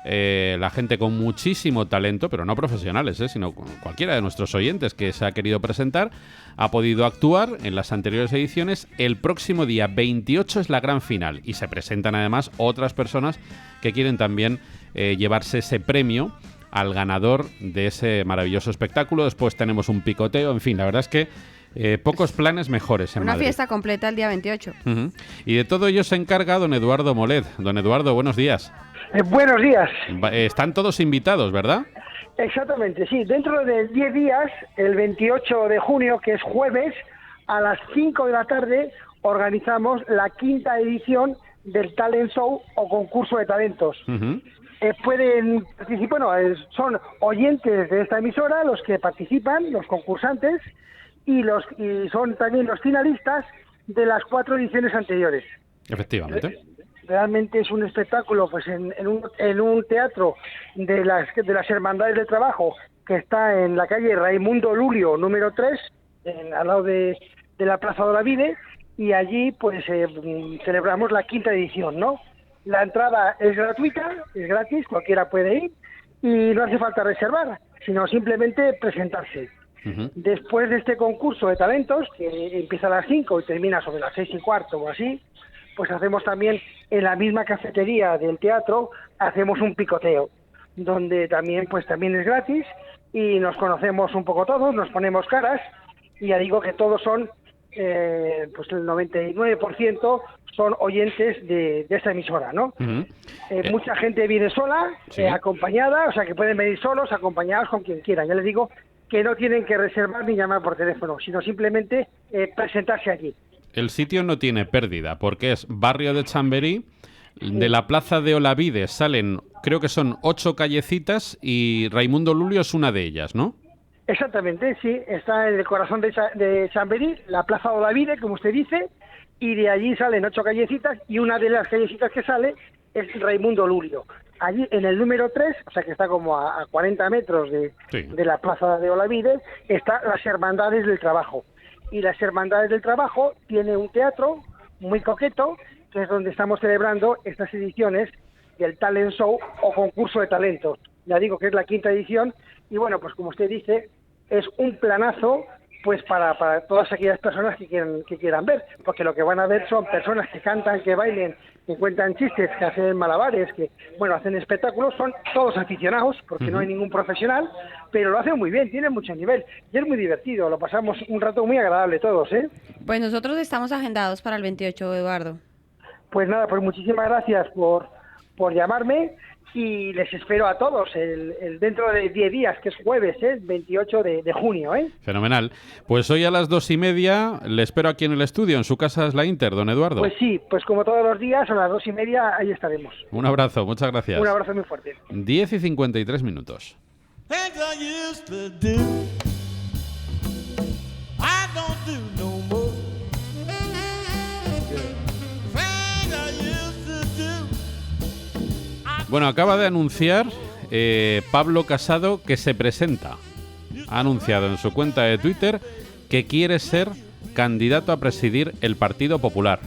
la gente con muchísimo talento, pero no profesionales, sino cualquiera de nuestros oyentes que se ha querido presentar, ha podido actuar en las anteriores ediciones. El próximo día 28 es la gran final y se presentan además otras personas que quieren también llevarse ese premio al ganador de ese maravilloso espectáculo. Después tenemos un picoteo, en fin, la verdad es que pocos planes mejores en Una Madrid. Fiesta completa el día 28. Y de todo ello se encarga don Eduardo Molet. Don Eduardo, buenos días. Buenos días. Están todos invitados, ¿verdad? Exactamente, sí. Dentro de 10 días, el 28 de junio, que es jueves, a las 5 de la tarde, organizamos la 5ª edición del Talent Show o concurso de talentos. Pueden participar, son oyentes de esta emisora los que participan, los concursantes, y son también los finalistas de las 4 ediciones anteriores. Efectivamente. Realmente es un espectáculo pues en un teatro de las Hermandades del Trabajo que está en la calle Raimundo Lulio número 3, al lado de la Plaza de Olavide, y allí pues celebramos la 5ª edición, ¿no? La entrada es gratuita, es gratis, cualquiera puede ir y no hace falta reservar, sino simplemente presentarse. Después de este concurso de talentos, que empieza a las 5 y termina sobre las 6:15 o así, pues hacemos también en la misma cafetería del teatro, hacemos un picoteo, donde también es gratis y nos conocemos un poco todos, nos ponemos caras, y ya digo que todos son, pues el 99% son oyentes de esta emisora, ¿no? Mucha gente viene sola, acompañada, o sea que pueden venir solos, acompañados con quien quieran. Ya les digo que no tienen que reservar ni llamar por teléfono, sino simplemente presentarse allí. El sitio no tiene pérdida, porque es barrio de Chamberí, de la plaza de Olavide salen, creo que son 8 callecitas, y Raimundo Lulio es una de ellas, ¿no? Exactamente, sí, está en el corazón de Chamberí, la plaza de Olavide, como usted dice, y de allí salen 8 callecitas, y una de las callecitas que sale es Raimundo Lulio. Allí en el número 3, o sea que está como a 40 metros de la plaza de Olavide, está las Hermandades del Trabajo. Y las Hermandades del Trabajo tiene un teatro muy coqueto, que es donde estamos celebrando estas ediciones del Talent Show o concurso de talentos. Ya digo que es la 5ª edición y bueno, pues como usted dice, es un planazo pues para todas aquellas personas que quieran ver, porque lo que van a ver son personas que cantan, que bailen, que cuentan chistes, que hacen malabares, que bueno, hacen espectáculos, son todos aficionados, porque no hay ningún profesional, pero lo hacen muy bien, tienen mucho nivel y es muy divertido, lo pasamos un rato muy agradable todos, ¿eh? Pues nosotros estamos agendados para el 28, Eduardo. Pues nada, pues muchísimas gracias por llamarme y les espero a todos el dentro de 10 días, que es jueves, 28 de junio. Fenomenal. Pues hoy a las 2:30 le espero aquí en el estudio, en su casa es la Inter, don Eduardo. Pues sí, pues como todos los días, a las 2:30 ahí estaremos. Un abrazo, muchas gracias. Un abrazo muy fuerte. 10:53. Bueno, acaba de anunciar Pablo Casado que se presenta. Ha anunciado en su cuenta de Twitter que quiere ser candidato a presidir el Partido Popular.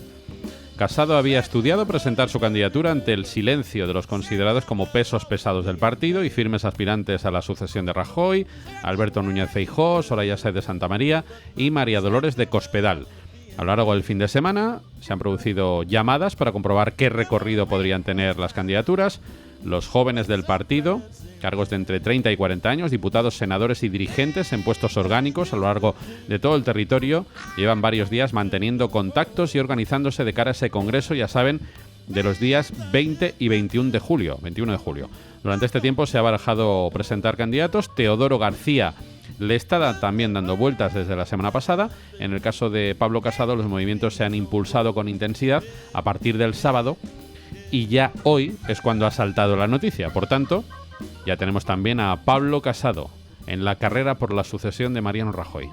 Casado había estudiado presentar su candidatura ante el silencio de los considerados como pesos pesados del partido y firmes aspirantes a la sucesión de Rajoy, Alberto Núñez Feijóo, Soraya Sáez de Santamaría y María Dolores de Cospedal. A lo largo del fin de semana se han producido llamadas para comprobar qué recorrido podrían tener las candidaturas. Los jóvenes del partido, cargos de entre 30 y 40 años, diputados, senadores y dirigentes en puestos orgánicos a lo largo de todo el territorio, llevan varios días manteniendo contactos y organizándose de cara a ese congreso, ya saben, de los días 20 y 21 de julio. Durante este tiempo se ha barajado presentar candidatos. Teodoro García le está también dando vueltas desde la semana pasada. En el caso de Pablo Casado, los movimientos se han impulsado con intensidad a partir del sábado y ya hoy es cuando ha saltado la noticia. Por tanto, ya tenemos también a Pablo Casado en la carrera por la sucesión de Mariano Rajoy.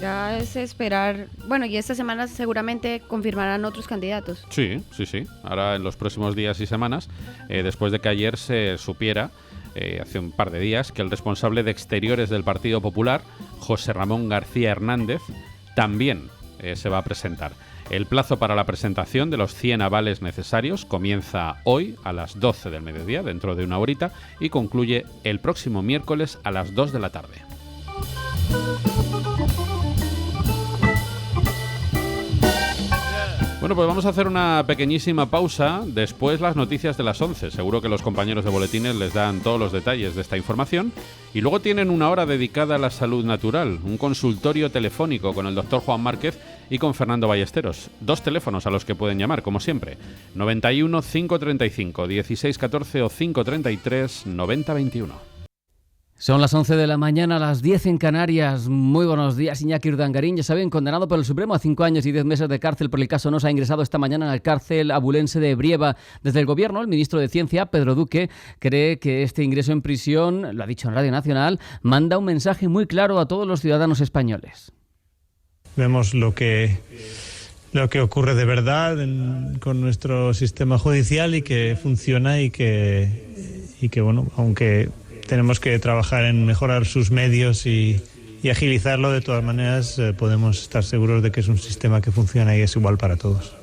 Ya es esperar. Bueno, y esta semana seguramente confirmarán otros candidatos. Sí. Ahora en los próximos días y semanas, después de que ayer se supiera, hace un par de días, que el responsable de Exteriores del Partido Popular, José Ramón García Hernández, también se va a presentar. El plazo para la presentación de los 100 avales necesarios comienza hoy a las 12 del mediodía, dentro de una horita, y concluye el próximo miércoles a las 2 de la tarde. Bueno, pues vamos a hacer una pequeñísima pausa, después las noticias de las 11. Seguro que los compañeros de boletines les dan todos los detalles de esta información. Y luego tienen una hora dedicada a la salud natural, un consultorio telefónico con el doctor Juan Márquez y con Fernando Ballesteros. 2 teléfonos a los que pueden llamar, como siempre. 91 535 1614 o 533 9021. Son las 11 de la mañana, las 10 en Canarias. Muy buenos días, Iñaki Urdangarín. Ya saben, condenado por el Supremo a 5 años y 10 meses de cárcel por el caso Nos, ha ingresado esta mañana en la cárcel abulense de Brieva. Desde el Gobierno, el ministro de Ciencia, Pedro Duque, cree que este ingreso en prisión, lo ha dicho en Radio Nacional, manda un mensaje muy claro a todos los ciudadanos españoles. Vemos lo que ocurre de verdad con nuestro sistema judicial y que funciona y que bueno, aunque tenemos que trabajar en mejorar sus medios y agilizarlo, de todas maneras podemos estar seguros de que es un sistema que funciona y es igual para todos.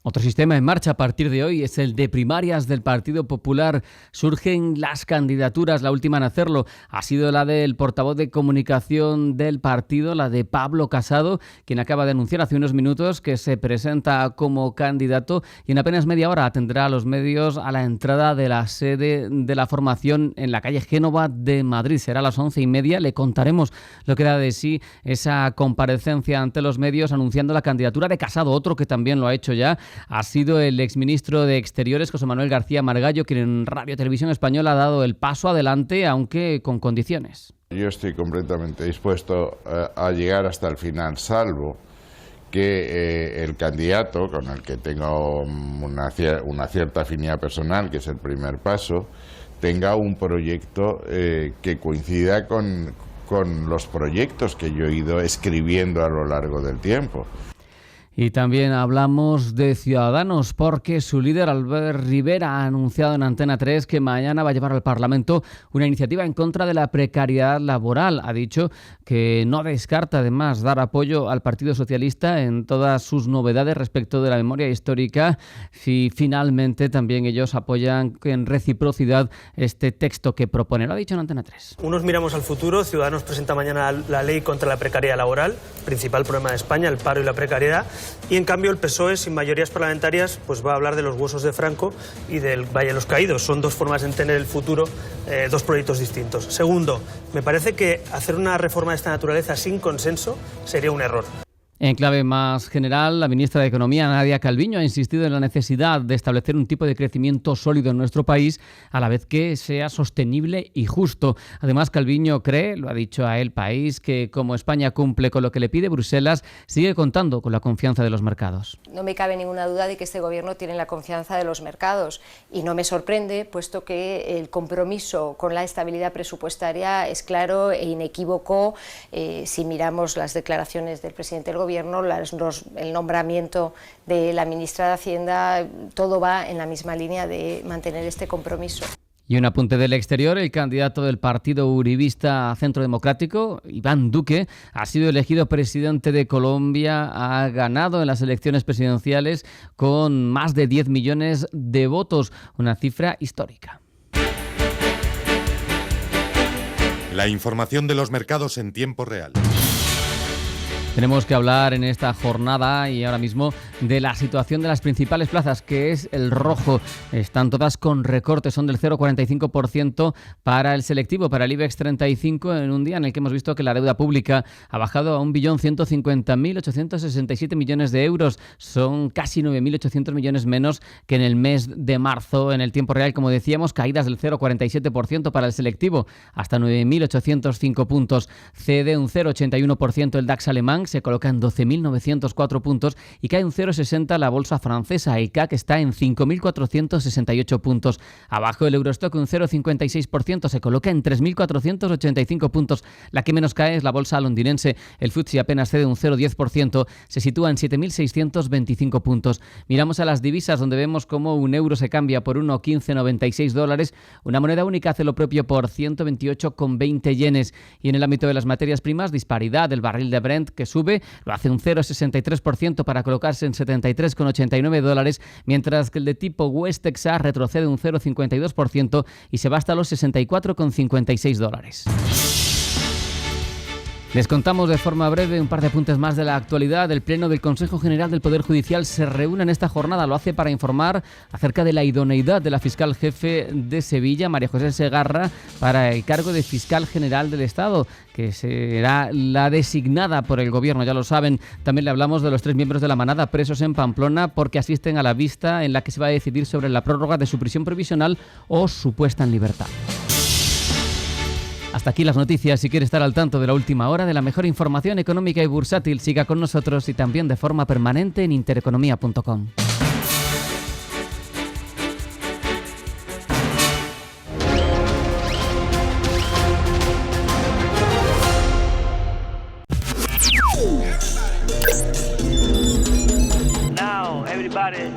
Otro sistema en marcha a partir de hoy es el de primarias del Partido Popular. Surgen las candidaturas, la última en hacerlo ha sido la del portavoz de comunicación del partido, la de Pablo Casado, quien acaba de anunciar hace unos minutos que se presenta como candidato y en apenas media hora atenderá a los medios a la entrada de la sede de la formación en la calle Génova de Madrid. Será a las 11:30. Le contaremos lo que da de sí esa comparecencia ante los medios anunciando la candidatura de Casado. Otro que también lo ha hecho ya ha sido el exministro de Exteriores, José Manuel García Margallo, quien en Radio Televisión Española ha dado el paso adelante, aunque con condiciones. Yo estoy completamente dispuesto a llegar hasta el final, salvo que el candidato, con el que tengo una cierta afinidad personal, que es el primer paso, tenga un proyecto que coincida con los proyectos que yo he ido escribiendo a lo largo del tiempo. Y también hablamos de Ciudadanos porque su líder Albert Rivera ha anunciado en Antena 3 que mañana va a llevar al Parlamento una iniciativa en contra de la precariedad laboral. Ha dicho que no descarta además dar apoyo al Partido Socialista en todas sus novedades respecto de la memoria histórica si finalmente también ellos apoyan en reciprocidad este texto que propone. Lo ha dicho en Antena 3. Unos miramos al futuro. Ciudadanos presenta mañana la ley contra la precariedad laboral, principal problema de España, el paro y la precariedad. Y en cambio el PSOE, sin mayorías parlamentarias, pues va a hablar de los huesos de Franco y del Valle de los Caídos. Son dos formas de entender el futuro, dos proyectos distintos. Segundo, me parece que hacer una reforma de esta naturaleza sin consenso sería un error. En clave más general, la ministra de Economía, Nadia Calviño, ha insistido en la necesidad de establecer un tipo de crecimiento sólido en nuestro país, a la vez que sea sostenible y justo. Además, Calviño cree, lo ha dicho a El País, que como España cumple con lo que le pide Bruselas, sigue contando con la confianza de los mercados. No me cabe ninguna duda de que este gobierno tiene la confianza de los mercados y no me sorprende, puesto que el compromiso con la estabilidad presupuestaria es claro e inequívoco. Si miramos las declaraciones del presidente del Gobierno, el nombramiento de la ministra de Hacienda, todo va en la misma línea de mantener este compromiso. Y un apunte del exterior, el candidato del partido uribista Centro Democrático, Iván Duque, ha sido elegido presidente de Colombia, ha ganado en las elecciones presidenciales con más de 10 millones de votos, una cifra histórica. La información de los mercados en tiempo real. Tenemos que hablar en esta jornada y ahora mismo de la situación de las principales plazas, que es el rojo. Están todas con recortes, son del 0,45% para el selectivo, para el IBEX 35, en un día en el que hemos visto que la deuda pública ha bajado a 1.150.867 millones de euros. Son casi 9.800 millones menos que en el mes de marzo. En el tiempo real, como decíamos, caídas del 0,47% para el selectivo, hasta 9.805 puntos. Cede un 0,81% el DAX alemán, se coloca en 12.904 puntos y cae un 0,60 la bolsa francesa. El CAC está en 5.468 puntos. Abajo el Eurostock un 0,56%, se coloca en 3.485 puntos. La que menos cae es la bolsa londinense. El FTSE apenas cede un 0,10%, se sitúa en 7.625 puntos. Miramos a las divisas, donde vemos cómo un euro se cambia por 1,1596 dólares. Una moneda única hace lo propio por 128,20 yenes. Y en el ámbito de las materias primas, disparidad. El barril de Brent, que sube, lo hace un 0,63% para colocarse en 73,89 dólares, mientras que el de tipo West Texas retrocede un 0,52% y se va hasta los 64,56 dólares. Les contamos de forma breve un par de apuntes más de la actualidad. El Pleno del Consejo General del Poder Judicial se reúne en esta jornada. Lo hace para informar acerca de la idoneidad de la fiscal jefe de Sevilla, María José Segarra, para el cargo de fiscal general del Estado, que será la designada por el Gobierno, ya lo saben. También le hablamos de los 3 miembros de la manada presos en Pamplona porque asisten a la vista en la que se va a decidir sobre la prórroga de su prisión provisional o su puesta en libertad. Hasta aquí las noticias. Si quiere estar al tanto de la última hora, de la mejor información económica y bursátil, siga con nosotros y también de forma permanente en intereconomía.com. Now, everybody